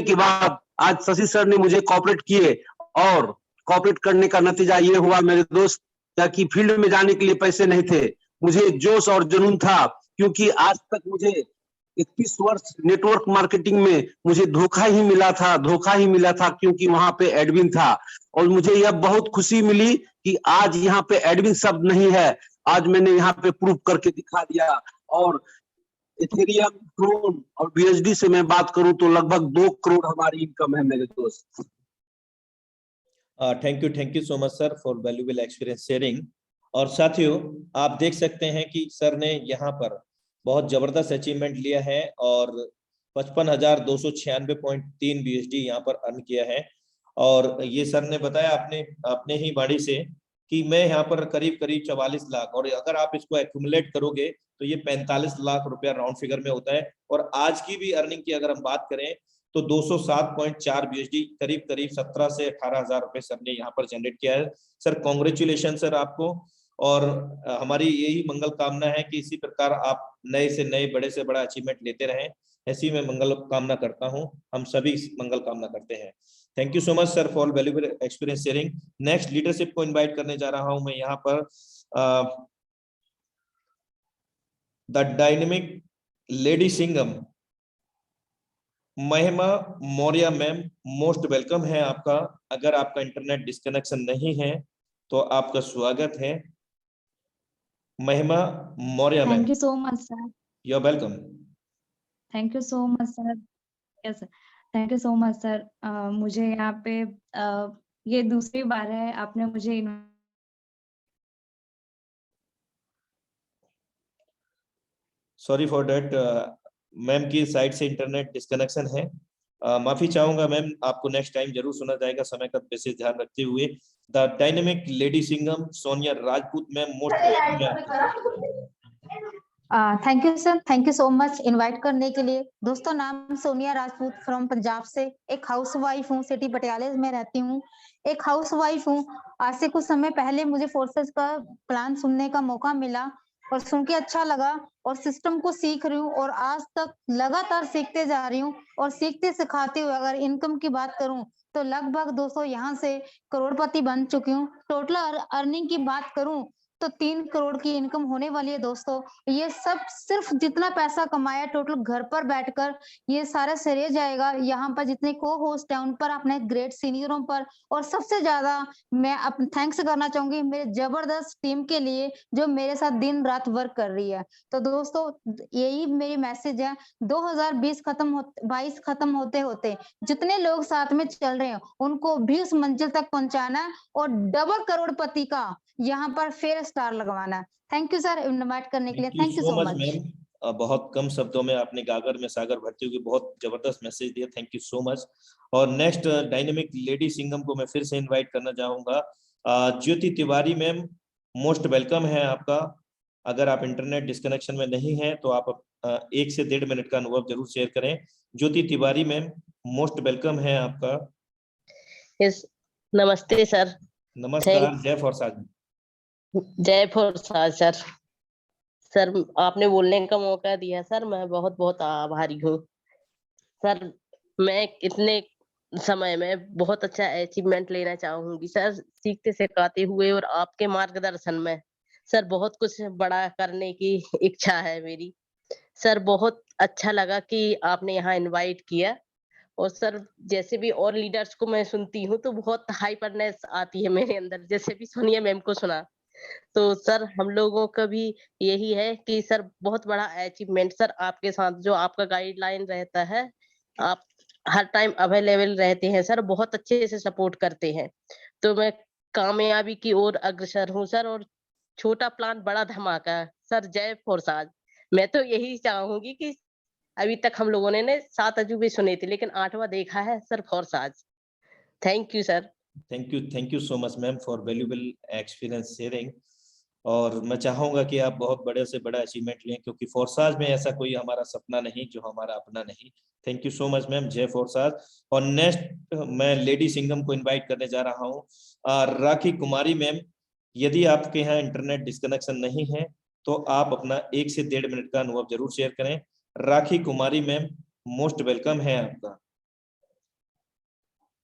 के बाद आज शशि सर ने मुझे कोऑपरेट किए, और कोऑपरेट करने का नतीजा ये हुआ मेरे दोस्त, ताकि फील्ड में जाने के लिए पैसे नहीं थे, मुझे जोश और जुनून था। क्योंकि आज तक मुझे 21 वर्ष नेटवर्क मार्केटिंग में मुझे धोखा ही मिला था, क्योंकि वहां पे एडमिन था। और मुझे यह बहुत खुशी मिली कि आज यहाँ पे एडमिन शब्द नहीं है, आज मैंने यहाँ पे प्रूव करके दिखा दिया। और इथेरियम, ट्रोन और BUSD से मैं बात करूं तो लगभग 2 करोड़ हमारी इनकम है मेरे दोस्त। Thank you so much sir for valuable experience sharing. और साथियों, आप देख सकते हैं कि सर ने यहाँ पर बहुत जबरदस्त अचीवमेंट लिया है और 55,296.3 BUSD यहाँ पर अर्न किया है। और ये सर ने बताया अपने ही वाणी से कि मैं यहाँ पर करीब 44 लाख, और अगर आप इसको एक्यूमुलेट करोगे तो ये 45 लाख रुपया राउंड फिगर में होता है। और आज की भी अर्निंग की अगर हम बात करें तो 207.4 BUSD, करीब 17 से 18,000 रुपए सर ने यहाँ पर जनरेट किया है। सर कॉन्ग्रेचुलेशन सर आपको, और हमारी यही मंगल कामना है कि इसी प्रकार आप नए से नए, बड़े से बड़ा अचीवमेंट लेते रहें। ऐसी मैं मंगल कामना करता हूं, हम सभी मंगल कामना करते हैं। Thank you so much sir for valuable experience sharing. Next leadership को इनवाइट करने जा रहा हूं मैं यहाँ पर द डायनेमिक लेडी सिंगम महिमा मौर्य मैम, मोस्ट वेलकम है आपका। अगर आपका इंटरनेट डिस्कनेक्शन नहीं है तो आपका स्वागत है Mahima Maurya ma'am. Thank you so much, sir. You are welcome. Thank you so much, sir. Yes, sir. Thank you so much, sir. मुझे यहाँ पे ये दूसरी बार है आपने मुझे सॉरी फॉर डेट, मैम की साइड से इंटरनेट डिस्कनेक्शन है, माफी चाहूंगा मैम। आपको नेक्स्ट टाइम जरूर सुना जाएगा समय का विशेष ध्यान रखते हुए। The dynamic lady Singham Sonia Rajput ma'am, most thank you sir, thank you so much invite करने के लिए। दोस्तों, नाम सोनिया राजपूत फ्रॉम पंजाब से, एक हाउस वाइफ हूँ, सिटी पटियाले में रहती हूँ, एक हाउस वाइफ हूँ। आज से कुछ समय पहले मुझे फोर्सेस का प्लान सुनने का मौका मिला और सुन के अच्छा लगा और सिस्टम को सीख रही हूँ और आज तक लगातार सीखते जा रही हूँ। और सीखते सिखाते हुए अगर इनकम की बात करूँ तो लगभग 200 यहाँ से करोड़पति बन चुकी हूँ। टोटल अर्निंग की बात करूँ तो 3 करोड़ की इनकम होने वाली है दोस्तों। ये सब सिर्फ जितना पैसा कमाया टोटल घर पर बैठकर, ये सारा श्रेय जाएगा यहाँ पर जितने को होस्ट है उन पर, अपने ग्रेट सीनियरों पर। और सबसे ज्यादा मैं अपने थैंक्स करना चाहूंगी मेरे जबरदस्त टीम के लिए जो मेरे साथ दिन रात वर्क कर रही है। तो दोस्तों, यही मेरी मैसेज है। 2022 खत्म होते होते जितने लोग साथ में चल रहे हैं उनको भी उस मंजिल तक पहुंचाना है और डबल करोड़पति का यहाँ पर फेयर स्टार लगवाना है। थैंक यू सर इनवाइट करने के लिए। Thank you so much ma'am. बहुत कम शब्दों में आपने गागर में सागर भरते हुए बहुत जबरदस्त मैसेज दिया, थैंक यू सो मच। और नेक्स्ट डायनेमिक लेडी सिंगम को मैं फिर से इनवाइट करना चाहूंगा। ज्योति तिवारी मैम, मोस्ट वेलकम है आपका। अगर आप इंटरनेट डिस्कनेक्शन में नहीं है तो आप 1 से 1.5 मिनट का अनुभव जरूर शेयर करें। ज्योति तिवारी मैम, मोस्ट वेलकम है आपका। यस, नमस्ते सर। नमस्कार, जय फॉरसाज। जय फॉरसाज सर। सर आपने बोलने का मौका दिया सर, मैं बहुत बहुत आभारी हूँ सर। मैं इतने समय में बहुत अच्छा अचीवमेंट लेना चाहूंगी सर, सीखते सिखाते हुए और आपके मार्गदर्शन में। सर बहुत कुछ बड़ा करने की इच्छा है मेरी। सर बहुत अच्छा लगा कि आपने यहाँ इनवाइट किया। और सर जैसे भी और लीडर्स को मैं सुनती हूँ तो बहुत हाइपरनेस आती है मेरे अंदर, जैसे भी सोनिया मैम को सुना। तो सर हम लोगों का भी यही है कि सर बहुत बड़ा अचीवमेंट सर आपके साथ जो आपका गाइडलाइन रहता है, आप हर टाइम अवेलेबल रहते हैं सर, बहुत अच्छे से सपोर्ट करते हैं। तो मैं कामयाबी की ओर अग्रसर हूँ सर, और छोटा प्लान बड़ा धमाका। सर जय फोरसाज। मैं तो यही चाहूंगी कि अभी तक हम लोगों ने 7 अजूबे सुने थे, लेकिन 8वां देखा है sir Forsage. Thank you sir. Thank you so much ma'am for valuable experience sharing. और मैं चाहूंगा कि आप बहुत बड़े से बड़ा अचीवमेंट लें, क्योंकि फोरसाज में ऐसा कोई हमारा सपना नहीं जो हमारा अपना नहीं। Thank you so much ma'am, जय फोरसाज। और नेक्स्ट मैं लेडी सिंगम को इनवाइट करने जा रहा हूँ, राखी कुमारी मैम। यदि आपके यहाँ इंटरनेट डिस्कनेक्शन नहीं है तो आप अपना 1 से 1.5 मिनट का अनुभव जरूर शेयर करें। राखी कुमारी मैम, मोस्ट वेलकम है आपका।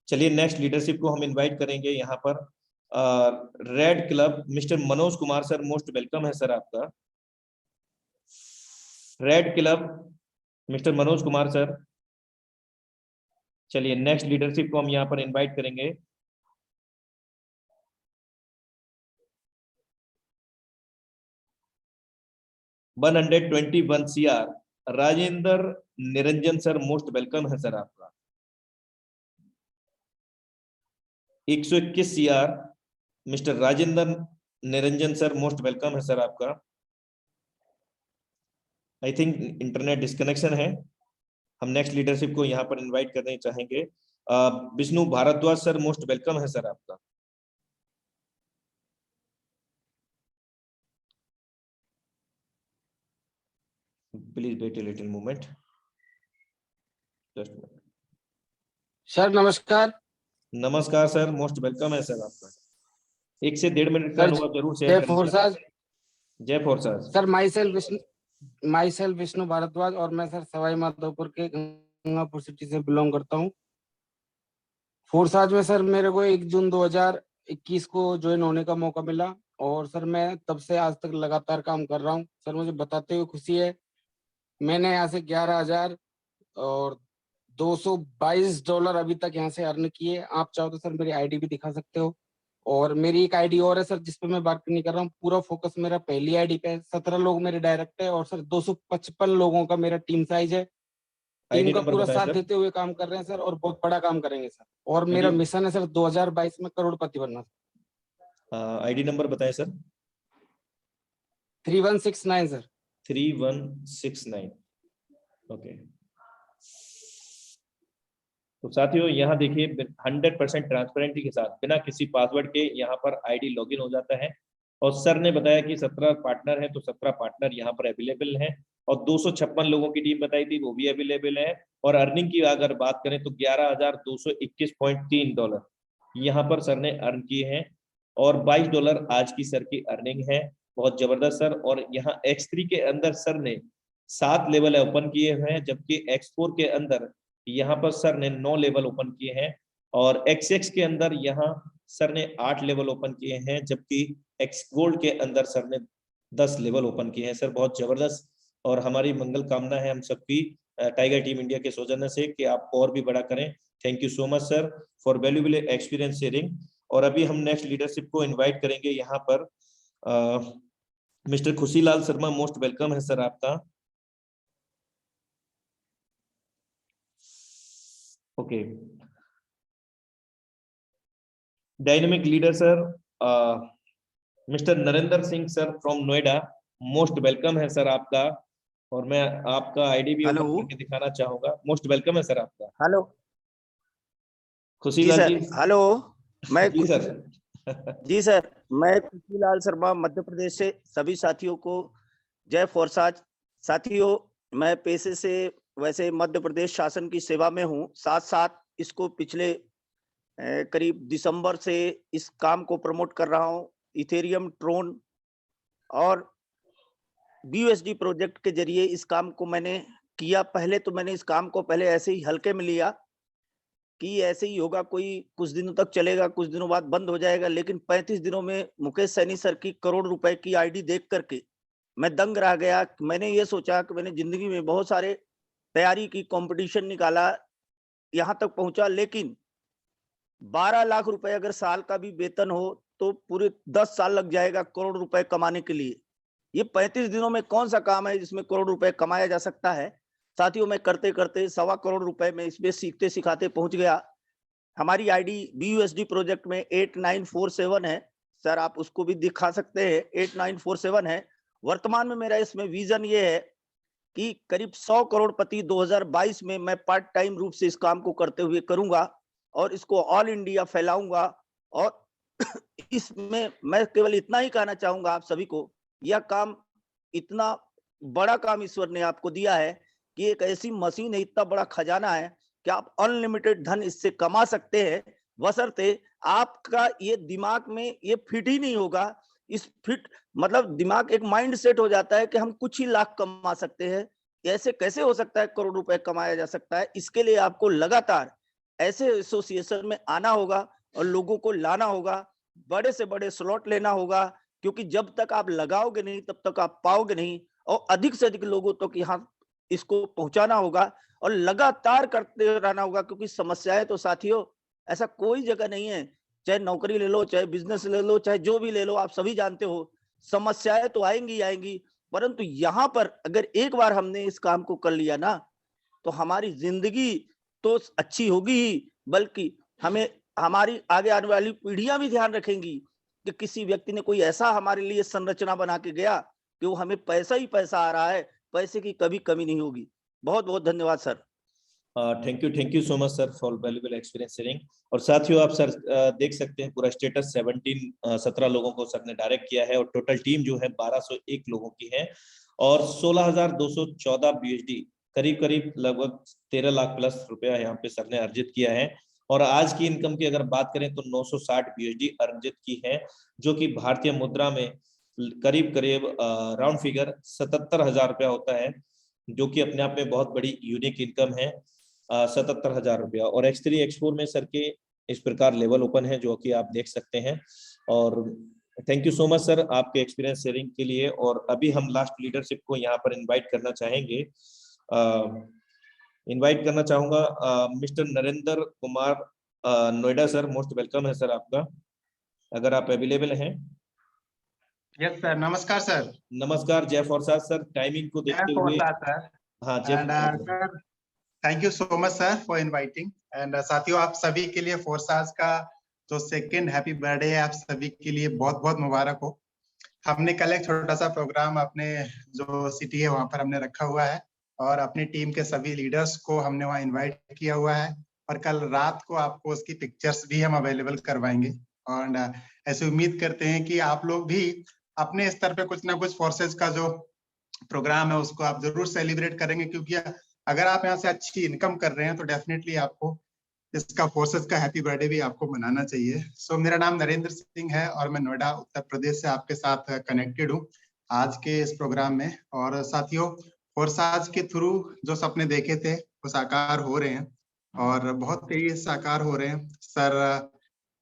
चलिए नेक्स्ट लीडरशिप को हम इनवाइट करेंगे यहाँ पर। Red club mister Manoj Kumar sir, most welcome है सर आपका। Red club mister Manoj Kumar sir. चलिए नेक्स्ट लीडरशिप को हम यहाँ पर इनवाइट करेंगे। $121 CR Rajendra Niranjan sir, most welcome है सर आपका। 121 CR mister Rajendra Niranjan sir, most welcome है सर आपका। आई थिंक इंटरनेट डिस्कनेक्शन है। हम नेक्स्ट लीडरशिप को यहाँ पर इनवाइट करने चाहेंगे। Vishnu Bhardwaj sir, most welcome है सर आपका। Please wait a little moment. Sir नमस्कार। नमस्कार सर, मोस्ट वेलकम है सर आपका। 1 से 1.5 मिनट का सर अनुभव जरूर शेयर जय करें। फोरसाज। जय Forsage. Sir my self Vishnu Bhardwaj, और मैं सर सवाई माधोपुर के गंगापुर सिटी से बिलोंग करता हूँ। फोरसाज में सर मेरे को 1 जून 2021 को ज्वाइन होने का मौका मिला, और सर मैं तब से आज तक लगातार काम कर रहा हूँ। सर मुझे बताते हुए खुशी है, मैंने यहाँ से 11,000 और $222 अभी तक यहाँ से अर्न किए। आप चाहो तो सर मेरी आईडी भी दिखा सकते हो, और मेरी एक आईडी और है सर जिस पे मैं बात नहीं कर रहा हूँ। पूरा फोकस मेरा पहली आईडी पे है। 17 लोग मेरे डायरेक्ट है, और सर 255 लोगों का मेरा टीम साइज है। टीम आईडी का नंबर पूरा बताएं साथ सर। देते हुए काम कर रहे हैं सर, और बहुत बड़ा काम करेंगे सर। और मेरा आईडी मिशन है सर 2022 में करोड़पति बनना। आईडी नंबर बताएं सर। 3169 सर। 3169। ओके। तो साथियों यहाँ देखिए 100% ट्रांसपेरेंटी के साथ बिना किसी पासवर्ड के यहाँ पर आईडी लॉगिन हो जाता है। और सर ने बताया कि 17 पार्टनर हैं, तो 17 पार्टनर यहाँ पर अवेलेबल हैं, और 256 लोगों की टीम बताई थी वो भी अवेलेबल है। और अर्निंग की अगर बात करें तो $11,221 यहाँ पर सर ने अर्न किए हैं, और $22 आज की सर की अर्निंग है। बहुत जबरदस्त सर। और यहाँ X3 के अंदर सर ने 7 लेवल ओपन किए हुए हैं, जबकि X4 के अंदर यहाँ पर सर ने 9 लेवल ओपन किए हैं, और XX के अंदर यहाँ सर ने 8 लेवल ओपन किए हैं, जबकि X गोल्ड के अंदर सर ने 10 लेवल ओपन किए हैं। सर बहुत जबरदस्त, और हमारी मंगल कामना है हम सबकी टाइगर टीम इंडिया के सौजन्य से कि आप और भी बड़ा करें। Thank you so much sir for valuable experience sharing. और अभी हम नेक्स्ट लीडरशिप को इनवाइट करेंगे यहाँ पर। Mister Khushilal Sharma, most welcome है सर आपका। Okay. Dynamic leader sir mister Narendra Singh sir from Noida, most welcome है सर आपका। और मैं आपका आईडी भी ओपन करके दिखाना चाहूंगा। मोस्ट वेलकम है सर आपका। हेलो खुशीलाल जी। हेलो मैं जी सर। जी सर, मैं खुशीलाल शर्मा मध्य प्रदेश से सभी साथियों को जय फोरसाज। साथियों, मैं पेशे से वैसे मध्य प्रदेश शासन की सेवा में हूँ, साथ साथ इसको पिछले करीब दिसंबर से इस काम को प्रमोट कर रहा हूँ। इथेरियम, ट्रोन और BUSD प्रोजेक्ट के जरिए इस काम को मैंने किया। पहले तो मैंने इस काम को पहले ऐसे ही हल्के में लिया, कि ऐसे ही होगा, कोई कुछ दिनों तक चलेगा, कुछ दिनों बाद बंद हो जाएगा, लेकिन 35 दिनों में मुकेश सैनी सर की करोड़ रुपए की आईडी देख करके मैं दंग रह गया। मैंने ये सोचा कि मैंने जिंदगी में बहुत सारे तैयारी की, कंपटीशन निकाला, यहाँ तक पहुंचा, लेकिन 12 लाख रुपए अगर साल का भी वेतन हो तो पूरे 10 साल लग जाएगा करोड़ रुपए कमाने के लिए। ये 35 दिनों में कौन सा काम है जिसमें करोड़ रुपए कमाया जा सकता है। साथियों, मैं करते करते 1.25 करोड़ रुपए में इसमें सीखते सिखाते पहुंच गया। हमारी आईडी BUSD प्रोजेक्ट में 8947 है सर, आप उसको भी दिखा सकते हैं, 8947 है। वर्तमान में मेरा इसमें विजन ये है कि करीब 100 करोड़पति 2022 में मैं पार्ट टाइम रूप से इस काम को करते हुए करूंगा और इसको ऑल इंडिया फैलाऊंगा। और इसमें मैं केवल इतना ही कहना चाहूंगा आप सभी को, यह काम, इतना बड़ा काम ईश्वर ने आपको दिया है कि एक ऐसी मशीन है, इतना बड़ा खजाना है कि आप अनलिमिटेड धन इससे कमा सकते हैं, बशर्ते आपका ये दिमाग में ये फिट ही नहीं होगा। इस फिट मतलब दिमाग एक माइंड सेट हो जाता है कि हम कुछ ही लाख कमा सकते हैं। ऐसे कैसे हो सकता है करोड़ रुपए कमाया जा सकता है? इसके लिए आपको लगातार ऐसे एसोसिएशन में आना होगा और लोगों को लाना होगा, बड़े से बड़े स्लॉट लेना होगा, क्योंकि जब तक आप लगाओगे नहीं तब तक आप पाओगे नहीं। और अधिक से अधिक लोगों तक यहाँ इसको पहुंचाना होगा और लगातार करते रहना होगा, क्योंकि समस्याएं तो साथियों ऐसा कोई जगह नहीं है, चाहे नौकरी ले लो, चाहे बिजनेस ले लो, चाहे जो भी ले लो, आप सभी जानते हो समस्याएं तो आएंगी आएंगी, परंतु यहाँ पर अगर एक बार हमने इस काम को कर लिया ना, तो हमारी जिंदगी तो अच्छी होगी ही, बल्कि हमें हमारी आगे आने वाली पीढ़ियां भी ध्यान रखेंगी कि किसी व्यक्ति ने कोई ऐसा हमारे लिए संरचना बना के गया कि वो हमें पैसा ही पैसा आ रहा है, पैसे की कभी कमी नहीं होगी। बहुत बहुत धन्यवाद sir. Thank you so much sir for valuable experience sharing. और साथियों, आप सर देख सकते हैं पूरा स्टेटस 17 लोगों को सर ने डायरेक्ट किया है और टोटल टीम जो है 1201 लोगों की है और 16,214 BUSD, करीब करीब लगभग 13 लाख प्लस रुपया यहाँ पे सर ने अर्जित किया है। और आज की इनकम की अगर बात करें तो 960 BUSD अर्जित की है, जो कि भारतीय मुद्रा में करीब करीब राउंड फिगर 77,000 रुपया होता है, जो कि अपने आप में बहुत बड़ी यूनिक इनकम है, 77,000 रुपया। और X3 X4 में सर के इस प्रकार लेवल ओपन है, जो कि आप देख सकते हैं। और thank you so much sir आपके एक्सपीरियंस शेयरिंग के लिए। और अभी हम लास्ट लीडरशिप को यहाँ पर इनवाइट करना चाहेंगे। इनवाइट करना चाहूंगा mister Narendra Kumar Noida sir, most welcome है सर आपका, अगर आप अवेलेबल हैं। यस सर, नमस्कार सर। नमस्कार, जय फॉरसाद सर। टाइमिंग को देखते हुए सर, हाँ जय, thank you so much sir for inviting. And साथियों, आप सभी के लिए फोर्साज का जो सेकंड हैप्पी बर्थडे है, आप सभी के लिए बहुत बहुत मुबारक हो। हमने कल एक छोटा सा प्रोग्राम अपने जो सिटी है वहां पर हमने रखा हुआ है और अपनी टीम के सभी लीडर्स को हमने वहाँ इनवाइट किया हुआ है और कल रात को आपको उसकी पिक्चर्स भी हम अवेलेबल करवाएंगे। और ऐसे उम्मीद करते हैं कि आप लोग भी अपने स्तर पे कुछ ना कुछ फोर्सेज का जो प्रोग्राम है उसको आप जरूर सेलिब्रेट करेंगे, क्योंकि अगर आप यहाँ से अच्छी इनकम कर रहे हैं तो डेफिनेटली आपको इसका फोर्सेज का हैप्पी बर्थडे भी आपको मनाना चाहिए। सो मेरा नाम नरेंद्र सिंह है और मैं नोएडा उत्तर प्रदेश से आपके साथ कनेक्टेड हूँ आज के इस प्रोग्राम में। और साथियों, फोर्साज के थ्रू जो सपने देखे थे वो साकार हो रहे हैं और बहुत तेजी से साकार हो रहे हैं। सर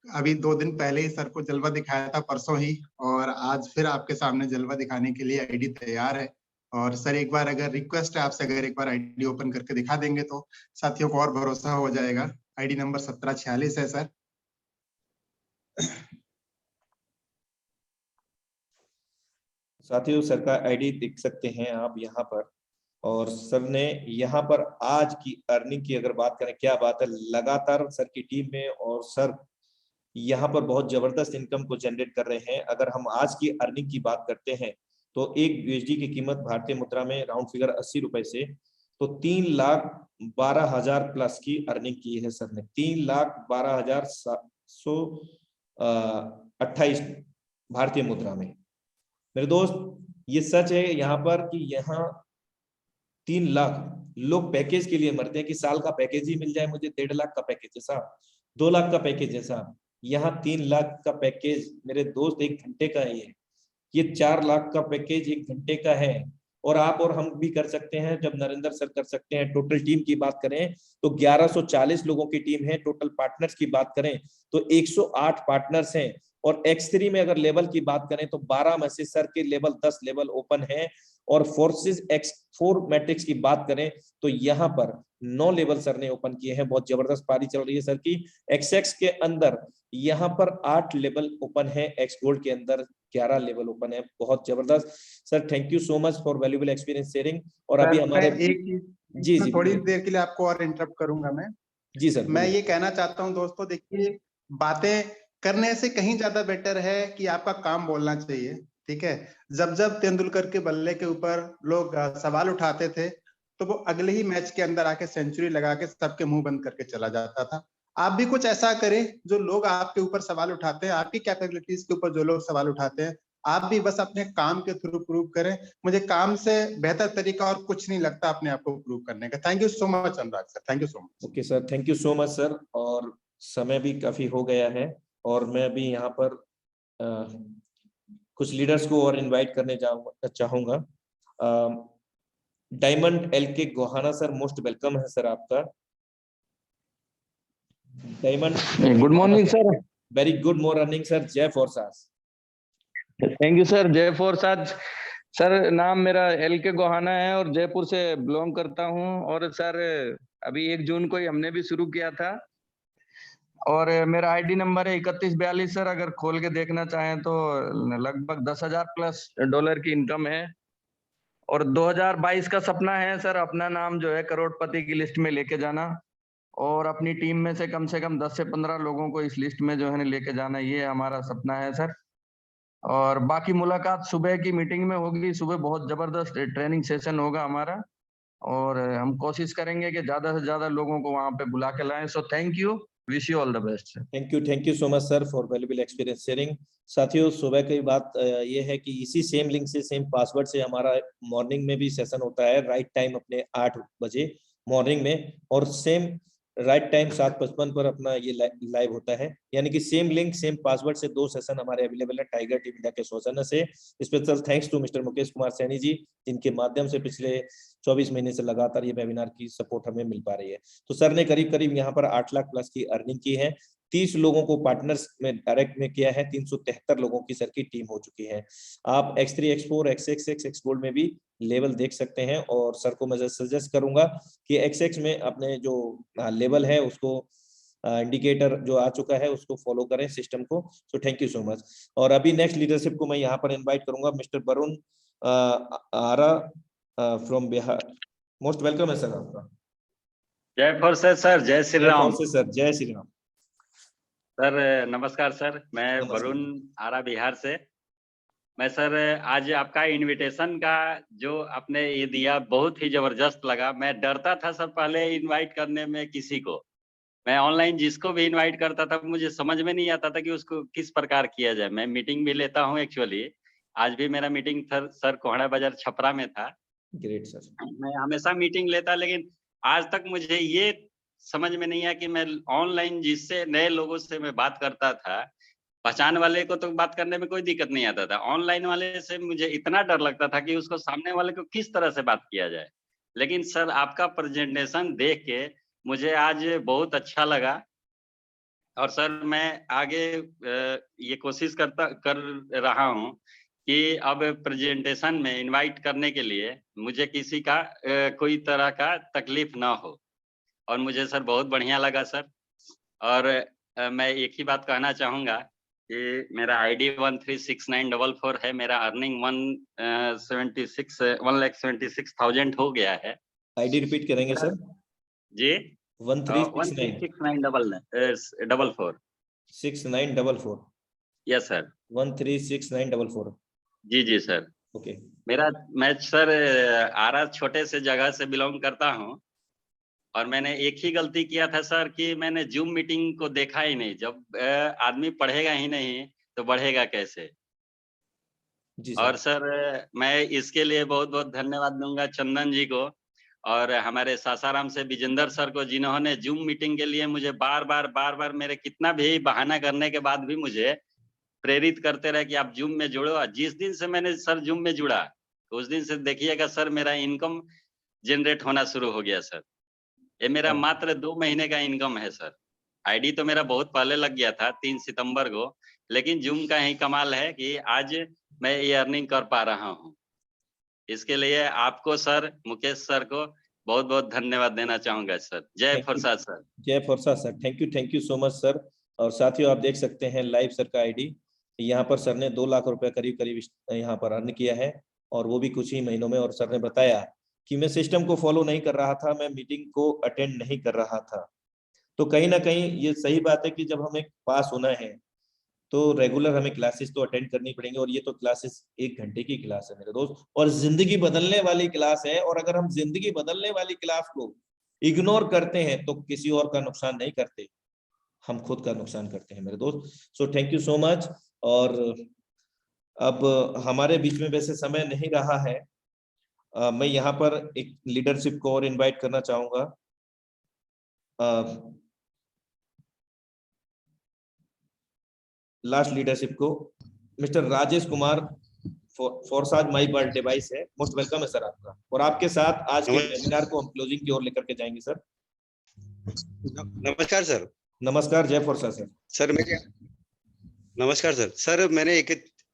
अभी 2 दिन पहले ही सर को जलवा दिखाया था, परसों ही, और आज फिर आपके सामने जलवा दिखाने के लिए आईडी तैयार है। और सर एक बार अगर रिक्वेस्ट है आपसे, अगर एक बार आईडी ओपन करके दिखा देंगे तो साथियों को और भरोसा हो जाएगा। आईडी नंबर 1746 है सर। साथियों, सर का आईडी देख सकते हैं आप यहाँ पर। और सर ने यहाँ पर आज की अर्निंग की अगर बात करें, क्या बात है, लगातार सर की टीम में और सर यहाँ पर बहुत जबरदस्त इनकम को जनरेट कर रहे हैं। अगर हम आज की अर्निंग की बात करते हैं तो एक BUSD की कीमत भारतीय मुद्रा में राउंड फिगर 80 रुपए से तो 3,12,000 प्लस की अर्निंग की है सर ने। 3,12,728 भारतीय मुद्रा में। मेरे दोस्त, ये सच है यहाँ पर कि यहाँ 3 लाख लोग पैकेज के लिए मरते हैं कि साल का पैकेज ही मिल जाए मुझे, 1.5 लाख का पैकेज है साहब, 2 लाख का पैकेज है साहब। यहाँ 3 लाख का पैकेज मेरे दोस्त 1 घंटे का है, ये 4 लाख का पैकेज 1 घंटे का है और आप और हम भी कर सकते हैं, जब नरेंद्र सर कर सकते हैं। टोटल टीम की बात करें तो 1140 लोगों की टीम है। टोटल पार्टनर्स की बात करें तो 108 पार्टनर्स हैं। और X3 में अगर लेवल की बात करें तो 12 में से सर के लेवल 10 लेवल ओपन है। और फोर्सेस X4 मैट्रिक्स की बात करें तो यहाँ पर 9 लेवल सर ने ओपन किए हैं। बहुत जबरदस्त पारी चल रही है सर की। XX के अंदर यहाँ पर 8 लेवल ओपन है, X गोल्ड के अंदर 11 लेवल ओपन है। बहुत जबरदस्त sir, thank you so much for valuable experience sharing. और अभी हमारे एक चीज जी मैं जी थोड़ी बिल्कुल। देर के लिए आपको और इंटरप्ट करूंगा मैं। जी सर मैं बोलिए। ये कहना चाहता हूँ दोस्तों, देखिए बातें करने से कहीं ज्यादा बेटर है कि आपका काम बोलना चाहिए। ठीक है, जब जब तेंदुलकर के बल्ले के ऊपर लोग सवाल उठाते थे तो वो अगले ही मैच के अंदर आके सेंचुरी लगा के सबके मुंह बंद करके चला जाता था। आप भी कुछ ऐसा करें, जो लोग आपके ऊपर सवाल उठाते हैं, आपकी कैपेबिलिटीज के ऊपर जो लोग सवाल उठाते हैं, आप भी बस अपने काम के थ्रू प्रूव करें। मुझे काम से बेहतर तरीका और कुछ नहीं लगता अपने आप को प्रूव करने का। Thank you so much Anurag sir, thank you so much. Okay sir, thank you so much sir. और समय भी काफी हो गया है और मैं भी यहाँ पर कुछ लीडर्स को और इनवाइट करने चाहूंगा। Diamond LK Gohana sir, most welcome है सर आपका। Diamond good morning sir. Very good morning sir. जय फोर्सास। Thank you sir. जय फोर्साज सर। नाम मेरा LK गोहाना है और जयपुर से बिलोंग करता हूं। और सर अभी 1 जून को ही हमने भी शुरू किया था और मेरा ID नंबर है 3142 सर। अगर खोल के देखना चाहें तो लगभग 10,000 प्लस डॉलर की इनकम है। और 2022 का सपना है सर अपना नाम जो है करोड़पति की लिस्ट में लेके जाना और अपनी टीम में से कम 10 से 15 लोगों को इस लिस्ट में जो है लेके जाना, ये हमारा सपना है सर। और बाकी मुलाकात सुबह की मीटिंग में होगी। सुबह बहुत जबरदस्त ट्रेनिंग सेशन होगा हमारा और हम कोशिश करेंगे कि ज्यादा से ज्यादा लोगों को वहां पे बुला के लाएं। So thank you, wish you all the best. Thank you so much sir for valuable experience sharing. साथियों, सुबह की बात ये है कि इसी सेम लिंक से, सेम पासवर्ड से हमारा मॉर्निंग में भी सेशन होता है, राइट टाइम अपने 8 बजे मॉर्निंग में, और सेम राइट टाइम 7:55 पर अपना ये लाइव होता है। यानी कि सेम लिंक सेम पासवर्ड से 2 सेशन हमारे अवेलेबल है टाइगर टीम इंडिया के सौजन्य से। Special thanks to mister Mukesh Kumar Saini ji, जिनके माध्यम से पिछले 24 महीने से लगातार ये वेबिनार की सपोर्ट हमें मिल पा रही है। तो सर ने करीब करीब यहाँ पर 8 लाख प्लस की अर्निंग की है। 30 लोगों को पार्टनर्स में डायरेक्ट में किया है। 373 लोगों की सर की टीम हो चुकी है। आप X3, X4, X X gold में भी लेवल देख सकते हैं। और सर को मैं सजेस्ट करूंगा कि XX में अपने जो लेवल है उसको इंडिकेटर जो आ चुका है उसको फॉलो करें सिस्टम को। So thank you so much. और अभी नेक्स्ट लीडरशिप को मैं यहाँ पर इनवाइट करूंगा, mister Varun Ara from Bihar. Most welcome है सर आपका। जय फोर्सेस सर, जय श्री राम सर। जय श्री राम सर। नमस्कार सर, मैं नमस्कार। वरुण आरा बिहार से। मैं सर आज आपका इनविटेशन का जो आपने ये दिया बहुत ही जबरदस्त लगा। मैं डरता था सर पहले इनवाइट करने में किसी को। मैं ऑनलाइन जिसको भी इनवाइट करता था मुझे समझ में नहीं आता था कि उसको किस प्रकार किया जाए। मैं मीटिंग भी लेता हूँ एक्चुअली। आज भी मेरा मीटिंग सर कोहड़ा बाजार छपरा में था। Great sir. मैं हमेशा मीटिंग लेता, लेकिन आज तक मुझे ये समझ में नहीं आया कि मैं ऑनलाइन जिससे नए लोगों से मैं बात करता था, पहचान वाले को तो बात करने में कोई दिक्कत नहीं आता था, ऑनलाइन वाले से मुझे इतना डर लगता था कि उसको सामने वाले को किस तरह से बात किया जाए। लेकिन सर आपका प्रेजेंटेशन देख के मुझे आज बहुत अच्छा लगा। और सर मैं आगे ये कोशिश कर रहा हूँ कि अब प्रेजेंटेशन में इनवाइट करने के लिए मुझे किसी का कोई तरह का तकलीफ ना हो। और मुझे सर बहुत बढ़िया लगा सर। और मैं एक ही बात कहना चाहूँगा कि मेरा ID 136944 है। मेरा अर्निंग 1,76,000 हो गया है। ID रिपीट करेंगे सर जी। 1369 136,944 6944। Yes sir, 136944। जी सर। ओके। मैं सर आरा छोटे से जगह से बिलोंग करता हूँ और मैंने एक ही गलती किया था सर कि मैंने जूम मीटिंग को देखा ही नहीं। जब आदमी पढ़ेगा ही नहीं तो बढ़ेगा कैसे। जी और सर मैं इसके लिए बहुत बहुत धन्यवाद दूंगा चंदन जी को और हमारे सासाराम से विजेंद्र सर को, जिन्होंने जूम मीटिंग के लिए मुझे बार बार मेरे कितना भी बहाना करने के बाद भी मुझे प्रेरित करते रहे कि आप जूम में जुड़ो। जिस दिन से मैंने सर जूम में जुड़ा उस दिन से देखिएगा सर मेरा इनकम जनरेट होना शुरू हो गया सर। ये मेरा मात्र 2 महीने का इनकम है सर। आईडी तो मेरा बहुत पहले लग गया था 3 सितंबर को, लेकिन जूम का ही कमाल है कि आज मैं ये अर्निंग कर पा रहा हूँ। इसके लिए आपको सर, मुकेश सर को बहुत बहुत धन्यवाद देना चाहूंगा sir. Jai Prasad sir. Jai Prasad sir, thank you so much sir. और साथियों आप देख सकते हैं लाइव सर का आईडी, यहाँ पर सर ने 2 लाख रुपए करीब करीब यहाँ पर अर्न किया है, और वो भी कुछ ही महीनों में। और सर ने बताया कि मैं सिस्टम को फॉलो नहीं कर रहा था, मैं मीटिंग को अटेंड नहीं कर रहा था। तो कहीं ना कहीं ये सही बात है कि जब हमें पास होना है तो रेगुलर हमें क्लासेस तो अटेंड करनी पड़ेंगी, और ये तो क्लासेस 1 घंटे की क्लास है मेरे दोस्त, और जिंदगी बदलने वाली क्लास है। और अगर हम जिंदगी बदलने वाली क्लास को इग्नोर करते हैं तो किसी और का नुकसान नहीं करते, हम खुद का नुकसान करते हैं मेरे दोस्त। So thank you so much. और अब हमारे बीच में वैसे समय नहीं रहा है, मैं यहाँ पर एक लीडरशिप को और इनवाइट करना चाहूंगा। लास्ट लीडरशिप को mister Rajesh Kumar Forsage my birth device है। मोस्ट वेलकम है सर आपका, और आपके साथ आज के वेबिनार को हम क्लोजिंग की ओर लेकर के जाएंगे सर। नमस्कार सर। नमस्कार, जय फोरसाज सर। सर मेरे नमस्कार सर। सर मैंने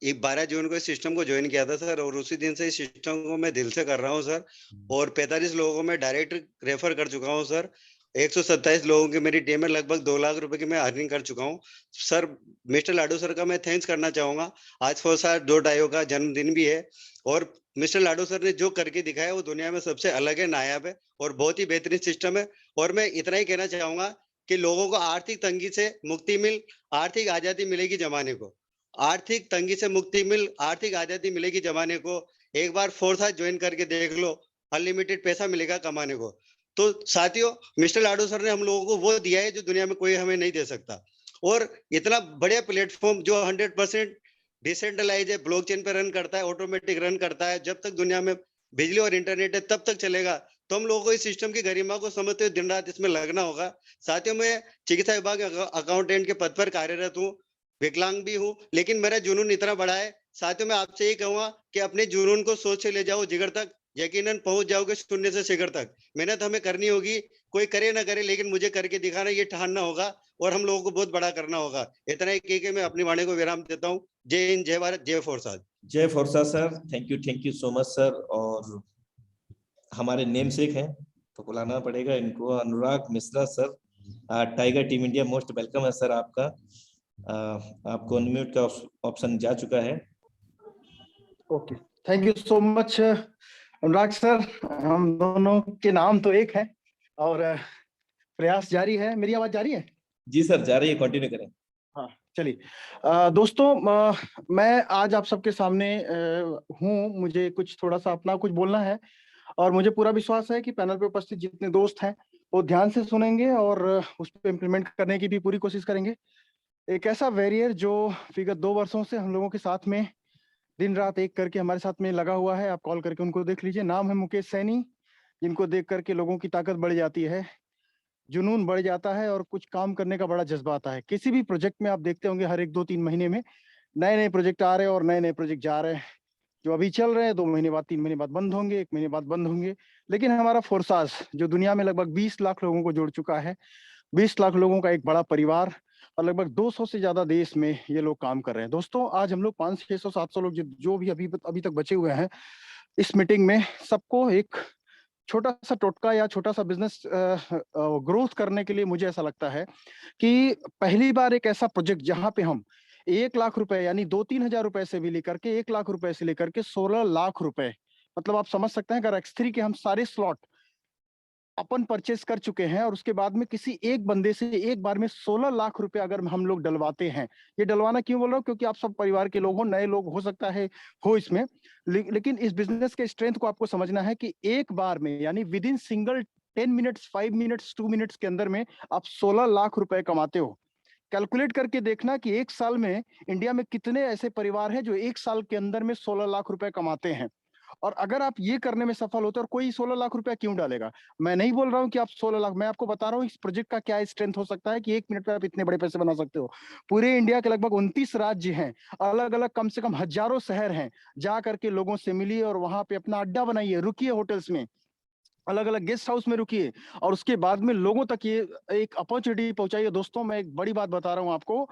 12 जून को इस सिस्टम को ज्वाइन किया था सर, और उसी दिन से इस सिस्टम को मैं दिल से कर रहा हूं सर, और 45 लोगों को मैं डायरेक्ट रेफर कर चुका हूं सर। 127 लोगों की मेरी टीम में लगभग 2 लाख रुपए की मैं अर्निंग कर चुका हूं सर। मिस्टर लाडू सर का मैं थैंक्स करना चाहूंगा। आज फोरसाज डायो का जन्मदिन भी है, और मिस्टर लाडू सर ने जो करके दिखाया वो दुनिया में सबसे अलग है, नायाब है, और बहुत ही बेहतरीन सिस्टम है। और मैं इतना ही कहना चाहूंगा कि लोगों को आर्थिक तंगी से मुक्ति आर्थिक आजादी मिलेगी जमाने को। आर्थिक तंगी से मुक्ति आर्थिक आजादी मिलेगी जमाने को। एक बार फोरसाज ज्वाइन करके देख लो, अनलिमिटेड पैसा मिलेगा कमाने को। तो साथियों, मिस्टर लाडू सर ने हम लोगों को वो दिया है जो दुनिया में कोई हमें नहीं दे सकता, और इतना बढ़िया प्लेटफॉर्म जो 100% डिसेंट्रलाइज है, ब्लॉकचेन पे रन करता है, ऑटोमेटिक रन करता है। जब तक दुनिया में बिजली और इंटरनेट है तब तक चलेगा। तो हम लोगों को इस सिस्टम की गरिमा को समझते हुए दिन रात इसमें लगना होगा। साथियों, मैं चिकित्सा विभाग अकाउंटेंट के पद पर कार्यरत हूँ, विकलांग भी हूँ, लेकिन मेरा जुनून इतना बड़ा है। साथियों, मैं आपसे ये कहूंगा कि अपने जुनून को सोच से ले जाओ जिगर तक, यकीनन पहुंच जाओगे शून्य से शिखर तक। मेहनत हमें करनी होगी, कोई करे ना करे, लेकिन मुझे करके दिखाना, ये ठानना होगा, और हम लोगों को बहुत बड़ा करना होगा। इतना ही कह के मैं अपनी वाणी को विराम देता हूँ। जय हिंद, जय भारत, जय फोरसाज। जय Forsage sir, thank you so much sir. और हमारे नेम सेक हैं तो बुलाना पड़ेगा इनको, Anurag Mishra sir, tiger team India. Most welcome है सर आपका। आपको अनम्यूट का ऑप्शन जा चुका है। Okay, thank you so much Anurag sir. हम दोनों के नाम तो एक है और प्रयास जारी है। मेरी आवाज जारी है? जी सर, जा रही है, कंटिन्यू करें। हाँ चलिए। दोस्तों, मैं आज आप सबके सामने हूँ। मुझे कुछ थोड़ा सा अपना कुछ बोलना है, और मुझे पूरा विश्वास है कि पैनल पे उपस्थित जितने दोस्त हैं वो ध्यान से सुनेंगे और उस पर इम्प्लीमेंट करने की भी पूरी कोशिश करेंगे। एक ऐसा वैरियर जो विगत 2 वर्षों से हम लोगों के साथ में दिन रात एक करके हमारे साथ में लगा हुआ है। आप कॉल करके उनको देख लीजिए। नाम है मुकेश सैनी, जिनको देख करके लोगों की ताकत बढ़ जाती है, जुनून बढ़ जाता है, और कुछ काम करने का बड़ा जज्बा आता है। किसी भी प्रोजेक्ट में आप देखते होंगे हर 1-2-3 महीने में नए नए प्रोजेक्ट आ रहे हैं और नए नए प्रोजेक्ट जा रहे हैं। जो अभी चल रहे हैं 2 महीने बाद, 3 महीने बाद बंद होंगे, 1 महीने बाद बंद होंगे। लेकिन हमारा फोरसाज जो दुनिया में लगभग 20 लाख लोगों को जोड़ चुका है, 20 लाख लोगों का एक बड़ा परिवार, और लगभग 200 से ज्यादा देश में ये लोग काम कर रहे हैं। दोस्तों, आज हम लोग 500, 600, 700 लोग जो भी अभी तक बचे हुए हैं इस मीटिंग में, सबको एक छोटा सा टोटका या छोटा सा बिजनेस ग्रोथ करने के लिए मुझे ऐसा लगता है कि पहली बार एक ऐसा प्रोजेक्ट जहां पे हम 1 लाख रुपए यानी 2-3 हजार रुपए से भी लेकर के 1 लाख रुपए से लेकर के 16 लाख रुपए, मतलब आप समझ सकते हैं अगर X3 के हम सारे स्लॉट अपन परचेस कर चुके हैं, और उसके बाद में किसी एक बंदे से एक बार में 16 लाख रुपए अगर हम लोग डलवाते हैं। ये डलवाना क्यों बोल रहा हूँ? क्योंकि आप सब परिवार के लोग हो, नए लोग हो सकता है हो इसमें, लेकिन इस बिजनेस के स्ट्रेंथ को आपको समझना है कि एक बार में यानी with in single 10 minutes, 5 minutes, 2 minutes के अंदर में आप 16 लाख रुपए कमाते हो। कैलकुलेट करके देखना कि एक साल में इंडिया में कितने ऐसे परिवार हैं जो एक साल के अंदर में 16 लाख रुपए कमाते हैं। और अगर आप ये करने में सफल होते, और कोई 16 लाख रुपया क्यों डालेगा, मैं नहीं बोल रहा हूँ कि आप 16 लाख, मैं आपको बता रहा हूँ इस प्रोजेक्ट का क्या स्ट्रेंथ हो सकता है कि 1 मिनट में आप इतने बड़े पैसे बना सकते हो। पूरे इंडिया के लगभग 29 राज्य हैं, अलग अलग कम से कम हजारों शहर हैं, जा करके लोगों से मिलिए और वहां पे अपना अड्डा बनाइए, रुकिए होटल्स में, अलग अलग गेस्ट हाउस में रुकिए, और उसके बाद में लोगों तक ये एक अपॉर्चुनिटी पहुंचाइए। दोस्तों मैं एक बड़ी बात बता रहा हूं आपको,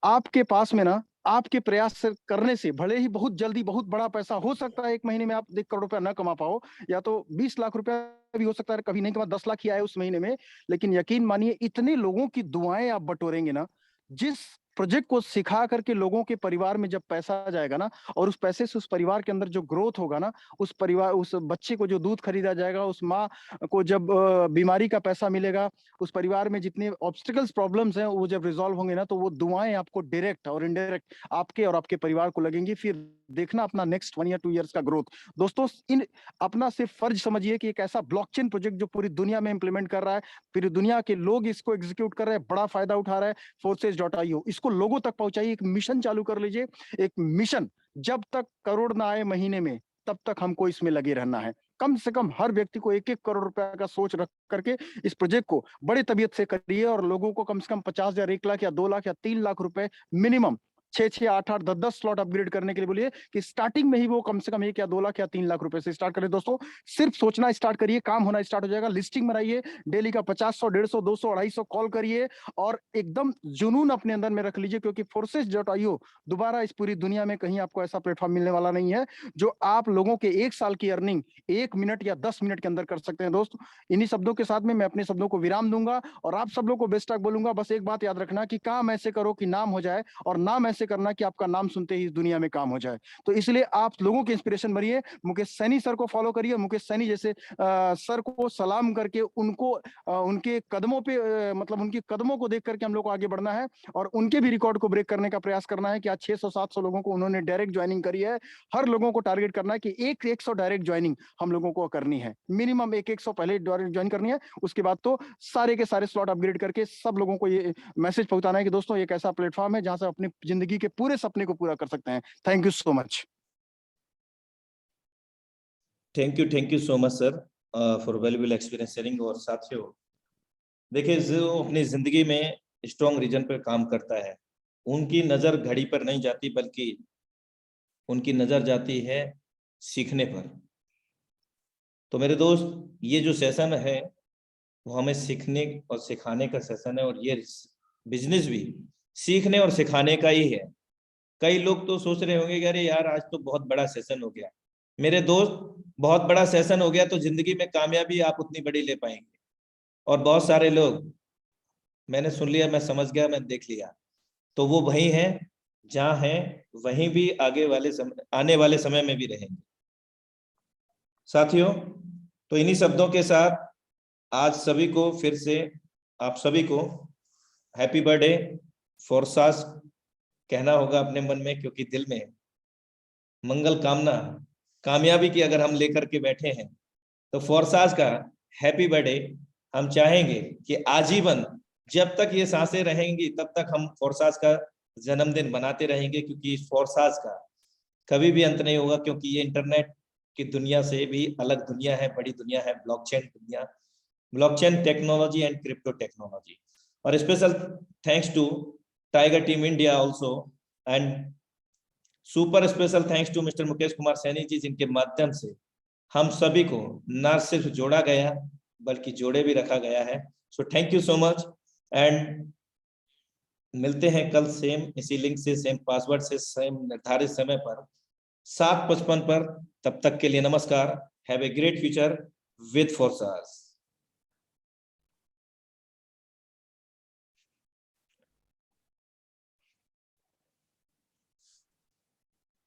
आपके पास में ना आपके प्रयास करने से भले ही बहुत जल्दी बहुत बड़ा पैसा हो सकता है, 1 महीने में आप 1 करोड़ रुपया ना कमा पाओ, या तो 20 लाख रुपया भी हो सकता है, कभी नहीं कमा 10 लाख ही आए उस महीने में, लेकिन यकीन मानिए इतने लोगों की दुआएं आप बटोरेंगे ना, जिस प्रोजेक्ट को सिखा करके लोगों के परिवार में जब पैसा आ जाएगा ना, और उस पैसे से उस परिवार के अंदर जो ग्रोथ होगा ना, उस परिवार, उस बच्चे को जो दूध खरीदा जाएगा, उस माँ को जब बीमारी का पैसा मिलेगा, उस परिवार में जितने ऑब्स्टिकल्स प्रॉब्लम्स हैं वो जब रिजॉल्व होंगे ना, तो वो दुआएं आपको डायरेक्ट और इनडायरेक्ट आपके और आपके परिवार को लगेंगी। फिर देखना अपना नेक्स्ट 1 या 2 ईयर्स का ग्रोथ। दोस्तों इन अपना सिर्फ फर्ज समझिए कि एक ऐसा ब्लॉकचेन प्रोजेक्ट जो पूरी दुनिया में इंप्लीमेंट कर रहा है, पूरी दुनिया के लोग इसको एग्जीक्यूट कर रहे हैं, बड़ा फायदा उठा रहा है, forces.io, इसको लोगों तक पहुंचाइए, एक मिशन चालू कर लीजिए, एक मिशन, जब तक करोड़ ना आए महीने में तब तक हमको इसमें लगे रहना है। कम से कम हर व्यक्ति को 1-1 करोड़ रुपया का सोच रख करके इस प्रोजेक्ट को बड़े तबीयत से करिए, और लोगों को कम से कम 50,000, 1 लाख या 2 लाख या 3 लाख रुपए मिनिमम 6-6, 8-8, 10-10 स्लॉट अपग्रेड करने के लिए बोलिए, कि स्टार्टिंग में ही वो कम से कम 1 या 2 लाख या 3 लाख रुपए से स्टार्ट करें। दोस्तों सिर्फ सोचना स्टार्ट करिए, काम होना स्टार्ट हो जाएगा। लिस्टिंग बनाइए, डेली का 50, 100, 150, 200, 250 कॉल करिए, और एकदम जुनून अपने अंदर में रख लीजिए, क्योंकि forces.io दोबारा इस पूरी दुनिया में कहीं आपको ऐसा प्लेटफॉर्म मिलने वाला नहीं है जो आप लोगों के 1 साल की अर्निंग 1 मिनट या 10 मिनट के अंदर कर सकते हैं। दोस्तों इन्हीं शब्दों के साथ में मैं अपने शब्दों को विराम दूंगा, और आप सब लोग को बेस्ट ऑफ बोलूंगा। बस एक बात याद रखना कि काम ऐसे करो कि नाम हो जाए, और नाम ऐसे करना कि आपका नाम सुनते ही इस दुनिया में काम हो जाए। तो इसलिए आप लोगों के इंस्पिरेशन बनिए, मुकेश सैनी सर को फॉलो करिए, मुकेश सैनी जैसे सर को सलाम करके उनको उनके कदमों पे मतलब उनके कदमों को देख करके हम लोग को आगे बढ़ना है, और उनके भी रिकॉर्ड को ब्रेक करने का प्रयास करना है कि आज 600-700 लोगों को उन्होंने डायरेक्ट ज्वाइनिंग करी है। हर लोगों को टारगेट करना है कि 100 डायरेक्ट ज्वाइनिंग हम लोगों को करनी है, मिनिमम 100 पहले ज्वाइन करनी है, उसके बाद तो सारे के सारे स्लॉट अपग्रेड करके सब लोगों को ये मैसेज पहुंचाना है कि दोस्तों एक ऐसा प्लेटफॉर्म है जहां से अपनी जिंदगी के पूरे सपने को पूरा कर सकते हैं। Thank you so much. Thank you so much sir for valuable experience sharing. और साथियों देखिए, जो अपनी जिंदगी में स्ट्रॉन्ग रीजन पर काम करता है, उनकी नजर घड़ी पर नहीं जाती, बल्कि उनकी नजर जाती है सीखने पर। तो मेरे दोस्त, ये जो सेशन है वो हमें सीखने और सिखाने का सेशन है, और ये बिजनेस भी सीखने और सिखाने का ही है। कई लोग तो सोच रहे होंगे कि अरे यार आज तो बहुत बड़ा सेशन हो गया। मेरे दोस्त, बहुत बड़ा सेशन हो गया तो जिंदगी में कामयाबी आप उतनी बड़ी ले पाएंगे। और बहुत सारे लोग, मैंने सुन लिया, मैं समझ गया, मैं देख लिया, तो वो वही हैं जहाँ हैं, वहीं भी आने वाले समय में भी रहेंगे। साथियों, तो इन्हीं शब्दों के साथ आज सभी को फिर से, आप सभी को हैप्पी बर्थडे फोर्सास कहना होगा अपने मन में, क्योंकि दिल में मंगल कामना, कामयाबी की अगर हम लेकर के बैठे हैं, तो फोर्सास का हैप्पी बर्थडे हम चाहेंगे कि आजीवन, जब तक ये सांसें रहेंगी तब तक हम फोर्सास का जन्मदिन मनाते रहेंगे, क्योंकि फोर्सास का कभी भी अंत नहीं होगा, क्योंकि ये इंटरनेट की दुनिया से भी अलग दुनिया है, बड़ी दुनिया है, ब्लॉकचेन दुनिया, blockchain technology and crypto technology. और special thanks to tiger team India also, and super special thanks to mister Mukesh Kumar Saini ji, जिनके माध्यम से हम सभी को न सिर्फ जोड़ा गया बल्कि जोड़े भी रखा गया है। So thank you so much, and मिलते हैं कल सेम इसी लिंक से, सेम पासवर्ड से, सेम निर्धारित समय पर 7:55 पर। तब तक के लिए नमस्कार। Have a great future with फोर्सास।